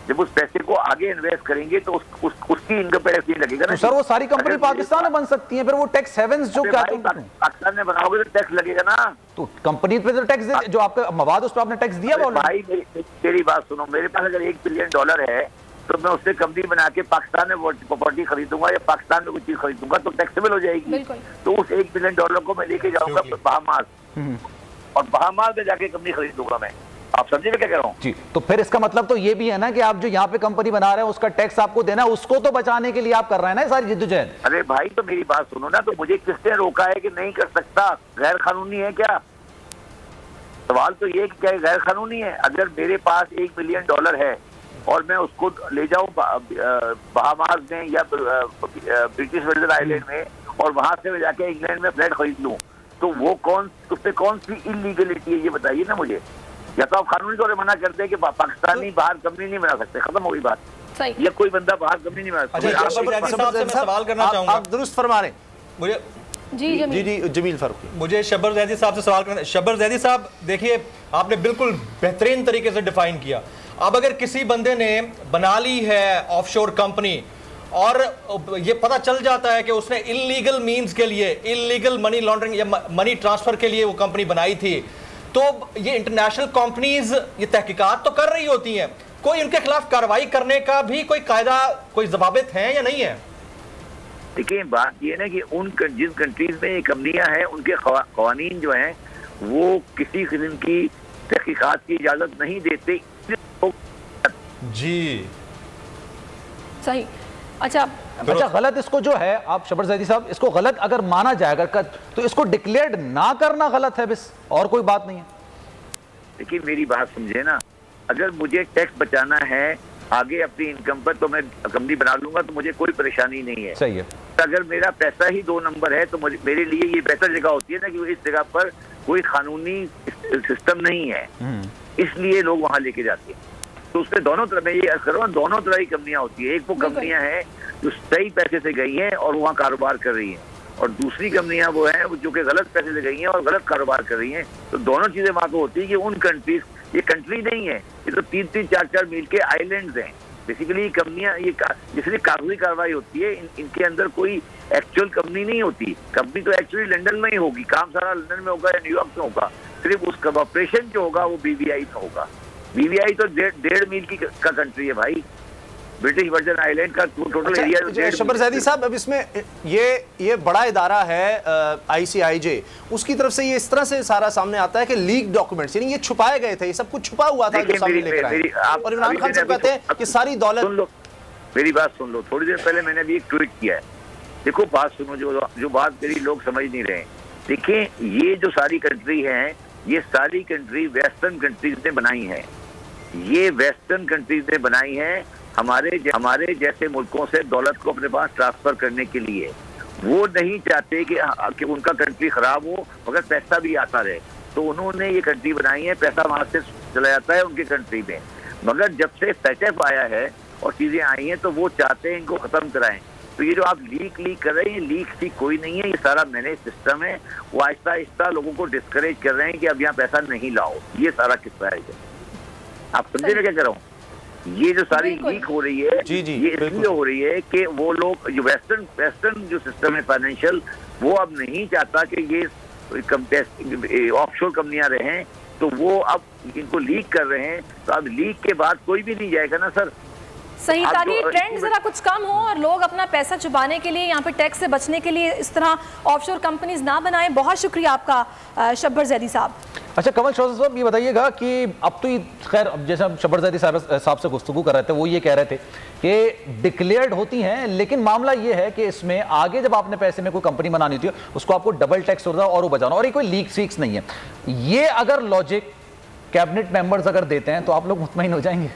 जब उस पैसे को आगे इन्वेस्ट करेंगे तो उसकी इनकम पे टैक्स नहीं लगेगा ना। तो सर वो सारी कंपनी पाकिस्तान में बन सकती है, फिर वो टैक्स हेवेंस जो क्या पाकिस्तान में बनाओगे तो टैक्स लगेगा ना। तो कंपनी पे तो टैक्स जो आपका मवाद उस पर आपने टैक्स दिया। भाई मेरी बात सुनो, मेरे पास अगर $1 बिलियन है तो मैं उससे कंपनी बना के पाकिस्तान में प्रॉपर्टी खरीदूंगा या पाकिस्तान में कोई चीज खरीदूंगा तो टैक्सेबल हो जाएगी। तो उस $1 बिलियन को मैं लेके जाऊंगा बहामास और बहामास में जाके कंपनी खरीदूंगा मैं। आप समझे मैं क्या कह रहा हूँ जी? तो फिर इसका मतलब तो ये भी है ना कि आप जो यहाँ पे कंपनी बना रहे हैं उसका टैक्स आपको देना है, उसको तो बचाने के लिए आप कर रहे हैं ना सारी जिद्दोजहद। अरे भाई तो मेरी बात सुनो ना, तो मुझे किसने रोका है कि नहीं कर सकता? गैर कानूनी है क्या? सवाल तो ये कि क्या गैर कानूनी है? अगर मेरे पास $1 बिलियन है और मैं उसको ले जाऊं बहामास में या ब्रिटिश वर्जिन आइलैंड में और वहां से जाके इंग्लैंड में फ्लैट खरीद लूं, तो वो उसपे कौन सी इलीगलिटी है ये बताइए ना मुझे। या तो आप कानूनी तौर पर मना करते हैं कि पाकिस्तानी बाहर कंपनी नहीं बना सकते, खत्म हो गई बात। या कोई बंदा बाहर कंपनी नहीं बना सकता। सवाल करना चाहूंगा, आप दुरुस्त फरमा रहे। मुझे जी जमील फारूकी, मुझे शब्बर जैदी साहब से सवाल करना। शब्बर जैदी साहब, देखिए आपने बिल्कुल बेहतरीन तरीके से डिफाइन किया। अब अगर किसी बंदे ने बना ली है ऑफशोर कंपनी और ये पता चल जाता है कि उसने इलीगल मींस के लिए, इलीगल मनी लॉन्ड्रिंग या मनी ट्रांसफर के लिए वो कंपनी बनाई थी, तो ये इंटरनेशनल कंपनीज ये तहकीकात तो कर रही होती हैं, कोई उनके खिलाफ कार्रवाई करने का भी कोई कायदा, कोई ज़वाबित है या नहीं है? देखिए बात ये ना कि जिन कंट्रीज में ये कंपनियां हैं उनके कवानीन जो हैं वो किसी किस्म की तहकीकात की इजाजत नहीं देते। जी सही। अच्छा, गलत इसको जो है आप शब्बर जैदी साहब, इसको गलत अगर माना जाएगा तो इसको डिक्लेयर्ड ना करना गलत है, बस और कोई बात नहीं है। देखिए मेरी बात समझे ना, अगर मुझे टैक्स बचाना है आगे अपनी इनकम पर तो मैं कंपनी बना लूंगा, तो मुझे कोई परेशानी नहीं है। सही है। अगर मेरा पैसा ही 2 नंबर है तो मेरे लिए ये बेहतर जगह होती है ना कि इस जगह पर कोई कानूनी सिस्टम नहीं है, इसलिए लोग वहां लेके जाते हैं। तो उसमें दोनों तरह, मैं ये अर्ज कर रहा हूँ, दोनों तरह की कंपनियां होती है। एक वो कंपनियां हैं जो सही पैसे से गई हैं और वहाँ कारोबार कर रही हैं, और दूसरी कंपनियां वो हैं जो कि गलत पैसे से गई हैं और गलत कारोबार कर रही हैं। तो दोनों चीजें वहाँ को होती है कि उन कंट्रीज ये कंट्री नहीं है, ये तो 3-3, 4-4 मील के आइलैंड्स हैं। बेसिकली कंपनियां, ये जिसमें कागजी कार्रवाई होती है, इनके अंदर कोई एक्चुअल कंपनी नहीं होती। कंपनी तो एक्चुअली लंदन में ही होगी, काम सारा लंदन में होगा या न्यूयॉर्क में होगा, सिर्फ उसका ऑपरेशन जो होगा वो BVI में होगा। BVI तो 1.5 मील का कंट्री है भाई, ब्रिटिश वर्जन आइलैंड का टोटल एरिया। शब्बर ज़ैदी साहब, अब इसमें ये बड़ा इदारा है ICIJ, उसकी तरफ से ये इस तरह से सारा सामने आता है कि लीक डॉक्यूमेंट्स, यानी ये छुपाए गए थे, ये सब कुछ छुपा हुआ था जो सामने लेकर आए। और इमरान खान साहब कहते हैं कि सारी दौलत। मेरी बात सुन लो, थोड़ी देर पहले मैंने भी एक ट्वीट किया है, देखो बात सुनो, जो बात मेरी लोग समझ नहीं रहे। देखिए, ये जो सारी कंट्री है, ये सारी कंट्री वेस्टर्न कंट्रीज ने बनाई है, ये वेस्टर्न कंट्रीज ने बनाई है हमारे जैसे मुल्कों से दौलत को अपने पास ट्रांसफर करने के लिए। वो नहीं चाहते कि उनका कंट्री खराब हो मगर पैसा भी आता रहे, तो उन्होंने ये कंट्री बनाई है, पैसा वहां से चला जाता है उनकी कंट्री में। मगर जब से सेटअप आया है और चीजें आई हैं, तो वो चाहते हैं इनको खत्म कराएं। तो ये जो आप लीक कर रहे हैं, लीक की कोई नहीं है, ये सारा मैनेज सिस्टम है। वो आहिस्ता आहिस्ता लोगों को डिस्करेज कर रहे हैं कि अब यहाँ पैसा नहीं लाओ, ये सारा किस्सा है। आप समझे मैं क्या कर रहा हूँ? ये जो सारी लीक हो रही है, ये इसलिए हो रही है कि वो लोग जो वेस्टर्न जो सिस्टम है फाइनेंशियल, वो अब नहीं चाहता कि ये ऑफशोर कंपनियां रहें, तो वो अब इनको लीक कर रहे हैं। तो अब लीक के बाद कोई भी नहीं जाएगा ना सर। सही, ताकि ट्रेंड जरा कुछ कम हो और लोग अपना पैसा छुपाने के लिए, यहाँ पे टैक्स से बचने के लिए इस तरह ऑफशोर कंपनीज ना बनाएं। बहुत शुक्रिया आपका शब्बर ज़ैदी साहब। अच्छा कमल शौजब साहब, ये बताइएगा कि अब तो खैर, अब जैसे हम शब्बर ज़ैदी साहब से गुफ्तगू कर रहे थे, वो ये कह रहे थे कि डिक्लेयर्ड होती हैं, लेकिन मामला ये है कि इसमें आगे जब आपने पैसे में कोई कंपनी बनानी होती है, उसको आपको डबल टैक्स होता है और वो बचाना, और ये कोई लीक सीक्स नहीं है। ये अगर लॉजिक कैबिनेट मेंबर्स अगर देते हैं तो आप लोग मुतमईन हो जाएंगे?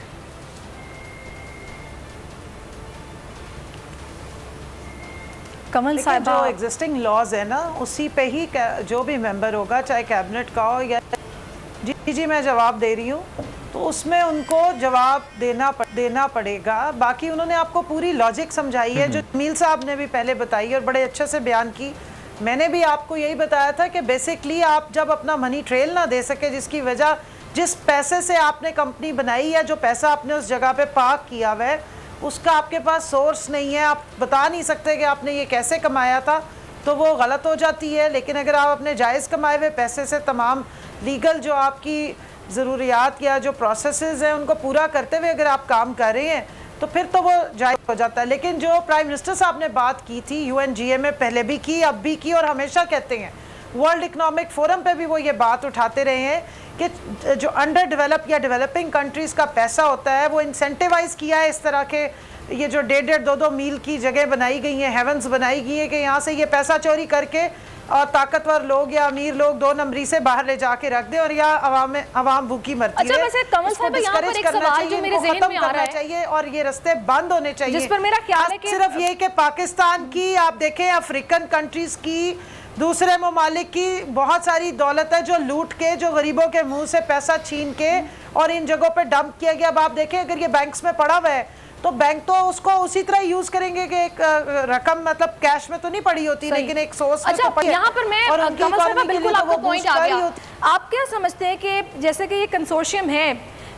कमल साहब, जो एग्जिस्टिंग लॉज है ना, उसी पे ही जो भी मेंबर होगा, चाहे कैबिनेट का हो या जी मैं जवाब दे रही हूँ, तो उसमें उनको जवाब देना पड़ेगा। बाकी उन्होंने आपको पूरी लॉजिक समझाई है, जो मील साहब ने भी पहले बताई और बड़े अच्छे से बयान की। मैंने भी आपको यही बताया था कि बेसिकली आप जब अपना मनी ट्रेल ना दे सके, जिसकी वजह जिस पैसे से आपने कंपनी बनाई है, जो पैसा आपने उस जगह पे पार्क किया हुआ है, उसका आपके पास सोर्स नहीं है, आप बता नहीं सकते कि आपने ये कैसे कमाया था, तो वो गलत हो जाती है। लेकिन अगर आप अपने जायज़ कमाए हुए पैसे से तमाम लीगल जो आपकी ज़रूरियात या जो प्रोसेसेस हैं उनको पूरा करते हुए अगर आप काम कर रहे हैं, तो फिर तो वो जायज़ हो जाता है। लेकिन जो प्राइम मिनिस्टर साहब ने बात की थी, UNGA में पहले भी की, अब भी की, और हमेशा कहते हैं, वर्ल्ड इकनॉमिक फोरम पे भी वो ये बात उठाते रहे हैं कि जो अंडर डेवलप या डेवलपिंग कंट्रीज़ का पैसा होता है, वो इंसेंटिवाइज किया है इस तरह के, ये जो 1.5-2 मील की जगह बनाई गई हैं, हेवंस बनाई गई है, कि यहाँ से ये पैसा चोरी करके और ताकतवर लोग या अमीर लोग 2 नंबरी से बाहर ले जाके रख दे और या अवाम भूखी मरती है। वैसे कमल साहब, यहाँ पर एक सवाल जो मेरे ज़हन में आ रहा है चाहिए और ये रास्ते बंद होने चाहिए, जिस पर मेरा ख्याल है कि सिर्फ ये कि पाकिस्तान की, आप देखें अफ्रीकन कंट्रीज की, दूसरे ममालिक की बहुत सारी दौलत है जो लूट के, जो गरीबों के मुंह से पैसा छीन के और इन जगहों पे डंप किया गया। अब आप देखें, अगर ये बैंक्स में पड़ा हुआ है तो बैंक तो उसको उसी तरह यूज करेंगे कि एक रकम, मतलब कैश में तो नहीं पड़ी होती, लेकिन एक सोर्स में तो पड़ी है। यहाँ पर मैं कमल साहब, बिल्कुल आपका पॉइंट आ गया। आप क्या समझते हैं कि जैसे कि ये कंसोर्शियम है,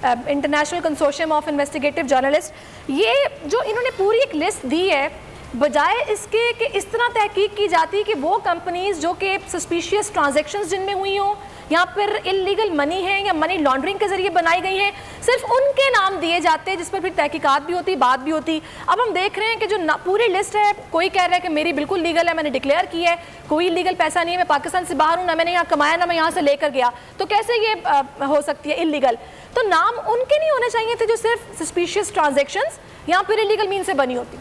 international consortium of investigative journalist, ये जो इन्होंने पूरी एक लिस्ट दी है, बजाय इसके कि इस तरह तहकीक की जाती कि वो कंपनीज जो कि सस्पिशियस ट्रांजैक्शंस जिनमें हुई हों, यहाँ पर इलीगल मनी है या मनी लॉन्ड्रिंग के जरिए बनाई गई है, सिर्फ उनके नाम दिए जाते हैं, जिस पर फिर तहकीकात भी होती, बात भी होती। अब हम देख रहे हैं कि जो पूरी लिस्ट है, कोई कह रहा है कि मेरी बिल्कुल लीगल है, मैंने डिक्लेयर की है, कोई इलीगल पैसा नहीं है, मैं पाकिस्तान से बाहर हूँ, ना मैंने यहाँ कमाया, ना मैं यहाँ से लेकर गया, तो कैसे ये हो सकती है इलीगल? तो नाम उनके नहीं होने चाहिए थे जो सिर्फ सस्पिशियस ट्रांजेक्शन्स यहाँ पर इलीगल मीन से बनी होती।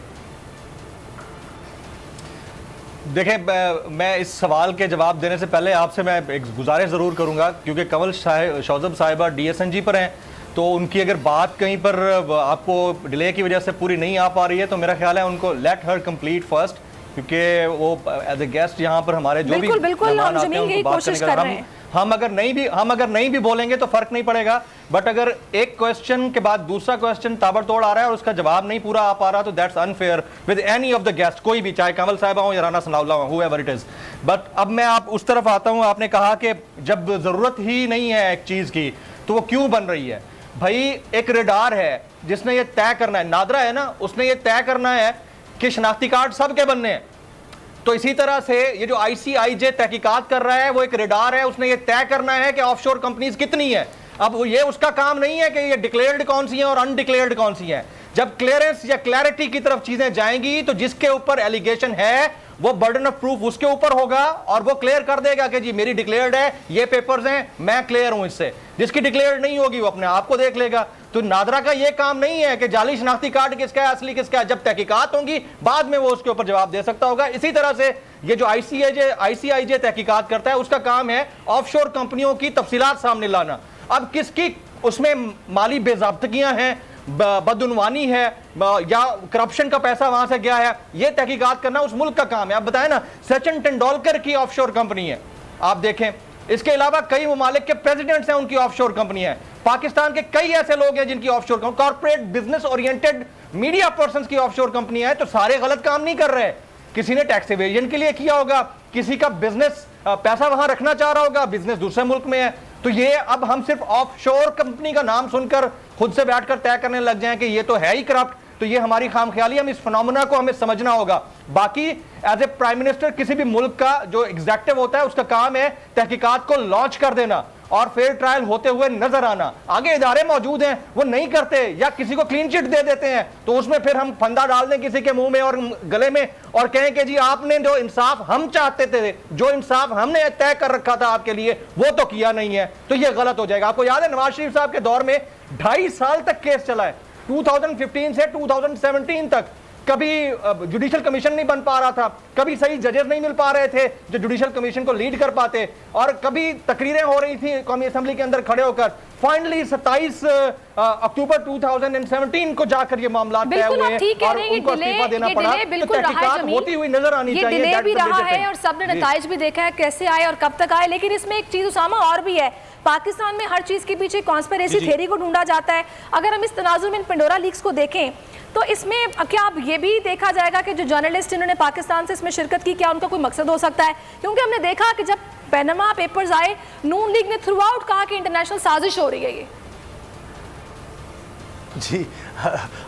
देखें, मैं इस सवाल के जवाब देने से पहले आपसे मैं एक गुजारिश ज़रूर करूंगा, क्योंकि कमल शौजब साहिबा DSNG पर हैं, तो उनकी अगर बात कहीं पर आपको डिले की वजह से पूरी नहीं आ पा रही है, तो मेरा ख्याल है उनको लेट हर कंप्लीट फर्स्ट, क्योंकि वो एज ए गेस्ट यहाँ पर हमारे जो भी मेहमान आते हैं उनको बात करने का, हम अगर नहीं भी बोलेंगे तो फर्क नहीं पड़ेगा। बट अगर एक क्वेश्चन के बाद दूसरा क्वेश्चन ताबड़तोड़ आ रहा है और उसका जवाब नहीं पूरा आ पा रहा, तो that's unfair with any of the guest, कोई भी, चाहे कमल साहिबा हो या राना सनाउल्ला हो, हूएवर इट इज। बट अब मैं आप उस तरफ आता हूं, आपने कहा कि जब जरूरत ही नहीं है एक चीज की, तो वो क्यों बन रही है? भाई एक रडार है जिसने ये तय करना है, नादरा है ना, उसने ये तय करना है कि शनाख्ती कार्ड सबके बनने हैं। तो इसी तरह से ये जो ICIJ तहकीकात कर रहा है वो एक रडार है, उसने ये तय करना है कि ऑफशोर कंपनीज कितनी है। अब ये उसका काम नहीं है कि ये डिक्लेयर्ड कौन सी है और अनडिक्लेयर्ड कौन सी है। जब क्लियरेंस या क्लैरिटी की तरफ चीजें जाएंगी तो जिसके ऊपर एलिगेशन है वो बर्डन ऑफ प्रूफ उसके ऊपर होगा और वो क्लियर कर देगा कि जी मेरी डिक्लेयर्ड है, ये पेपर्स हैं, मैं क्लियर हूं इससे। जिसकी डिक्लेयर्ड नहीं होगी वो अपने आप को देख लेगा। तो नादरा का ये काम नहीं है कि जाली शनाख्ती कार्ड किसका है, असली किसका है। जब तहकीकात होंगी बाद में वो उसके ऊपर जवाब दे सकता होगा। इसी तरह से ये जो ICIJ तहकीकात करता है उसका काम है ऑफशोर कंपनियों की तफसीलात सामने लाना। अब किसकी उसमें माली बेज़ाब्तगियां हैं, बदउनवानी है या करप्शन का पैसा वहां से गया है, यह तहकीकात करना उस मुल्क का काम है। आप बताएं ना, सचिन तेंदुलकर की ऑफशोर कंपनी है, आप देखें। इसके अलावा कई ममालिक के प्रेसिडेंट्स हैं, उनकी ऑफशोर कंपनी है। पाकिस्तान के कई ऐसे लोग हैं जिनकी offshore company, corporate business oriented media person की ऑफशोर कंपनी है। तो सारे गलत काम नहीं कर रहे। किसी ने टैक्स एवेजन के लिए किया होगा, किसी का बिजनेस पैसा वहां रखना चाह रहा होगा, बिजनेस दूसरे मुल्क में है। तो ये अब हम सिर्फ ऑफशोर कंपनी का नाम सुनकर खुद से बैठकर तय करने लग जाएं कि ये तो है ही करप्ट, तो ये हमारी खामख्याली। हम इस फिनोमेना को हमें समझना होगा। बाकी एज ए प्राइम मिनिस्टर किसी भी मुल्क का जो एग्जीक्यूटिव होता है उसका काम है तहकीकात को लॉन्च कर देना और फेयर ट्रायल होते हुए नजर आना। आगे इदारे मौजूद हैं, वो नहीं करते या किसी को क्लीन चिट दे देते हैं, तो उसमें फिर हम फंदा डाल दें किसी के मुंह में और गले में और कहें कि जी आपने जो इंसाफ हम चाहते थे, जो इंसाफ हमने तय कर रखा था आपके लिए, वो तो किया नहीं है। तो ये गलत हो जाएगा। आपको याद है नवाज शरीफ साहब के दौर में 2.5 साल तक केस चला है, 2015 से 2017 तक। कभी जुडिशल कमीशन नहीं बन पा रहा था, कभी सही जजेस नहीं मिल पा रहे थे जो जुडिशल कमीशन को लीड कर पाते, और कभी तकरीरें हो रही थी कौमी असेंबली के अंदर खड़े होकर। फाइनली 27 अक्टूबर 2017 को जाकर ये मामला तय हुए और उनको इस्तीफा देना पड़ा। तो तहकीकात होती हुई नजर आनी चाहिए। डिले भी रहा है और सबने नताइज भी देखा है कैसे आए और कब तक आए। लेकिन इसमें एक चीज उसामा और भी है, पाकिस्तान में हर चीज के पीछे कॉन्स्पिरेसी थ्योरी को ढूंढा जाता है। अगर हम इस तनाजुर में पेंडोरा लीक्स को देखें तो इसमें क्या अब ये भी देखा जाएगा कि जो जर्नलिस्ट इन्होंने पाकिस्तान से इसमें शिरकत की, क्या उनका कोई मकसद हो सकता है? क्योंकि हमने देखा कि जब पैनामा पेपर्स आए, नून लीग ने थ्रू आउट कहा कि इंटरनेशनल साजिश हो रही है ये। जी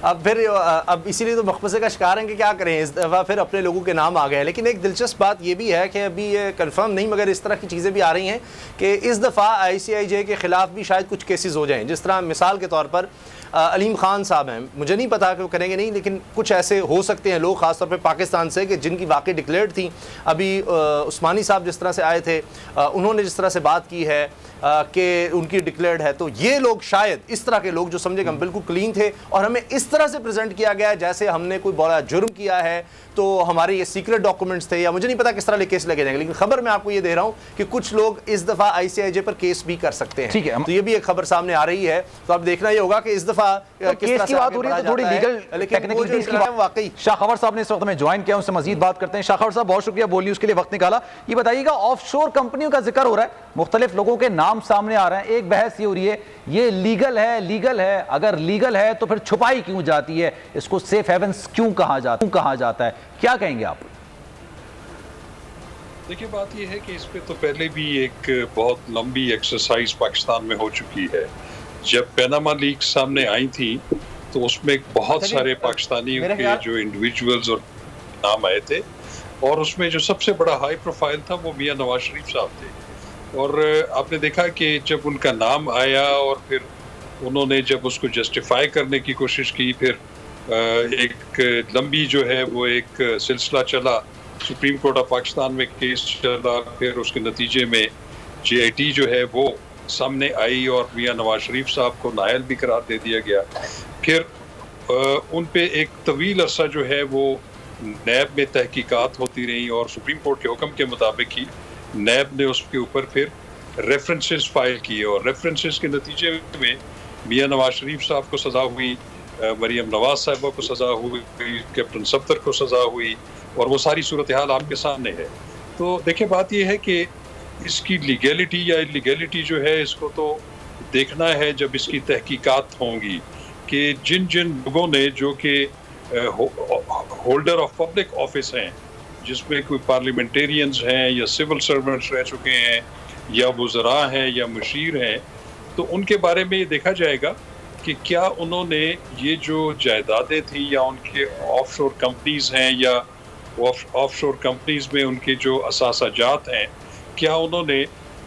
अब इसीलिए तो मखमसे का शिकार हैं कि क्या करें, इस दफ़ा फिर अपने लोगों के नाम आ गए। लेकिन एक दिलचस्प बात ये भी है कि अभी ये कंफर्म नहीं, मगर इस तरह की चीज़ें भी आ रही हैं कि इस दफ़ा ICIJ के ख़िलाफ़ भी शायद कुछ केसेस हो जाएं। जिस तरह मिसाल के तौर पर अलीम खान साहब हैं, मुझे नहीं पता कि वो करेंगे नहीं, लेकिन कुछ ऐसे हो सकते हैं लोग ख़ासतौर पे पाकिस्तान से कि जिनकी वाकई डिक्लेयर्ड थी। अभी उस्मानी साहब जिस तरह से आए थे, उन्होंने जिस तरह से बात की है कि उनकी डिक्लेयर्ड है, तो ये लोग शायद इस तरह के लोग जो समझे कि हम बिल्कुल क्लीन थे और हमें इस तरह से प्रेजेंट किया गया है जैसे हमने कोई बड़ा जुर्म किया है, तो हमारे ये सीक्रेट डॉक्यूमेंट्स थे, या मुझे नहीं पता किस तरह केस लगे जाएंगे। लेकिन खबर मैं आपको ये दे रहा हूँ कि कुछ लोग इस दफ़ा ICIJ पर केस भी कर सकते हैं। ठीक है, तो ये भी एक खबर सामने आ रही है। तो अब देखना ये होगा कि इस दफ़ा केस की बात हो रही है तो थोड़ी लीगल टेक्निकलिटीज की बात वाकई शाह खबर साहब ने इस वक्त में ज्वाइन किया, उनसे मजीद बात करते हैं। शाह खबर साहब बहुत शुक्रिया बोल न्यूज़ के लिए वक्त निकाला। ये बताइएगा, ऑफशोर कंपनियों का जिक्र हो रहा है, मुख्तलिफ लोगों के नाम सामने आ रहे हैं। एक बहस ये हो रही है, ये लीगल है, लीगल है, अगर लीगल है तो फिर छुपाई क्यों जाती है, इसको सेफ हेवन्स क्यों कहा जाता है, क्या कहेंगे आप? देखिए, बात यह है कि इस पे तो पहले भी एक बहुत लंबी एक्सरसाइज पाकिस्तान में हो चुकी है। जब पैनामा लीक सामने आई थी तो उसमें बहुत सारे पाकिस्तानियों के जो इंडिविजुअल्स और नाम आए थे, और उसमें जो सबसे बड़ा हाई प्रोफाइल था वो मियां नवाज शरीफ साहब थे। और आपने देखा कि जब उनका नाम आया और फिर उन्होंने जब उसको जस्टिफाई करने की कोशिश की, फिर एक लंबी जो है वो एक सिलसिला चला, सुप्रीम कोर्ट ऑफ पाकिस्तान में केस चला, फिर उसके नतीजे में JIT जो है वो सामने आई और मियां नवाज शरीफ साहब को नायल भी करार दे दिया गया। फिर उन पे एक तवील अरसा जो है वो नैब में तहकीकात होती रही और सुप्रीम कोर्ट के हुक्म के मुताबिक ही नैब ने उसके ऊपर फिर रेफरेंसेस फाइल किए, और रेफरेंसेस के नतीजे में मियां नवाज शरीफ साहब को सज़ा हुई, मरियम नवाज साहिबा को सज़ा हुई, कैप्टन सफ्दर को सज़ा हुई, और वो सारी सूरत हाल आपके सामने है। तो देखिए, बात यह है कि इसकी लीगैलिटी या इलीगैलिटी जो है इसको तो देखना है जब इसकी तहकीकात होंगी कि जिन जिन लोगों ने जो कि होल्डर ऑफ पब्लिक ऑफिस हैं, जिसमें कोई पार्लियामेंटेरियंस हैं या सिविल सर्वेंट्स रह चुके हैं या वज़रा हैं या मुशीर हैं, तो उनके बारे में ये देखा जाएगा कि क्या उन्होंने ये जो जायदादें थी या उनके ऑफशोर कंपनीज हैं या ऑफशोर कंपनीज में उनके जो असासाजात हैं, क्या उन्होंने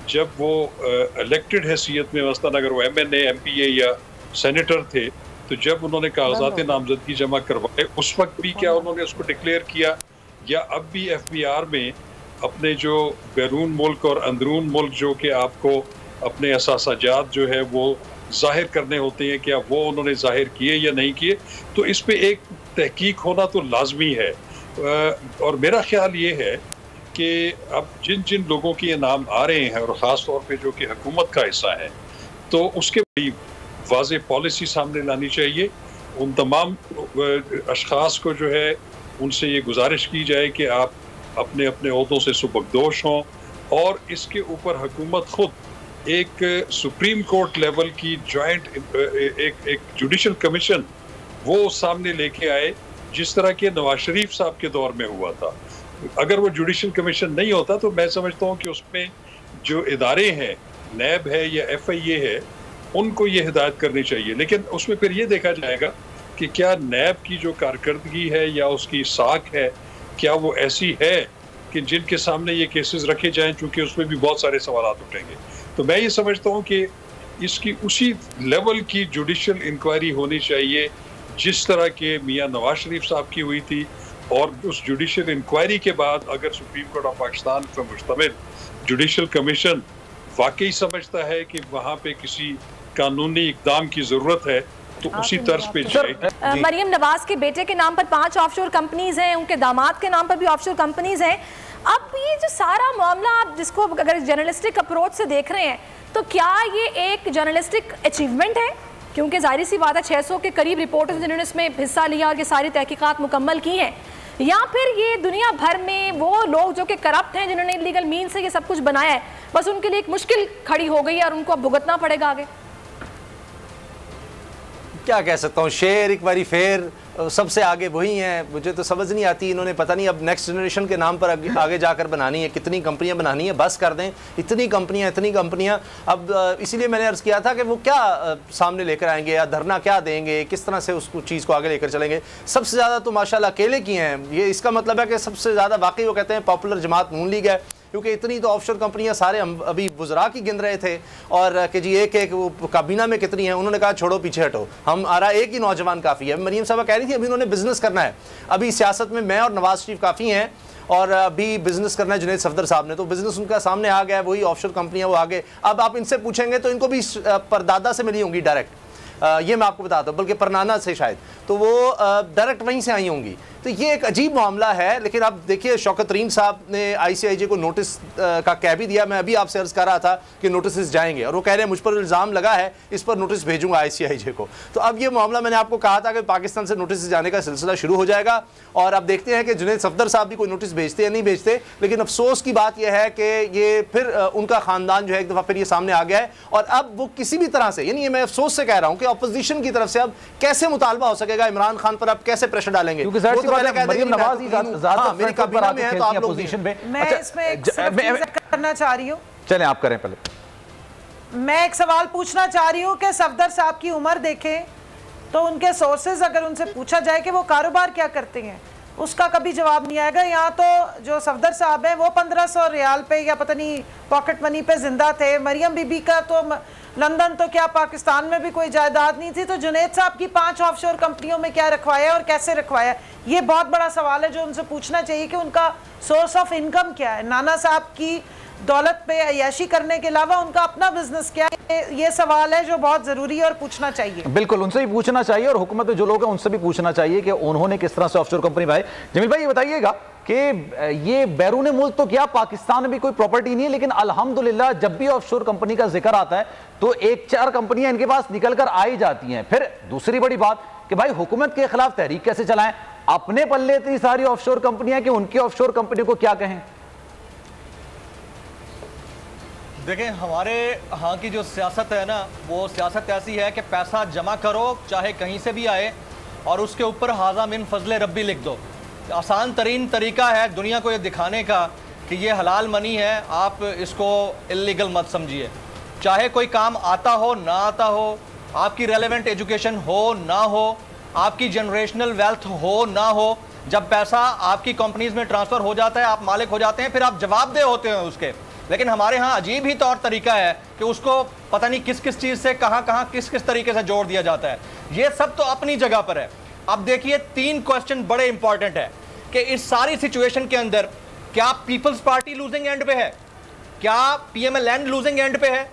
जब वो इलेक्टेड हैसियत में, मसलन अगर वो MNA, MPA या सेनेटर थे, तो जब उन्होंने कागजात नामजदगी जमा करवाए उस वक्त भी क्या उन्होंने उसको डिक्लेयर किया, या अब भी FBR में अपने जो बैरून मुल्क और अंदरून मुल्क जो कि आपको अपने असासाजात जो है वो जाहिर करने होते हैं, क्या वो उन्होंने जाहिर किए या नहीं किए? तो इस पे एक तहकीक होना तो लाजमी है। और मेरा ख्याल ये है कि अब जिन जिन लोगों के ये नाम आ रहे हैं और ख़ास तौर पे जो कि हुकूमत का हिस्सा है, तो उसके बड़ी वाज़ेह पॉलिसी सामने लानी चाहिए। उन तमाम अशख़ास को जो है उनसे ये गुजारिश की जाए कि आप अपने अपने ओहदों से सुबकदोश हों, और इसके ऊपर हुकूमत खुद एक सुप्रीम कोर्ट लेवल की जॉइंट एक जुडिशल कमीशन वो सामने लेके आए, जिस तरह के नवाज शरीफ साहब के दौर में हुआ था। अगर वो जुडिशल कमीशन नहीं होता तो मैं समझता हूँ कि उसमें जो इदारे हैं, नैब है या FIA है, उनको ये हिदायत करनी चाहिए। लेकिन उसमें फिर ये देखा जाएगा कि क्या नैब की जो कारकर्दगी है या उसकी साख है, क्या वो ऐसी है कि जिनके सामने ये केसेस रखे जाएं, चूँकि उसमें भी बहुत सारे सवाल उठेंगे। तो मैं ये समझता हूँ कि इसकी उसी लेवल की जुडिशल इंक्वायरी होनी चाहिए जिस तरह के मियाँ नवाज शरीफ साहब की हुई थी, और उस जुडिशल इंक्वायरी के बाद अगर सुप्रीम कोर्ट ऑफ पाकिस्तान पर मुश्तमिल जुडिशल कमीशन वाकई समझता है कि वहाँ पे किसी कानूनी इक़दाम की ज़रूरत है, तो उसी तर्ज पे जाए। मरियम नवाज के बेटे के नाम पर 5 ऑफशोर कंपनीज हैं, उनके दामाद के नाम पर भी ऑफशोर कंपनीज हैं। अब ये जो सारा मामला आप जिसको अगर जर्नलिस्टिक अप्रोच से देख रहे हैं, तो क्या ये एक जर्नलिस्टिक अचीवमेंट है? क्योंकि जाहिर सी बात है 600 के करीब रिपोर्टर्स जिन्होंने इसमें हिस्सा लिया और ये सारी तहकीकात मुकम्मल की हैं, या फिर ये दुनिया भर में वो लोग जो कि करप्ट हैं, जिन्होंने इलीगल मीन से ये सब कुछ बनाया है, बस उनके लिए एक मुश्किल खड़ी हो गई है और उनको अब भुगतना पड़ेगा आगे? क्या कह सकता हूँ, शेर एक बारी फेर सबसे आगे वही हैं। मुझे तो समझ नहीं आती, इन्होंने पता नहीं अब नेक्स्ट जनरेशन के नाम पर आगे जाकर बनानी है, कितनी कंपनियां बनानी है, बस कर दें, इतनी कंपनियां। अब इसीलिए मैंने अर्ज़ किया था कि वो क्या सामने लेकर आएंगे या धरना क्या देंगे, किस तरह से उसको चीज़ को आगे लेकर चलेंगे। सबसे ज़्यादा तो माशाल्लाह अकेले किए हैं, ये इसका मतलब है कि सबसे ज़्यादा वाकई वो कहते हैं पॉपुलर जमात नून लीग है, क्योंकि इतनी तो ऑफशोर कंपनियां सारे हम अभी वुज़रा की गिन रहे थे, और कि जी एक एक वो काबीना में कितनी है, उन्होंने कहा छोड़ो पीछे हटो, हम आ रहा एक ही नौजवान काफ़ी है। मरीम साहब कह रही थी अभी उन्होंने बिजनेस करना है, अभी सियासत में मैं और नवाज शरीफ काफ़ी हैं, और अभी बिजनेस करना है जुनैद सफदर साहब ने, तो बिजनेस उनका सामने आ गया है, वही ऑफशोर कंपनियां वो आगे। अब आप इनसे पूछेंगे तो इनको भी परदादा से मिली होंगी डायरेक्ट, ये मैं आपको बताता हूँ, बल्कि परनाना से शायद, तो वो डायरेक्ट वहीं से आई होंगी। तो ये एक अजीब मामला है। लेकिन अब देखिए शौकत तरीन साहब ने ICIJ को नोटिस का कह भी दिया। मैं अभी आपसे अर्ज़ कर रहा था कि नोटिस जाएंगे, और वो कह रहे हैं मुझ पर इल्ज़ाम लगा है, इस पर नोटिस भेजूंगा ICIJ को। तो अब ये मामला मैंने आपको कहा था कि पाकिस्तान से नोटिस जाने का सिलसिला शुरू हो जाएगा, और अब देखते हैं कि जुनैद सफदर साहब भी कोई नोटिस भेजते या नहीं भेजते। लेकिन अफसोस की बात यह है कि ये फिर उनका ख़ानदान जो है एक दफ़ा फिर ये सामने आ गया है, और अब वो किसी भी तरह से, यानी मैं अफसोस से कह रहा हूँ कि अपोजिशन की तरफ से अब कैसे मुतालबा हो सकेगा इमरान खान पर, अब कैसे प्रेशर डालेंगे। मैं इसमें एक करना चाह रही हूँ, चलें आप करें पहले। मैं एक सवाल पूछना चाह रही हूँ कि सफदर साहब की उम्र देखें तो उनके सोर्सेज अगर उनसे पूछा जाए कि वो कारोबार क्या करते हैं, उसका कभी जवाब नहीं आएगा। यहाँ तो जो सफदर साहब हैं वो 1500 रियाल पे या पता नहीं पॉकेट मनी पे जिंदा थे। मरियम बीबी का तो लंदन तो क्या पाकिस्तान में भी कोई जायदाद नहीं थी। तो जुनैद साहब की 5 ऑफशोर कंपनियों में क्या रखवाया और कैसे रखवाया, ये बहुत बड़ा सवाल है जो उनसे पूछना चाहिए कि उनका सोर्स ऑफ इनकम क्या है। नाना साहब की दौलत पे अय्याशी करने के अलावा उनका अपना बिजनेस क्या है, ये सवाल है जो बहुत जरूरी है और पूछना चाहिए। बिल्कुल उनसे भी पूछना चाहिए, और हुकूमत में जो लोग हैं उनसे भी पूछना चाहिए कि उन्होंने किस तरह से ऑफशोर कंपनी बनाई। जमील भाई ये बताइएगा कि ये बैरून मुल्क तो क्या पाकिस्तान में भी कोई प्रॉपर्टी नहीं है, लेकिन अल्हम्दुलिल्लाह जब भी ऑफशोर कंपनी का जिक्र आता है तो 1-4 कंपनियां इनके पास निकल कर आई जाती हैं। फिर दूसरी बड़ी बात कि भाई हुकूमत के खिलाफ तहरीक कैसे चलाएं, अपने पल्ले इतनी सारी ऑफशोर कंपनियां कि उनकी ऑफशोर कंपनी को क्या कहें। देखें हमारे यहाँ की जो सियासत है ना, वो सियासत ऐसी है कि पैसा जमा करो चाहे कहीं से भी आए, और उसके ऊपर हाजा मिन फजले रब्बी लिख दो। आसान तरीन तरीका है दुनिया को ये दिखाने का कि ये हलाल मनी है, आप इसको इल्लीगल मत समझिए। चाहे कोई काम आता हो ना आता हो, आपकी रेलेवेंट एजुकेशन हो ना हो, आपकी जनरेशनल वेल्थ हो ना हो, जब पैसा आपकी कंपनीज में ट्रांसफर हो जाता है, आप मालिक हो जाते हैं, फिर आप जवाबदेह होते हैं उसके। लेकिन हमारे यहाँ अजीब ही तौर तरीका है कि उसको पता नहीं किस किस चीज से कहां कहां किस किस तरीके से जोड़ दिया जाता है। ये सब तो अपनी जगह पर है। अब देखिए 3 क्वेश्चन बड़े इंपॉर्टेंट है कि इस सारी सिचुएशन के अंदर क्या पीपल्स पार्टी लूजिंग एंड पे है, क्या PMLN लूजिंग एंड पे है,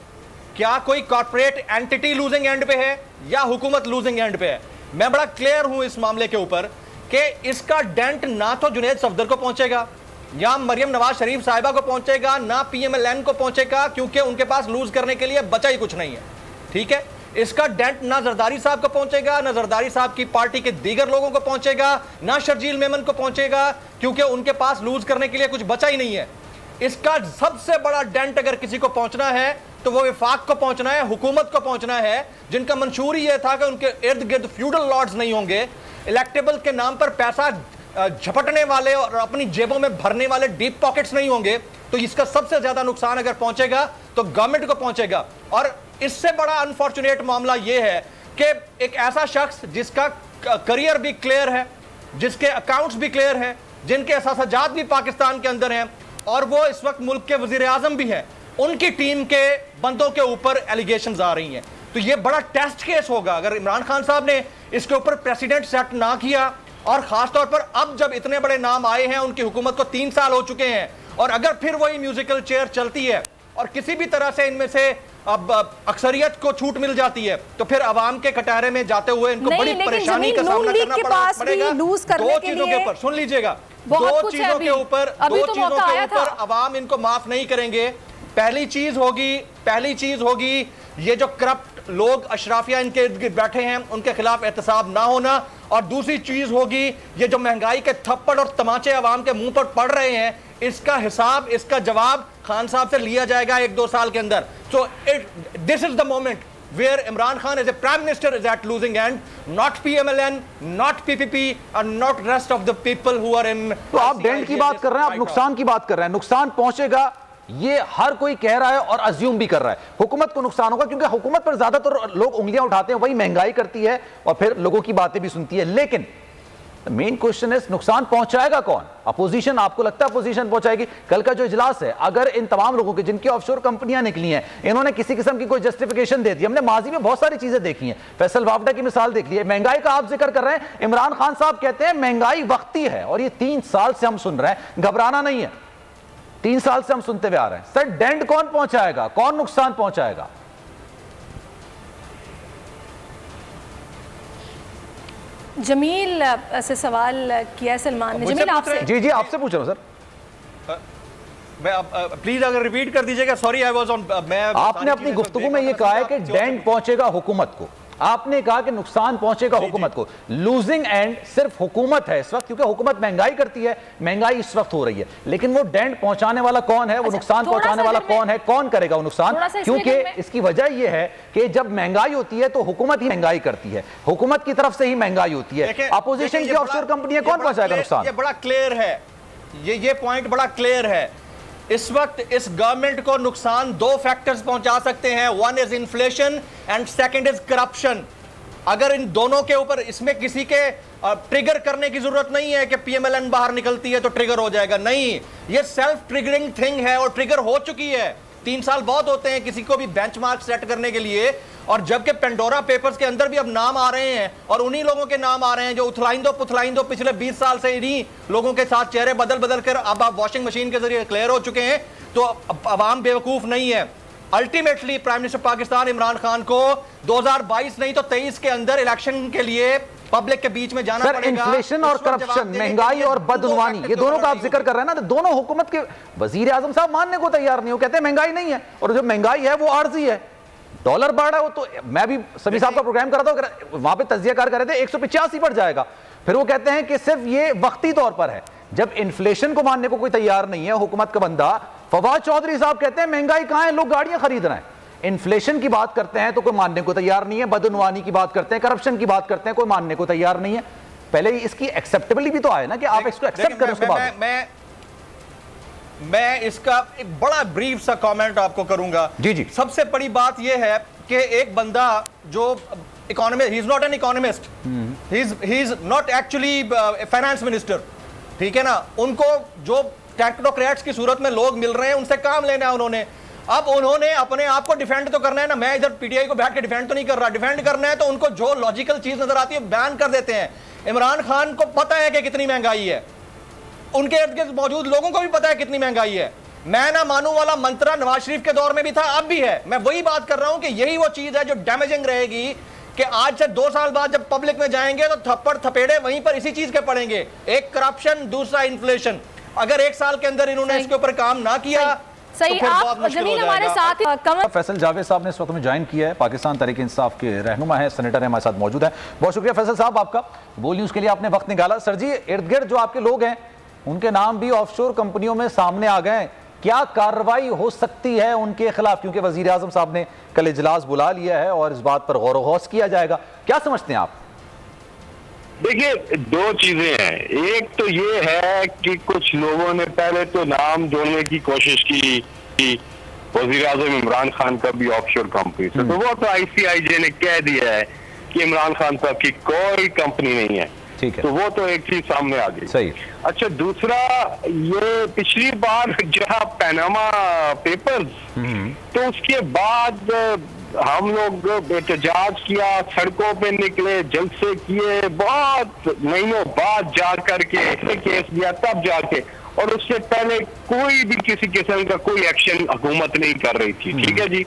क्या कोई कॉर्पोरेट एंटिटी लूजिंग एंड पे है, या हुकूमत लूजिंग एंड पे है। मैं बड़ा क्लियर हूं इस मामले के ऊपर कि इसका डेंट ना तो जुनैद सफदर को पहुंचेगा, या मरियम नवाज शरीफ साहिबा को पहुंचेगा, ना PMLN को पहुंचेगा, क्योंकि उनके पास लूज करने के लिए बचा ही कुछ नहीं है। ठीक है, इसका डेंट ना जरदारी साहब को पहुंचेगा, ना जरदारी साहब की पार्टी के दीगर लोगों को पहुंचेगा, ना शर्जील मेमन को पहुंचेगा, क्योंकि उनके पास लूज करने के लिए कुछ बचा ही नहीं है। इसका सबसे बड़ा डेंट अगर किसी को पहुंचना है तो वो वफाक को पहुंचना है, हुकूमत को पहुंचना है, जिनका मंशूर यह था कि उनके इर्द गिर्द फ्यूडल लॉर्ड्स नहीं होंगे, इलेक्टेबल के नाम पर पैसा झपटने वाले और अपनी जेबों में भरने वाले डीप पॉकेट्स नहीं होंगे। तो इसका सबसे ज्यादा नुकसान अगर पहुंचेगा तो गवर्नमेंट को पहुंचेगा। और इससे बड़ा अनफॉर्चुनेट मामला यह है कि एक ऐसा शख्स जिसका करियर भी क्लियर है, जिसके अकाउंट्स भी क्लियर हैं, जिनके असासाजात भी पाकिस्तान के अंदर हैं, और वो इस वक्त मुल्क के वजीर आजम भी हैं, उनकी टीम के बंदों के ऊपर एलिगेशंस आ रही हैं। तो ये बड़ा टेस्ट केस होगा अगर इमरान खान साहब ने इसके ऊपर प्रेसिडेंट सेट ना किया, और खासतौर पर अब जब इतने बड़े नाम आए हैं, उनकी हुकूमत को 3 साल हो चुके हैं, और अगर फिर वही म्यूजिकल चेयर चलती है और किसी भी तरह से इनमें से अब अक्सरियत को छूट मिल जाती है, तो फिर अवाम के कटारे में जाते हुए इनको बड़ी परेशानी का सामना करना पड़ेगा। 2 चीजों के ऊपर सुन लीजिएगा, 2 चीजों के ऊपर अवाम इनको माफ नहीं करेंगे। पहली चीज होगी ये जो करप्ट लोग अशराफिया इनके इर्द गिर्द बैठे हैं उनके खिलाफ एहतसाब ना होना, और दूसरी चीज होगी ये जो महंगाई के थप्पड़ और तमाचे अवाम के मुंह पर पड़ रहे हैं, इसका हिसाब, इसका जवाब खान साहब से लिया जाएगा 1-2 साल के अंदर। So this is the moment where Imran Khan as a prime minister is at losing end, not PMLN, not PPP, and not rest of the people who are in। तो आप डेंट की बात कर रहे हैं, आप नुकसान की बात कर रहे हैं। नुकसान पहुंचेगा ये हर कोई कह रहा है और अज्यूम भी कर रहा है। हुकूमत को नुकसान होगा क्योंकि हुकूमत पर ज्यादातर लोग उंगलियां उठाते हैं, वही महंगाई करती है और फिर लोगों की बातें भी सुनती है। लेकिन मेन क्वेश्चन है नुकसान पहुंचाएगा कौन? अपोजिशन। आपको लगता है अपोजिशन पहुंचाएगी? कल का जो इजलास है, अगर इन तमाम लोगों के जिनकी ऑफशोर कंपनियां निकली हैं, इन्होंने किसी किस्म की कोई जस्टिफिकेशन दे दी, हमने माजी में बहुत सारी चीजें देखी हैं, फैसल वावडा की मिसाल देख ली है, महंगाई का आप जिक्र कर रहे हैं, इमरान खान साहब कहते हैं महंगाई वक्ती है, और ये 3 साल से हम सुन रहे हैं, घबराना नहीं है, 3 साल से हम सुनते हुए आ रहे हैं। सर डेंट कौन पहुंचाएगा, कौन नुकसान पहुंचाएगा? जमील से सवाल किया सलमान ने। जमील आपसे। जी आपसे पूछ रहा हूं सर। मैं प्लीज अगर रिपीट कर दीजिएगा। Sorry I was on. मैं आपने अपनी गुफ्तगू में ये कहा है कि डेंट पहुंचेगा हुकूमत को, आपने कहा कि नुकसान पहुंचेगा हुकूमत को। लूजिंग एंड सिर्फ हुकूमत है इस वक्त, क्योंकि हुकूमत महंगाई करती है, महंगाई इस वक्त हो रही है। लेकिन वो डेंट पहुंचाने वाला कौन है, वो नुकसान पहुंचाने वाला कौन है, कौन करेगा वो नुकसान? क्योंकि इसकी वजह यह है कि जब महंगाई होती है तो हुकूमत ही महंगाई करती है, हुकूमत की तरफ से ही महंगाई होती है। अपोजिशन की ऑफशोर कंपनियां कौन पहुंचाएगा नुकसान? ये बड़ा क्लियर है, ये पॉइंट बड़ा क्लियर है। इस वक्त इस गवर्नमेंट को नुकसान 2 फैक्टर्स पहुंचा सकते हैं, 1 is inflation and 2nd is corruption. अगर इन दोनों के ऊपर, इसमें किसी के ट्रिगर करने की जरूरत नहीं है कि PMLN बाहर निकलती है तो ट्रिगर हो जाएगा, नहीं, ये सेल्फ ट्रिगरिंग थिंग है और ट्रिगर हो चुकी है। 3 साल बहुत होते हैं किसी को भी बेंचमार्क सेट करने के लिए, और जबकि पेंडोरा पेपर्स के अंदर भी अब नाम आ रहे हैं, और उन्हीं लोगों के नाम आ रहे हैं जो उथलाइंदो पिछले 20 साल से इन्हीं लोगों के साथ चेहरे बदल बदल कर अब आप वॉशिंग मशीन के जरिए क्लियर हो चुके हैं। तो अवाम बेवकूफ नहीं है। Ultimately prime minister Pakistan Imran Khan को 2022 नहीं तो 23 के अंदर इलेक्शन के लिए पब्लिक के बीच में जाना पड़ेगा। इन्फ्लेशन और करप्शन, महंगाई और बदउनवानी, ये दोनों का आप जिक्र कर रहे हैं ना, तो दोनों हुकूमत के वजीर आजम साहब मानने को तैयार नहीं हो, कहते हैं महंगाई नहीं है, और जो महंगाई है वो आर्जी है, डॉलर बढ़ रहा है। वो तो मैं भी सभी साहब का प्रोग्राम कर रहा था, वहां पे तज्जियाकार कर रहे थे 185 बढ़ जाएगा, फिर वो कहते हैं कि सिर्फ ये वक्ती तौर पर है। जब इन्फ्लेशन को मानने को कोई तैयार नहीं है हुकूमत का बंदा, फवाद चौधरी साहब कहते हैं महंगाई कहां है, लोग गाड़ियां खरीद रहे हैं। इन्फ्लेशन की बात करते हैं तो कोई मानने को तैयार नहीं है, बदउनवानी की बात करते हैं, करप्शन की बात करते हैं, कोई मानने को तैयार नहीं है। पहले इसकी एक्सेप्टेबिलिटी भी तो आए ना कि आप इसको एक्सेप्ट करें। उसके बाद मैं इसका एक बड़ा ब्रीफ सा कमेंट आपको करूंगा। जी जी। सबसे बड़ी बात यह है कि एक बंदा जो economist, he is not an economist, he is not actually finance minister, ठीक है ना। उनको जो टेक्नोक्रेट्स की सूरत में लोग मिल रहे हैं उनसे काम लेना है उन्होंने। अब उन्होंने अपने आप को डिफेंड तो करना है ना, मैं इधर पीटीआई को बैठ के डिफेंड तो नहीं कर रहा, डिफेंड करना है तो उनको जो लॉजिकल चीज नजर आती है बयान कर देते हैं। इमरान खान को पता है कि कितनी महंगाई है, उनके इर्द गिर्द मौजूद लोगों को भी पता है कितनी महंगाई है। मैं ना मानू वाला मंत्रा नवाज शरीफ के दौर में भी था, अब भी है। मैं वही बात कर रहा हूं कि यही वो चीज है जो डैमेजिंग रहेगी कि आज से 2 साल बाद जब पब्लिक में जाएंगे तो थप्पड़ थपेड़े वहीं पर इसी चीज के पड़ेंगे। एक करप्शन, दूसरा इन्फ्लेशन। अगर 1 साल के अंदर इन्होंने इसके ऊपर काम ना किया सही। आप जमीन हमारे साथ फैसल जावेद साहब ने इस वक्त में ज्वाइन किया है, पाकिस्तान तहरीक इंसाफ के रहनुमा है, सेनेटर है, हमारे साथ मौजूद है। बहुत शुक्रिया फैसल साहब आपका, बोल न्यूज के लिए आपने वक्त निकाला। सर जी, इर्द गिर्द जो आपके लोग हैं उनके नाम भी ऑफशोर कंपनियों में सामने आ गए, क्या कार्रवाई हो सकती है उनके खिलाफ? क्योंकि वजीर आजम साहब ने कल इजलास बुला लिया है और इस बात पर गौर व गौस किया जाएगा, क्या समझते हैं आप? देखिए, 2 चीजें हैं। एक तो ये है कि कुछ लोगों ने पहले तो नाम जोड़ने की कोशिश की कि वजीर आजम इमरान खान का भी ऑफशोर कंपनी से, तो वो तो ICIJ ने कह दिया है कि इमरान खान साहब की कोई कंपनी नहीं है, ठीक है। तो वो तो एक चीज सामने आ गई। सही। अच्छा, दूसरा, ये पिछली बार जहाँ पैनामा पेपर्स, तो उसके बाद हम लोग एहतजाज किया, सड़कों पे निकले, जलसे किए, बहुत महीनों बाद जा करके केस दिया, तब जाके, और उससे पहले कोई भी किसी किस्म का कोई एक्शन हुकूमत नहीं कर रही थी, ठीक है जी।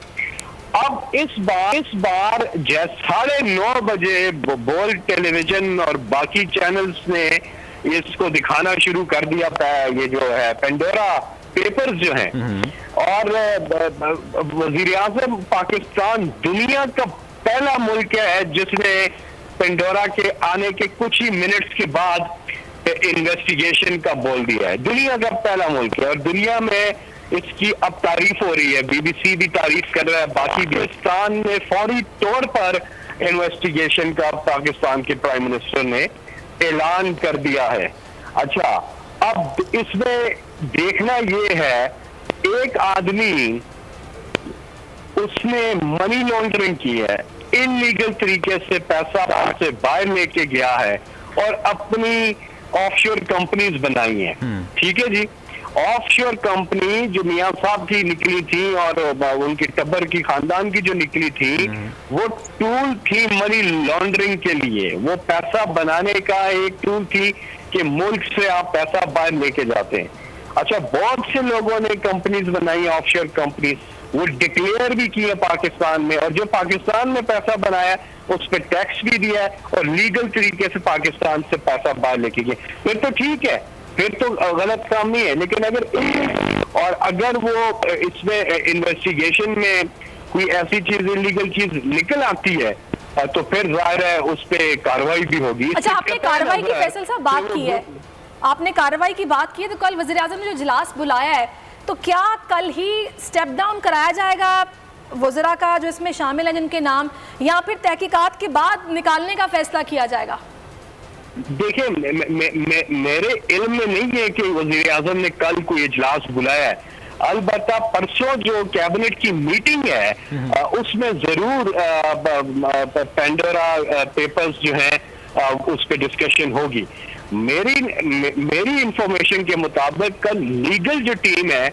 अब इस बार 9:30 बजे बोल टेलीविजन और बाकी चैनल्स ने इसको दिखाना शुरू कर दिया, ये जो है पेंडोरा पेपर्स जो हैं, और वजीर आजम पाकिस्तान दुनिया का पहला मुल्क है जिसने पेंडोरा के आने के कुछ ही मिनट्स के बाद इन्वेस्टिगेशन का बोल दिया है। दुनिया का पहला मुल्क है और दुनिया में इसकी अब तारीफ हो रही है, BBC भी तारीफ कर रहा है, बाकी पाकिस्तान ने फौरी तौर पर इन्वेस्टिगेशन का पाकिस्तान के प्राइम मिनिस्टर ने ऐलान कर दिया है। अच्छा, अब इसमें देखना ये है, एक आदमी उसने मनी लॉन्ड्रिंग की है, इलीगल तरीके से पैसा से बाहर लेके गया है और अपनी ऑफशोर कंपनीज बनाई हैं, ठीक है जी। ऑफशोर कंपनी जो मियां साहब की निकली थी और उनके टब्बर की खानदान की जो निकली थी, वो टूल थी मनी लॉन्ड्रिंग के लिए, वो पैसा बनाने का एक टूल थी कि मुल्क से आप पैसा बाहर लेके जाते हैं। अच्छा, बहुत से लोगों ने कंपनीज बनाई, ऑफशोर कंपनीज, वो डिक्लेयर भी की है पाकिस्तान में, और जो पाकिस्तान में पैसा बनाया उस पर टैक्स भी दिया है और लीगल तरीके से पाकिस्तान से पैसा बाहर लेके गए, फिर तो ठीक है, फिर तो गलत काम नहीं है। लेकिन अगर वो इसमें इन्वेस्टिगेशन में कोई ऐसी चीज, इलीगल चीज निकल आती है तो फिर जाहिर है उस पर कार्रवाई भी होगी। अच्छा, आपने कार्रवाई की फैसल साहब बात की है, आपने कार्रवाई की बात की है, तो कल वज़ीर आज़म ने जो इजलास बुलाया है, तो क्या कल ही स्टेप डाउन कराया जाएगा वज़रा का जो इसमें शामिल है जिनके नाम, या फिर तहकीकात के बाद निकालने का फैसला किया जाएगा? देखिए, मेरे इल्म में नहीं है कि वज़ीर आज़म ने कल कोई इजलास बुलाया है। अलबत्ता परसों जो कैबिनेट की मीटिंग है उसमें जरूर पेंडोरा पेपर्स जो हैं उस पर डिस्कशन होगी। मेरी इंफॉर्मेशन के मुताबिक कल लीगल जो टीम है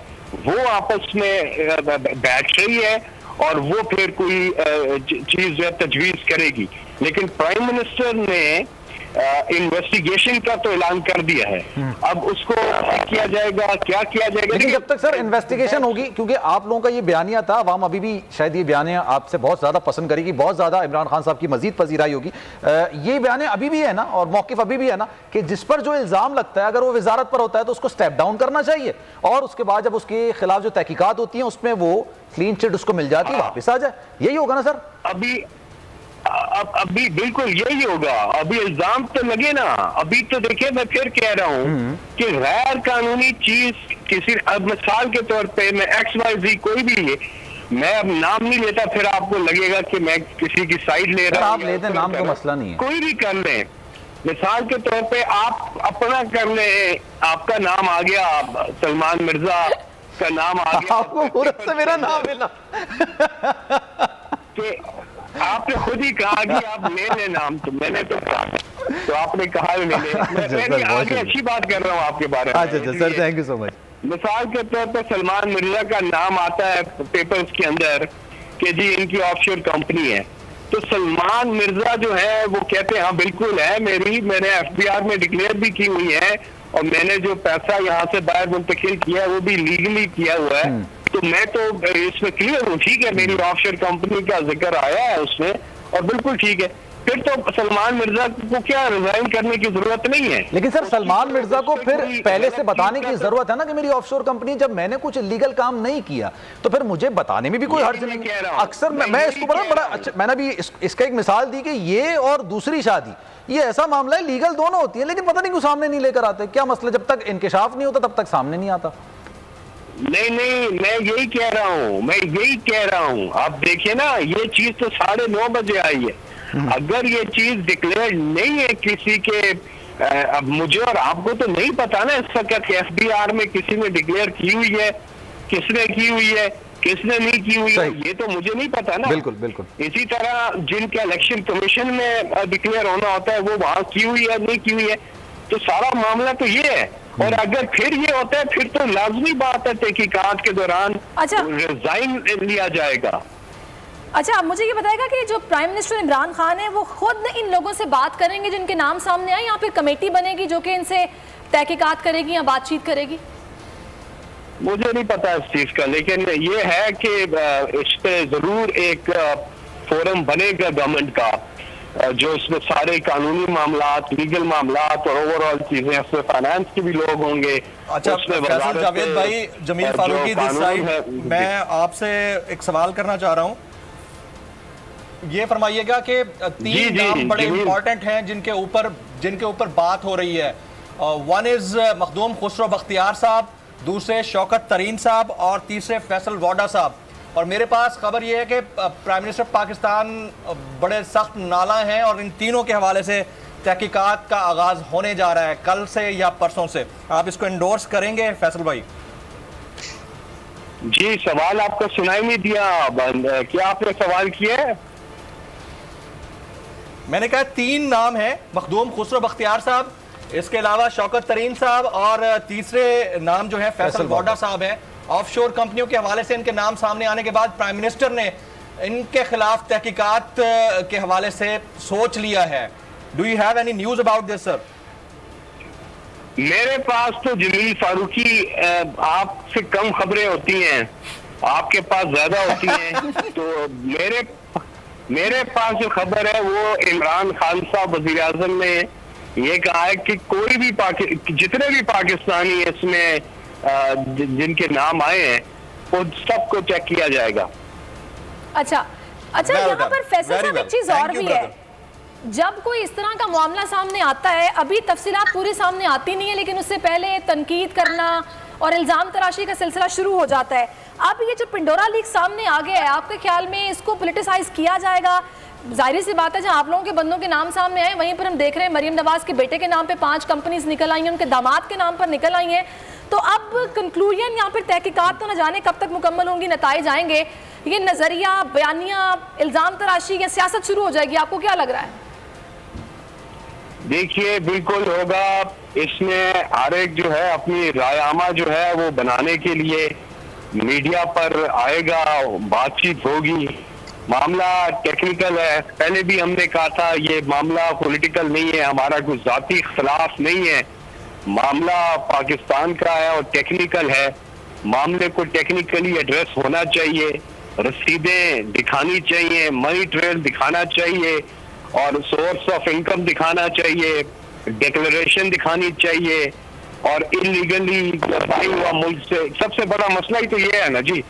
वो आपस में बैठ रही है और वो फिर कोई चीज तजवीज करेगी, लेकिन प्राइम मिनिस्टर ने इन्वेस्टिगेशन का तो ऐलान कर दिया है। अब उसको किया जाएगा, क्या किया जाएगा, लेकिन जब तक सर इन्वेस्टिगेशन होगी, क्योंकि आप लोगों का ये बयानिया था, अवाम अभी भी शायद ये बयानिया आपसे बहुत ज्यादा पसंद करेगी, बहुत ज्यादा इमरान खान साहब की मजीद पजीराई होगी। ये बयानिया अभी भी है ना, और मौकिफ अभी भी है ना कि जिस पर जो इल्जाम लगता है अगर वो वजारत पर होता है तो उसको स्टेप डाउन करना चाहिए, और उसके बाद जब उसके खिलाफ जो तहकीकात होती है उसमें वो क्लीन चिट उसको मिल जाती है, वापस आ जाए। यही होगा ना सर? अभी बिल्कुल यही होगा। अभी इल्जाम तो लगे ना। अभी तो देखिए, मैं फिर कह रहा हूँ कि गैर कानूनी चीज किसी, अब मिसाल के तौर पे मैं XYZ कोई भी है, मैं अब नाम नहीं लेता, फिर आपको लगेगा कि मैं किसी की साइड ले रहा हूँ। आप लेते, नाम का मसला नहीं है, कोई भी कर ले, मिसाल के तौर पे आप अपना कर ले, आपका नाम आ गया, सलमान मिर्जा का नाम आ गया, आपको मुहूर्त से मेरा नाम मिला कि आपने खुद ही कहा कि आप ले ले नाम, तो मैंने तो कहा, तो आपने कहा ले ले। मैं आगे अच्छी बात कर रहा हूँ आपके बारे में। अच्छा sir, thank you so much. मिसाल के तौर पर सलमान मिर्जा का नाम आता है पेपर्स के अंदर कि जी इनकी ऑफशोर कंपनी है, तो सलमान मिर्जा जो है वो कहते हैं हाँ बिल्कुल है मेरी, मैंने एफबीआर में डिक्लेयर भी की हुई है और मैंने जो पैसा यहाँ से बाहर मुंतकिल किया है वो भी लीगली किया हुआ है, तो मैं तो इसमें क्लियर हूँ, ठीक है, मेरी ऑफशोर कंपनी का जिक्र आया है उसमें और बिल्कुल ठीक है। फिर तो सलमान मिर्जा को क्या रिजाइन करने की जरूरत नहीं है। लेकिन सर सलमान मिर्जा को फिर पहले से बताने की जरूरत है ना कि मेरी ऑफशोर कंपनी, जब मैंने कुछ इलीगल काम नहीं किया तो फिर मुझे बताने में भी कोई हर्ज नहीं। अक्सर मैं इसको बड़ा अच्छा, मैंने भी इसका एक मिसाल दी कि ये और दूसरी शादी ये ऐसा मामला है, लीगल दोनों होती है, लेकिन पता नहीं क्यों सामने नहीं लेकर आते, क्या मसला? जब तक इंकिशाफ नहीं होता तब तक सामने नहीं आता। नहीं, मैं यही कह रहा हूँ, आप देखिए ना, ये चीज तो 9:30 बजे आई है। अगर ये चीज डिक्लेयर नहीं है किसी के, अब मुझे और आपको तो नहीं पता ना इस वक्त एफबीआर में किसी ने डिक्लेयर की हुई है, किसने की हुई है, किसने नहीं की हुई है, ये तो मुझे नहीं पता ना। बिल्कुल बिल्कुल। इसी तरह जिनके इलेक्शन कमीशन में डिक्लेयर होना होता है वो वहां की हुई है नहीं की हुई है, तो सारा मामला तो ये है। और अगर फिर ये होता है फिर तो लाजमी बात है तहकीकात के दौरान रिजाइन लिया जाएगा। अच्छा, आप मुझे ये बताएगा कि जो प्राइम मिनिस्टर इमरान खान है वो खुद इन लोगों से बात करेंगे जिनके नाम सामने आए, या फिर कमेटी बनेगी जो कि इनसे तहकीकात करेगी या बातचीत करेगी? मुझे नहीं पता इस चीज का, लेकिन ये है कि इस पे जरूर एक फोरम बनेगा गवर्नमेंट का, जो इसमें सारे कानूनी मामलात, लीगल मामलात और ओवरऑल चीजें, उसमें फाइनेंस के भी लोग होंगे। अच्छा फैसल जावेद भाई, जमील फारूकी दिस साइड, मैं आपसे एक सवाल करना चाह रहा हूँ, ये फरमाइएगा कि 3 नाम बड़े इंपॉर्टेंट हैं जिनके ऊपर बात हो रही है। वन इज मखदूम खुसरो बख्तियार साहब, दूसरे शौकत तरीन साहब और तीसरे फैसल वाडा साहब। और मेरे पास खबर यह है कि प्राइम मिनिस्टर पाकिस्तान बड़े सख्त नाला हैं और इन तीनों के हवाले से तहकीकात का आगाज होने जा रहा है कल से या परसों से। आप इसको एंडोर्स करेंगे फैसल भाई? जी, सवाल आपका सुनाई नहीं दिया, क्या आपने सवाल किया है? मैंने कहा 3 नाम हैं, मखदूम खुसरो बख्तियार साहब, इसके अलावा शौकत तरीन साहब और तीसरे नाम जो है फैसल वाडा साहब हैं। ऑफशोर कंपनियों के हवाले से इनके नाम सामने आने के बाद प्राइम मिनिस्टर ने इनके खिलाफ तहकीकात के हवाले से सोच लिया है। Do you have any news about this sir? मेरे पास तो जमील फारूकी आपसे कम खबरें होती हैं, आपके पास ज्यादा होती हैं। तो मेरे पास जो खबर है वो इमरान खान साहब वज़ीर आज़म ने ये कहा है कि कोई भी जितने भी पाकिस्तानी इसमें जिनके नाम आए हैं वो सबको चेक किया जाएगा। अच्छा, यहाँ पर फैसल साहब एक चीज और भी है, जब कोई इस तरह का मामला सामने आता है, अभी तफसीलात पूरी सामने आती नहीं है, लेकिन उससे पहले तनकीद करना और इल्जाम तराशी का सिलसिला शुरू हो जाता है। अब ये जो पिंडोरा लीक सामने आ गया है, आपके ख्याल में इसको पॉलिटिसाइज किया जाएगा? जाहिर सी बात है, जहां आप लोगों के बंदों के नाम सामने आए, वहीं पर हम देख रहे हैं मरीम नवाज के बेटे के नाम पे 5 कंपनीज निकल आई हैं, उनके दामाद के नाम पर निकल आई हैं। तो अब कंक्लूजन या फिर तहकीकात तो न जाने कब तक मुकम्मल होंगी, नताइज आएंगे, ये नजरिया, बयानिया, इल्जाम तराशी या सियासत शुरू हो जाएगी? आपको क्या लग रहा है? देखिए, बिल्कुल होगा। इसमें हर एक जो है अपनी रायनामा जो है वो बनाने के लिए मीडिया पर आएगा, बातचीत होगी। मामला टेक्निकल है, पहले भी हमने कहा था ये मामला पॉलिटिकल नहीं है, हमारा कोई जाती इख्तलाफ नहीं है, मामला पाकिस्तान का है और टेक्निकल है। मामले को टेक्निकली एड्रेस होना चाहिए, रसीदें दिखानी चाहिए, मनी ट्रेल दिखाना चाहिए और सोर्स ऑफ इनकम दिखाना चाहिए, डिक्लेरेशन दिखानी चाहिए। और इलीगली हुआ मुल्क से सबसे बड़ा मसला ही तो ये है ना जी,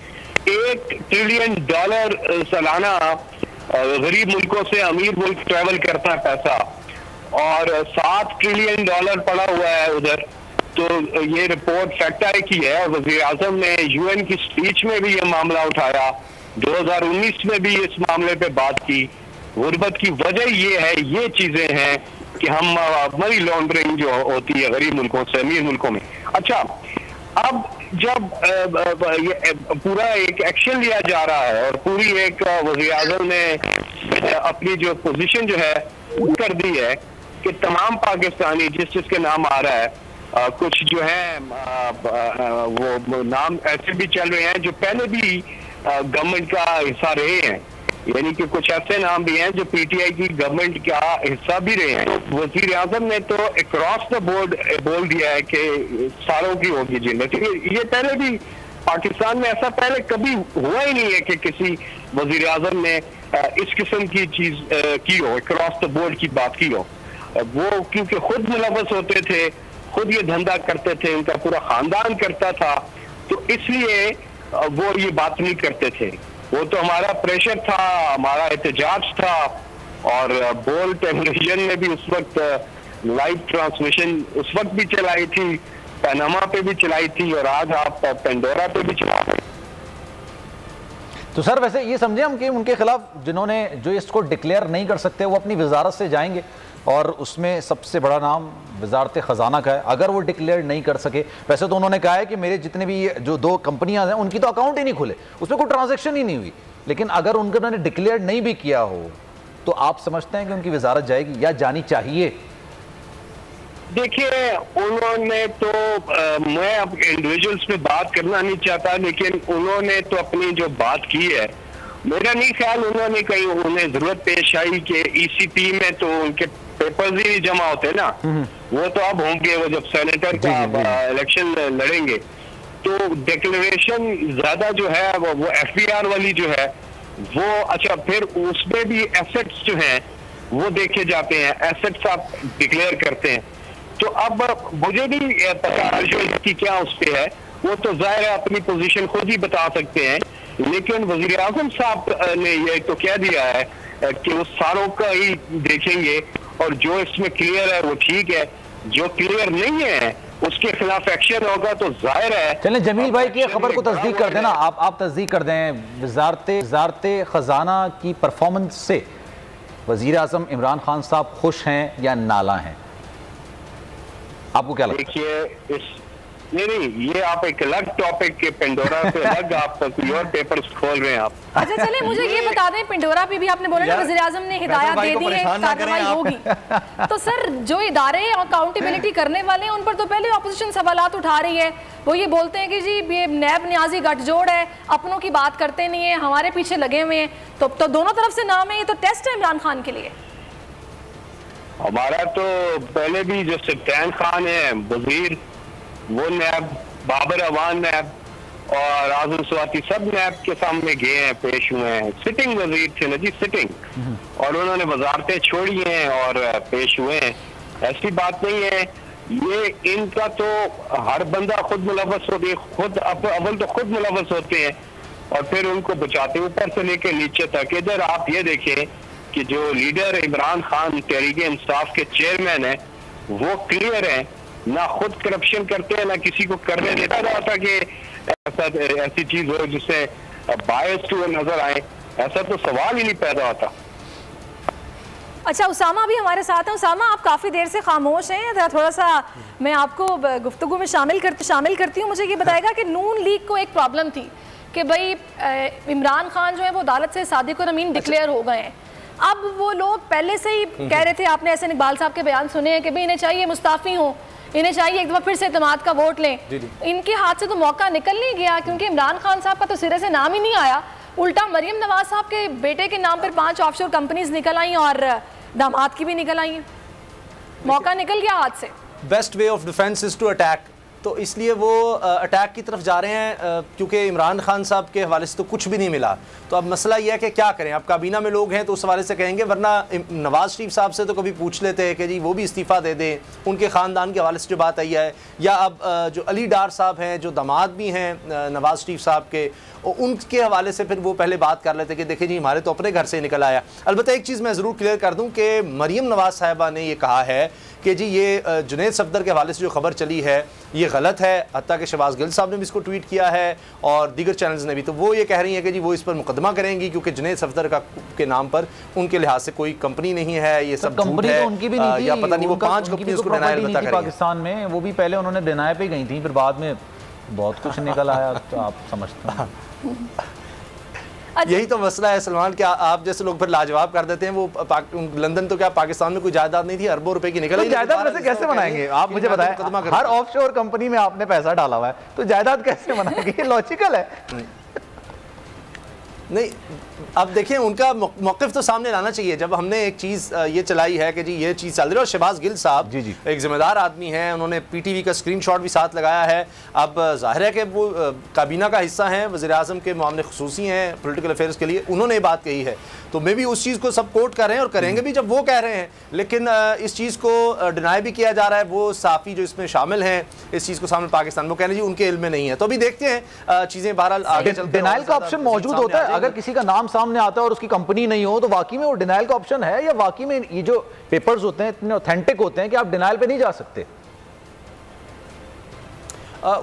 $1 ट्रिलियन सालाना गरीब मुल्कों से अमीर मुल्क ट्रेवल करता है पैसा, और $7 ट्रिलियन पड़ा हुआ है उधर। तो ये रिपोर्ट फैक्ट की है और वज़ीर आज़म ने UN की स्पीच में भी ये मामला उठाया, 2019 में भी इस मामले पे बात की। गुर्बत की वजह ये है, ये चीजें हैं कि हम मनी लॉन्ड्रिंग जो होती है गरीब मुल्कों से अमीर मुल्कों में। अच्छा, अब जब ये पूरा एक एक्शन लिया जा रहा है और पूरी एक वज़ीर-ए-आज़म ने अपनी जो पोजीशन जो है कर दी है कि तमाम पाकिस्तानी जिसके नाम आ रहा है, कुछ जो है वो नाम ऐसे भी चल रहे हैं जो पहले भी गवर्नमेंट का हिस्सा रहे हैं, यानी कि कुछ ऐसे नाम भी हैं जो पीटीआई की गवर्नमेंट का हिस्सा भी रहे हैं। वज़ीर आज़म ने तो अक्रॉस द बोर्ड बोल दिया है कि सारों की होगी जिन्नत। ये पहले भी पाकिस्तान में ऐसा पहले कभी हुआ ही नहीं है कि किसी वज़ीर आज़म ने इस किस्म की चीज की हो, अक्रॉस द बोर्ड की बात की हो। वो क्योंकि खुद मुलव्वस होते थे, खुद ये धंधा करते थे, उनका पूरा खानदान करता था, तो इसलिए वो ये बात नहीं करते थे। वो तो हमारा प्रेशर था, हमारा एहतजाज था, और बोल टेलीविजन ने भी उस वक्त लाइव ट्रांसमिशन उस वक्त भी चलाई थी, पनामा पे भी चलाई थी, और आज आप पेंडोरा पे भी चला रहे। तो सर वैसे ये समझे हम कि उनके खिलाफ जिन्होंने जो इसको डिक्लेयर नहीं कर सकते वो अपनी वजारत से जाएंगे, और उसमें सबसे बड़ा नाम वजारत ख़जाना का है। अगर वो डिक्लेयर नहीं कर सके, वैसे तो उन्होंने कहा है कि मेरे जितने भी जो 2 कंपनियां हैं उनकी तो अकाउंट ही नहीं खुले, उसमें कोई ट्रांजैक्शन ही नहीं हुई, लेकिन अगर उन्होंने डिक्लेयर नहीं भी किया हो तो आप समझते हैं कि उनकी वजारत जाएगी या जानी चाहिए? देखिए, उन्होंने तो मैं अब इंडिविजुअल्स पे बात करना नहीं चाहता, लेकिन उन्होंने तो अपनी जो बात की है, मेरा नहीं ख्याल उन्होंने कहीं उन्हें जरूरत पेश आई कि ईसीपी में तो उनके पेपर्स ही जमा होते ना, वो तो अब होंगे, वो जब सेनेटर का इलेक्शन लड़ेंगे तो डिक्लेरेशन ज्यादा जो है वो एफबीआर वाली जो है वो। अच्छा, फिर उसमें भी एसेट्स जो हैं वो देखे जाते हैं, एसेट्स आप डिक्लेयर करते हैं। तो अब मुझे नहीं पता जो इसकी क्या उस पे है, वो तो जाहिर है अपनी पोजीशन खुद ही बता सकते हैं, लेकिन वज़ीर आज़म साहब ने ये तो कह दिया है कि वो सारों का ही देखेंगे, और जो इसमें क्लियर है वो ठीक है, जो क्लियर नहीं है उसके खिलाफ एक्शन होगा। तो जाहिर है, चलें जमील भाई की खबर को तस्दीक कर देना, आप तस्दीक कर दें, वजारत ख़जाना की परफॉर्मेंस से वज़ीर आज़म इमरान खान साहब खुश हैं या नाला हैं, आपको क्या लगता है? देखिए, इस नहीं, ये आप एक अलग टॉपिक के पेंडोरा पे अलग आप और पेपर्स खोल रहे हैं आप। अच्छा, चलिए मुझे ये बता दें, पेंडोरा पे भी आपने बोला ना वज़ीर आज़म ने हिदायत दे दी है, कार्रवाई होगी। तो सर, जो इदारे अकाउंटेबिलिटी करने वाले हैं उन पर तो पहले ऑपोजिशन सवालात उठा रही है। वो ये बोलते हैं कि जी ये नैब न्याजी गठजोड़ है, अपनों की बात करते नहीं है, हमारे पीछे लगे हुए हैं। तो दोनों तरफ से नाम है, ये तो टेस्ट है इमरान खान के लिए। हमारा तो पहले भी जो सल्तान खान है वजीर, वो नैब, बाबर अवान नैब और आजम स्वाति सब नैब के सामने गए हैं, पेश हुए हैं। सिटिंग वजीर थे ना जी, सिटिंग, और उन्होंने वजारतें छोड़ी हैं और पेश हुए हैं। ऐसी बात नहीं है, ये इनका तो हर बंदा खुद मुलव्वस होते, खुद अव्वल तो खुद मुलव्वस होते हैं और फिर उनको बचाते ऊपर से लेकर नीचे तक। इधर आप ये देखें कि जो लीडर इमरान खान तहरीक इंसाफ के चेयरमैन है, वो क्लियर है, ना खुद करप्शन करते हैं, ना किसी को करने देता था कि ऐसी चीज हो जिससे बायस टू नजर आए, ऐसा तो सवाल ही नहीं पैदा होता। अच्छा, उसामा भी हमारे साथ हैं। उसामा, आप काफ़ी देर से खामोश हैं, थोड़ा सा मैं आपको गुफ्तगू में शामिल करती हूँ। मुझे ये बताएगा कि नून लीग को एक प्रॉब्लम थी कि भाई इमरान खान जो है वो अदालत से सादिक और अमीन डिक्लेयर हो गए हैं। अब वो लोग पहले से ही कह रहे थे, आपने ऐसे इकबाल साहब के बयान सुने हैं कि भाई इन्हें चाहिए मुस्ताफ़ी हो, इन्हें चाहिए एक दफ़ा फिर से इत्तेमाद का वोट लें। इनके हाथ से तो मौका निकल नहीं गया, क्योंकि इमरान खान साहब का तो सिरे से नाम ही नहीं आया। उल्टा मरियम नवाज साहब के बेटे के नाम पर 5 ऑफशोर कंपनीज निकल आई और दामाद की भी निकल आई। मौका निकल गया हाथ से। Best way of defence is to attack, तो इसलिए वो अटैक की तरफ जा रहे हैं, क्योंकि इमरान खान साहब के हवाले से तो कुछ भी नहीं मिला। तो अब मसला यह है कि क्या करें। अब काबीना में लोग हैं तो उस हवाले से कहेंगे, वरना नवाज शरीफ साहब से तो कभी पूछ लेते हैं कि जी वो भी इस्तीफ़ा दे दें, उनके ख़ानदान के हवाले से जो बात आई है। या अब जो अली डार साहब हैं, जो दामाद भी हैं नवाज शरीफ साहब के, उनके हवाले से फिर वो पहले बात कर लेते कि देखिए जी हमारे तो अपने घर से निकल आया। अलबत्ता एक चीज़ मैं ज़रूर क्लियर कर दूँ कि मरियम नवाज साहिबा ने ये कहा है कि जी ये जुनैद सफदर के हवाले से जो खबर चली है ये गलत है, हत्ता कि शहबाज गिल साहब ने भी इसको ट्वीट किया है और दीगर चैनल्स ने भी। तो वो ये कह रही है कि जी वो इस पर मुकदमा करेंगी क्योंकि जुनैद सफदर के नाम पर उनके लिहाज से कोई कंपनी नहीं है, ये सब झूठ है, उनकी भी नहीं थी, या पता नहीं वो 5 कंपनी उसको डिनायल बता कर पाकिस्तान में, वो भी पहले उन्होंने डिनाय पे गई थी, फिर बाद में बहुत कुछ निकल आया, तो आप समझते हैं। यही तो मसला है सलमान, क्या आप जैसे लोग फिर लाजवाब कर देते हैं। वो लंदन तो क्या पाकिस्तान में कोई जायदाद नहीं थी, अरबों रुपए की निकल आई, जायदाद वैसे कैसे बनाएंगे आप मुझे बताएं? हर ऑफशोर कंपनी में आपने पैसा डाला हुआ है तो जायदाद कैसे बनाएंगे? लॉजिकल है नहीं। अब देखिए उनका मौक़िफ़ तो सामने लाना चाहिए। जब हमने एक चीज़ ये चलाई है कि जी ये चीज़ चल रही है और शहबाज गिल साहब जी एक जिम्मेदार आदमी हैं, उन्होंने पीटीवी का स्क्रीनशॉट भी साथ लगाया है। अब जाहिर है कि वो काबीना का हिस्सा हैं, वज़ीर-ए-आज़म के मामले ख़ुसूसी हैं पॉलिटिकल अफेयर्स के लिए, उन्होंने ये बात कही है तो मे भी उस चीज़ को सपोर्ट कर रहे हैं और करेंगे भी जब वो कह रहे हैं। लेकिन इस चीज़ को डिनाई भी किया जा रहा है। वो साफ़ी जो इसमें शामिल हैं इस चीज़ को सामने पाकिस्तान, वो कह रहे हैं जी उनके इल्म में नहीं है। तो अभी देखते हैं चीज़ें बहरहाल आगे चलते हैं। डिनाइल का ऑप्शन मौजूद होता है अगर किसी का नाम सामने आता है और उसकी कंपनी नहीं हो तो वाकई में वो डिनाइल का ऑप्शन है, या वाकई में ये जो पेपर्स होते हैं इतने ऑथेंटिक होते हैं कि आप डिनाइल पे नहीं जा सकते?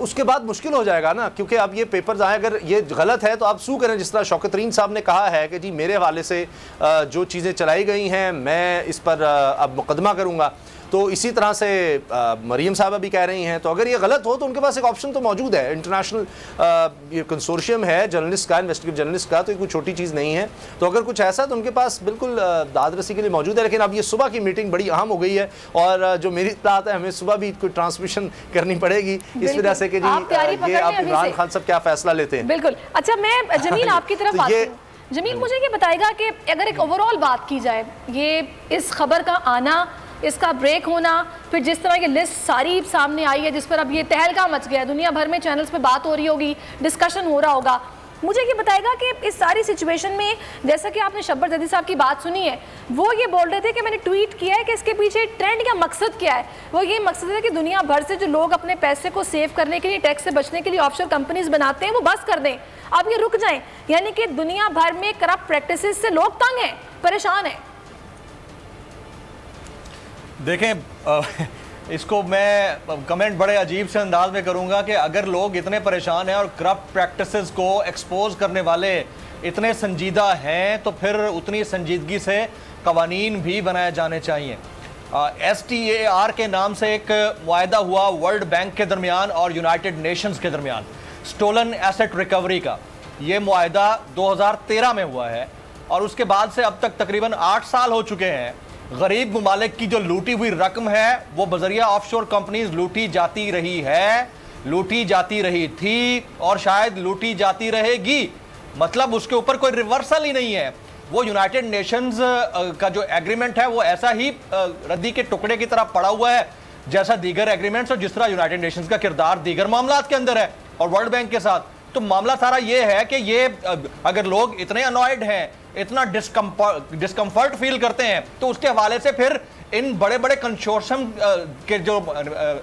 उसके बाद मुश्किल हो जाएगा ना, क्योंकि अब ये पेपर्स आए, अगर ये गलत है तो आप सू करें। जिस तरह शौकत तरीन साहब ने कहा है कि जी मेरे हवाले से जो चीज़ें चलाई गई हैं मैं इस पर अब मुकदमा करूँगा, तो इसी तरह से मरीम साहबा भी कह रही हैं। तो अगर ये गलत हो तो उनके पास एक ऑप्शन तो मौजूद है। इंटरनेशनल ये कंसोर्शियम है जर्नलिस्ट का, इन्वेस्टिगेटिव जर्नलिस्ट का, तो ये कोई छोटी चीज़ नहीं है। तो अगर कुछ ऐसा तो उनके पास बिल्कुल दादरसी के लिए मौजूद है। लेकिन अब ये सुबह की मीटिंग बड़ी अहम हो गई है और जो मेरी इत्तलात है हमें सुबह भी कोई ट्रांसमिशन करनी पड़ेगी इस वजह से कि जी ये आप इमरान खान साहब क्या फैसला लेते हैं। बिल्कुल। अच्छा मैं जमील आपकी तरफ जमील मुझे ये बताएगा कि अगर एक ओवरऑल बात की जाए, ये इस खबर का आना, इसका ब्रेक होना, फिर जिस तरह की लिस्ट सारी सामने आई है जिस पर अब ये तहलका मच गया, दुनिया भर में चैनल्स पे बात हो रही होगी, डिस्कशन हो रहा होगा, मुझे ये बताएगा कि इस सारी सिचुएशन में जैसा कि आपने शब्बर जदी साहब की बात सुनी है, वो ये बोल रहे थे कि मैंने ट्वीट किया है कि इसके पीछे ट्रेंड या मकसद क्या है। वो ये मकसद है कि दुनिया भर से जो लोग अपने पैसे को सेव करने के लिए, टैक्स से बचने के लिए ऑफशोर कंपनीज बनाते हैं वो बस कर दें, अब ये रुक जाएं। यानी कि दुनिया भर में करप्ट प्रैक्टिसेस से लोग तंग हैं, परेशान हैं। देखें इसको मैं कमेंट बड़े अजीब से अंदाज में करूंगा कि अगर लोग इतने परेशान हैं और करप्ट प्रैक्टिसेस को एक्सपोज करने वाले इतने संजीदा हैं तो फिर उतनी संजीदगी से कवानीन भी बनाए जाने चाहिए। STAR के नाम से एक मुआहदा हुआ वर्ल्ड बैंक के दरमियान और यूनाइटेड नेशंस के दरमियान स्टोलन एसेट रिकवरी का। ये मुआहदा 2013 में हुआ है और उसके बाद से अब तक तकरीबन 8 साल हो चुके हैं। गरीब ममालिक की जो लूटी हुई रकम है वो बजरिया ऑफशोर कंपनीज लूटी जाती रही है, लूटी जाती रही थी और शायद लूटी जाती रहेगी। मतलब उसके ऊपर कोई रिवर्सल ही नहीं है। वो यूनाइटेड नेशंस का जो एग्रीमेंट है वो ऐसा ही रद्दी के टुकड़े की तरह पड़ा हुआ है जैसा दीगर एग्रीमेंट्स और जिस तरह यूनाइटेड नेशंस का किरदार दीगर मामलात के अंदर है और वर्ल्ड बैंक के साथ। तो मामला सारा ये है कि ये अगर लोग इतने अनॉयड हैं, इतना डिस्कम्फर्ट फील करते हैं, तो उसके हवाले से फिर इन बड़े बड़े कंसोर्शियम के जो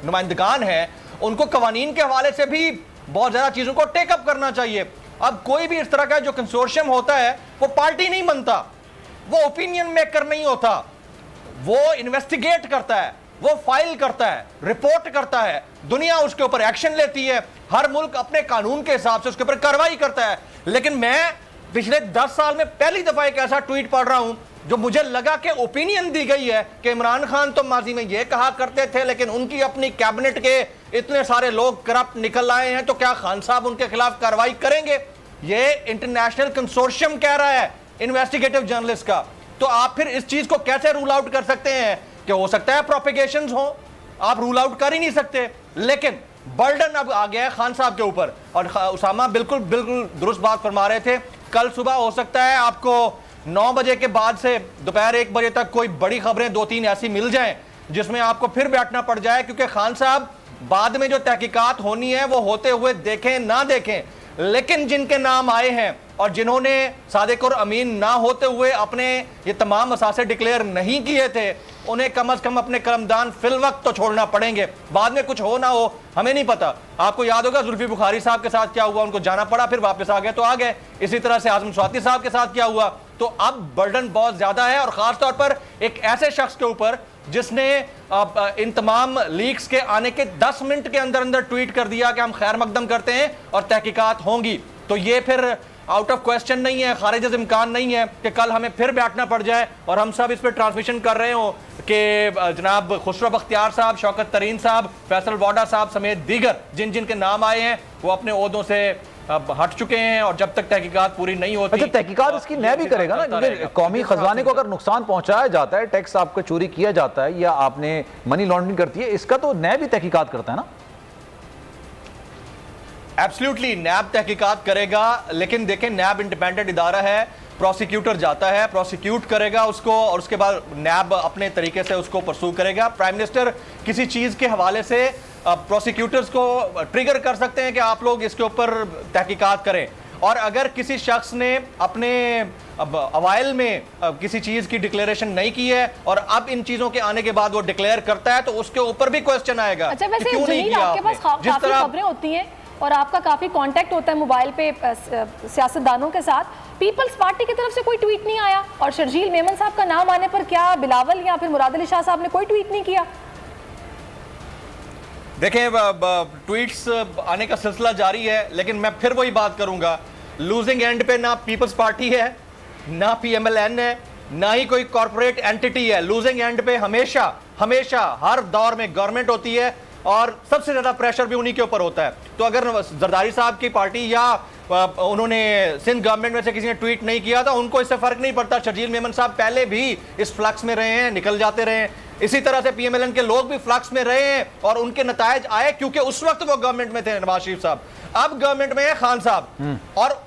नुमाइंदगान हैं उनको कवानीन के हवाले से भी बहुत ज़्यादा चीज़ों को टेकअप करना चाहिए। अब कोई भी इस तरह का जो कंसोर्शियम होता है वो पार्टी नहीं बनता, वो ओपिनियन मेकर नहीं होता, वो इन्वेस्टिगेट करता है, वो फाइल करता है, रिपोर्ट करता है, दुनिया उसके ऊपर एक्शन लेती है, हर मुल्क अपने कानून के हिसाब से उसके ऊपर कार्रवाई करता है। लेकिन मैं पिछले 10 साल में पहली दफा एक ऐसा ट्वीट पढ़ रहा हूं जो मुझे लगा कि ओपिनियन दी गई है कि इमरान खान तो माजी में ये कहा करते थे लेकिन उनकी अपनी कैबिनेट के इतने सारे लोग करप्ट निकल आए हैं तो क्या खान साहब उनके खिलाफ कार्रवाई करेंगे। ये इंटरनेशनल कंसोर्शियम कह रहा है इन्वेस्टिगेटिव जर्नलिस्ट का। तो आप फिर इस चीज को कैसे रूल आउट कर सकते हैं कि हो सकता है प्रोपेगेशंस हो, आप रूल आउट कर ही नहीं सकते। लेकिन बर्डन अब आ गया है खान साहब के ऊपर और उसामा बिल्कुल दुरुस्त बात फरमा रहे थे। कल सुबह हो सकता है आपको 9 बजे के बाद से दोपहर 1 बजे तक कोई बड़ी खबरें 2-3 ऐसी मिल जाएं जिसमें आपको फिर बैठना पड़ जाए, क्योंकि खान साहब बाद में जो तहकीकात होनी है वो होते हुए देखें ना देखें, लेकिन जिनके नाम आए हैं और जिन्होंने सादिक और अमीन ना होते हुए अपने ये तमाम असासे डिक्लेयर नहीं किए थे उन्हें कम से कम अपने कलमदान फिल वक्त तो छोड़ना पड़ेंगे। बाद में कुछ हो ना हो हमें नहीं पता। आपको याद होगा जुल्फी बुखारी साहब के साथ क्या हुआ, उनको जाना पड़ा फिर वापस आ गए तो आ गए। इसी तरह से आजम स्वाति साहब के साथ क्या हुआ। तो अब बर्डन बहुत ज्यादा है और खास तौर पर एक ऐसे शख्स के ऊपर जिसने इन तमाम लीक्स के आने के 10 मिनट के अंदर अंदर ट्वीट कर दिया कि हम खैर मकदम करते हैं और तहकीकात होंगी, तो ये फिर आउट ऑफ क्वेश्चन नहीं है, खारिज से इम्कान नहीं है कि कल हमें फिर बैठना पड़ जाए और हम सब इस पर ट्रांसमिशन कर रहे हो कि जनाब खुसरो बख्तियार साहब, शौकत तरीन साहब, फैसल वाडा साहब समेत दीगर जिन जिन के नाम आए हैं वो अपने ओहदों से हट चुके हैं और जब तक तहकीकात पूरी नहीं होती। अच्छा, तहकीकात इसकी नया भी करेगा ना, क्योंकि कौमी खजाने को अगर नुकसान पहुंचाया जाता है, टैक्स आपको चोरी किया जाता है या आपने मनी लॉन्ड्रिंग करती है, इसका तो नया भी तहकीकात करता है ना। एब्सोल्युटली नैब तहकीकात करेगा, लेकिन देखें नैब इंडिपेंडेंट इदारा है, प्रोसिक्यूटर जाता है, प्रोसिक्यूट करेगा उसको और उसके बाद नैब अपने तरीके से उसको परसू करेगा। प्राइम मिनिस्टर किसी चीज के हवाले से प्रोसिक्यूटर्स को ट्रिगर कर सकते हैं कि आप लोग इसके ऊपर तहकीकात करें, और अगर किसी शख्स ने अपने अवाइल में किसी चीज की डिक्लेरेशन नहीं की है और अब इन चीजों के आने के बाद वो डिक्लेयर करता है तो उसके ऊपर भी क्वेश्चन आएगा। अच्छा, वैसे क्यों नहीं किया आपने? जिस तरह खबरें होती हैं और आपका काफी कांटेक्ट होता है मोबाइल पे सियासतदानों के साथ, पीपल्स पार्टी की तरफ से कोई ट्वीट नहीं आया और शर्जील मेमन साहब का नाम आने पर क्या बिलावल या फिर मुराद अली शाह साहब ने कोई ट्वीट नहीं किया? देखें, ट्वीट्स आने का सिलसिला जारी है, लेकिन मैं फिर वही बात करूंगा, लूजिंग एंड पे ना पीपल्स पार्टी है, ना PMLN है, ना ही कोई कॉर्पोरेट एंटिटी है। लूजिंग एंड पे हमेशा हमेशा हर दौर में गवर्नमेंट होती है और सबसे ज्यादा प्रेशर भी उन्हीं के ऊपर होता है। तो अगर जरदारी साहब की पार्टी या उन्होंने सिंध गवर्नमेंट में से किसी ने ट्वीट नहीं किया था, उनको इससे फर्क नहीं पड़ता। शर्जील मेमन साहब पहले भी इस फ्लक्स में रहे हैं, निकल जाते रहे हैं, इसी तरह से PMLN के लोग भी फ्लक्स में रहे हैं और उनके नतायज आए क्योंकि उस वक्त वो गवर्नमेंट में थे नवाज शरीफ साहब, अब गवर्नमेंट में है खान साहब, और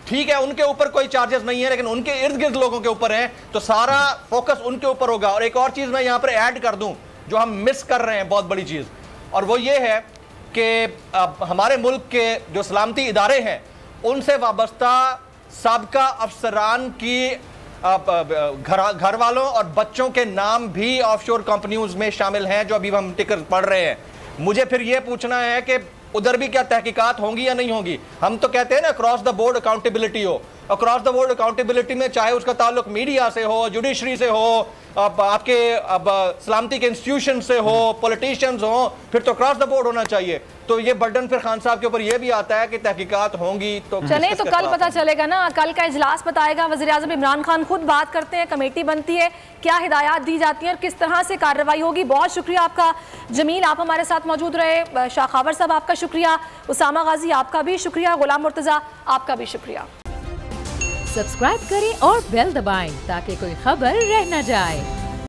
ठीक है उनके ऊपर कोई चार्जेस नहीं है लेकिन उनके इर्द गिर्द लोगों के ऊपर है, तो सारा फोकस उनके ऊपर होगा। और एक और चीज मैं यहां पर ऐड कर दूं जो हम मिस कर रहे हैं, बहुत बड़ी चीज, और वो ये है कि हमारे मुल्क के जो सलामती इदारे हैं उनसे वाबस्ता साबका अफसरान की घर वालों और बच्चों के नाम भी ऑफशोर कंपनियों में शामिल हैं जो अभी हम टिकर पढ़ रहे हैं। मुझे फिर यह पूछना है कि उधर भी क्या तहकीकात होंगी या नहीं होंगी? हम तो कहते हैं ना अक्रॉस द बोर्ड अकाउंटेबिलिटी हो, अक्रॉस द बोर्ड अकाउंटेबिलिटी में चाहे उसका ताल्लुक मीडिया से हो, जुडिशरी से हो, आपके सलामती के इंस्टीट्यूशन से हो, पॉलिटिशियंस हो, फिर तो अक्रॉस द बोर्ड होना चाहिए। तो ये बर्डन फिर खान साहब के ऊपर ये भी आता है कि तहकीकात होंगी तो चले तो कल पता चलेगा ना, कल का इजलास बताएगा। वज़ीर आज़म इमरान खान खुद बात करते हैं, कमेटी बनती है, क्या हिदायत दी जाती है और किस तरह से कार्रवाई होगी। बहुत शुक्रिया आपका जमील, आप हमारे साथ मौजूद रहे। शाखावर साहब आपका शुक्रिया, उसामा गाजी आपका भी शुक्रिया, गुलाम मुर्तज़ा आपका भी शुक्रिया। सब्सक्राइब करें और बेल दबाएं ताकि कोई खबर रह न जाए।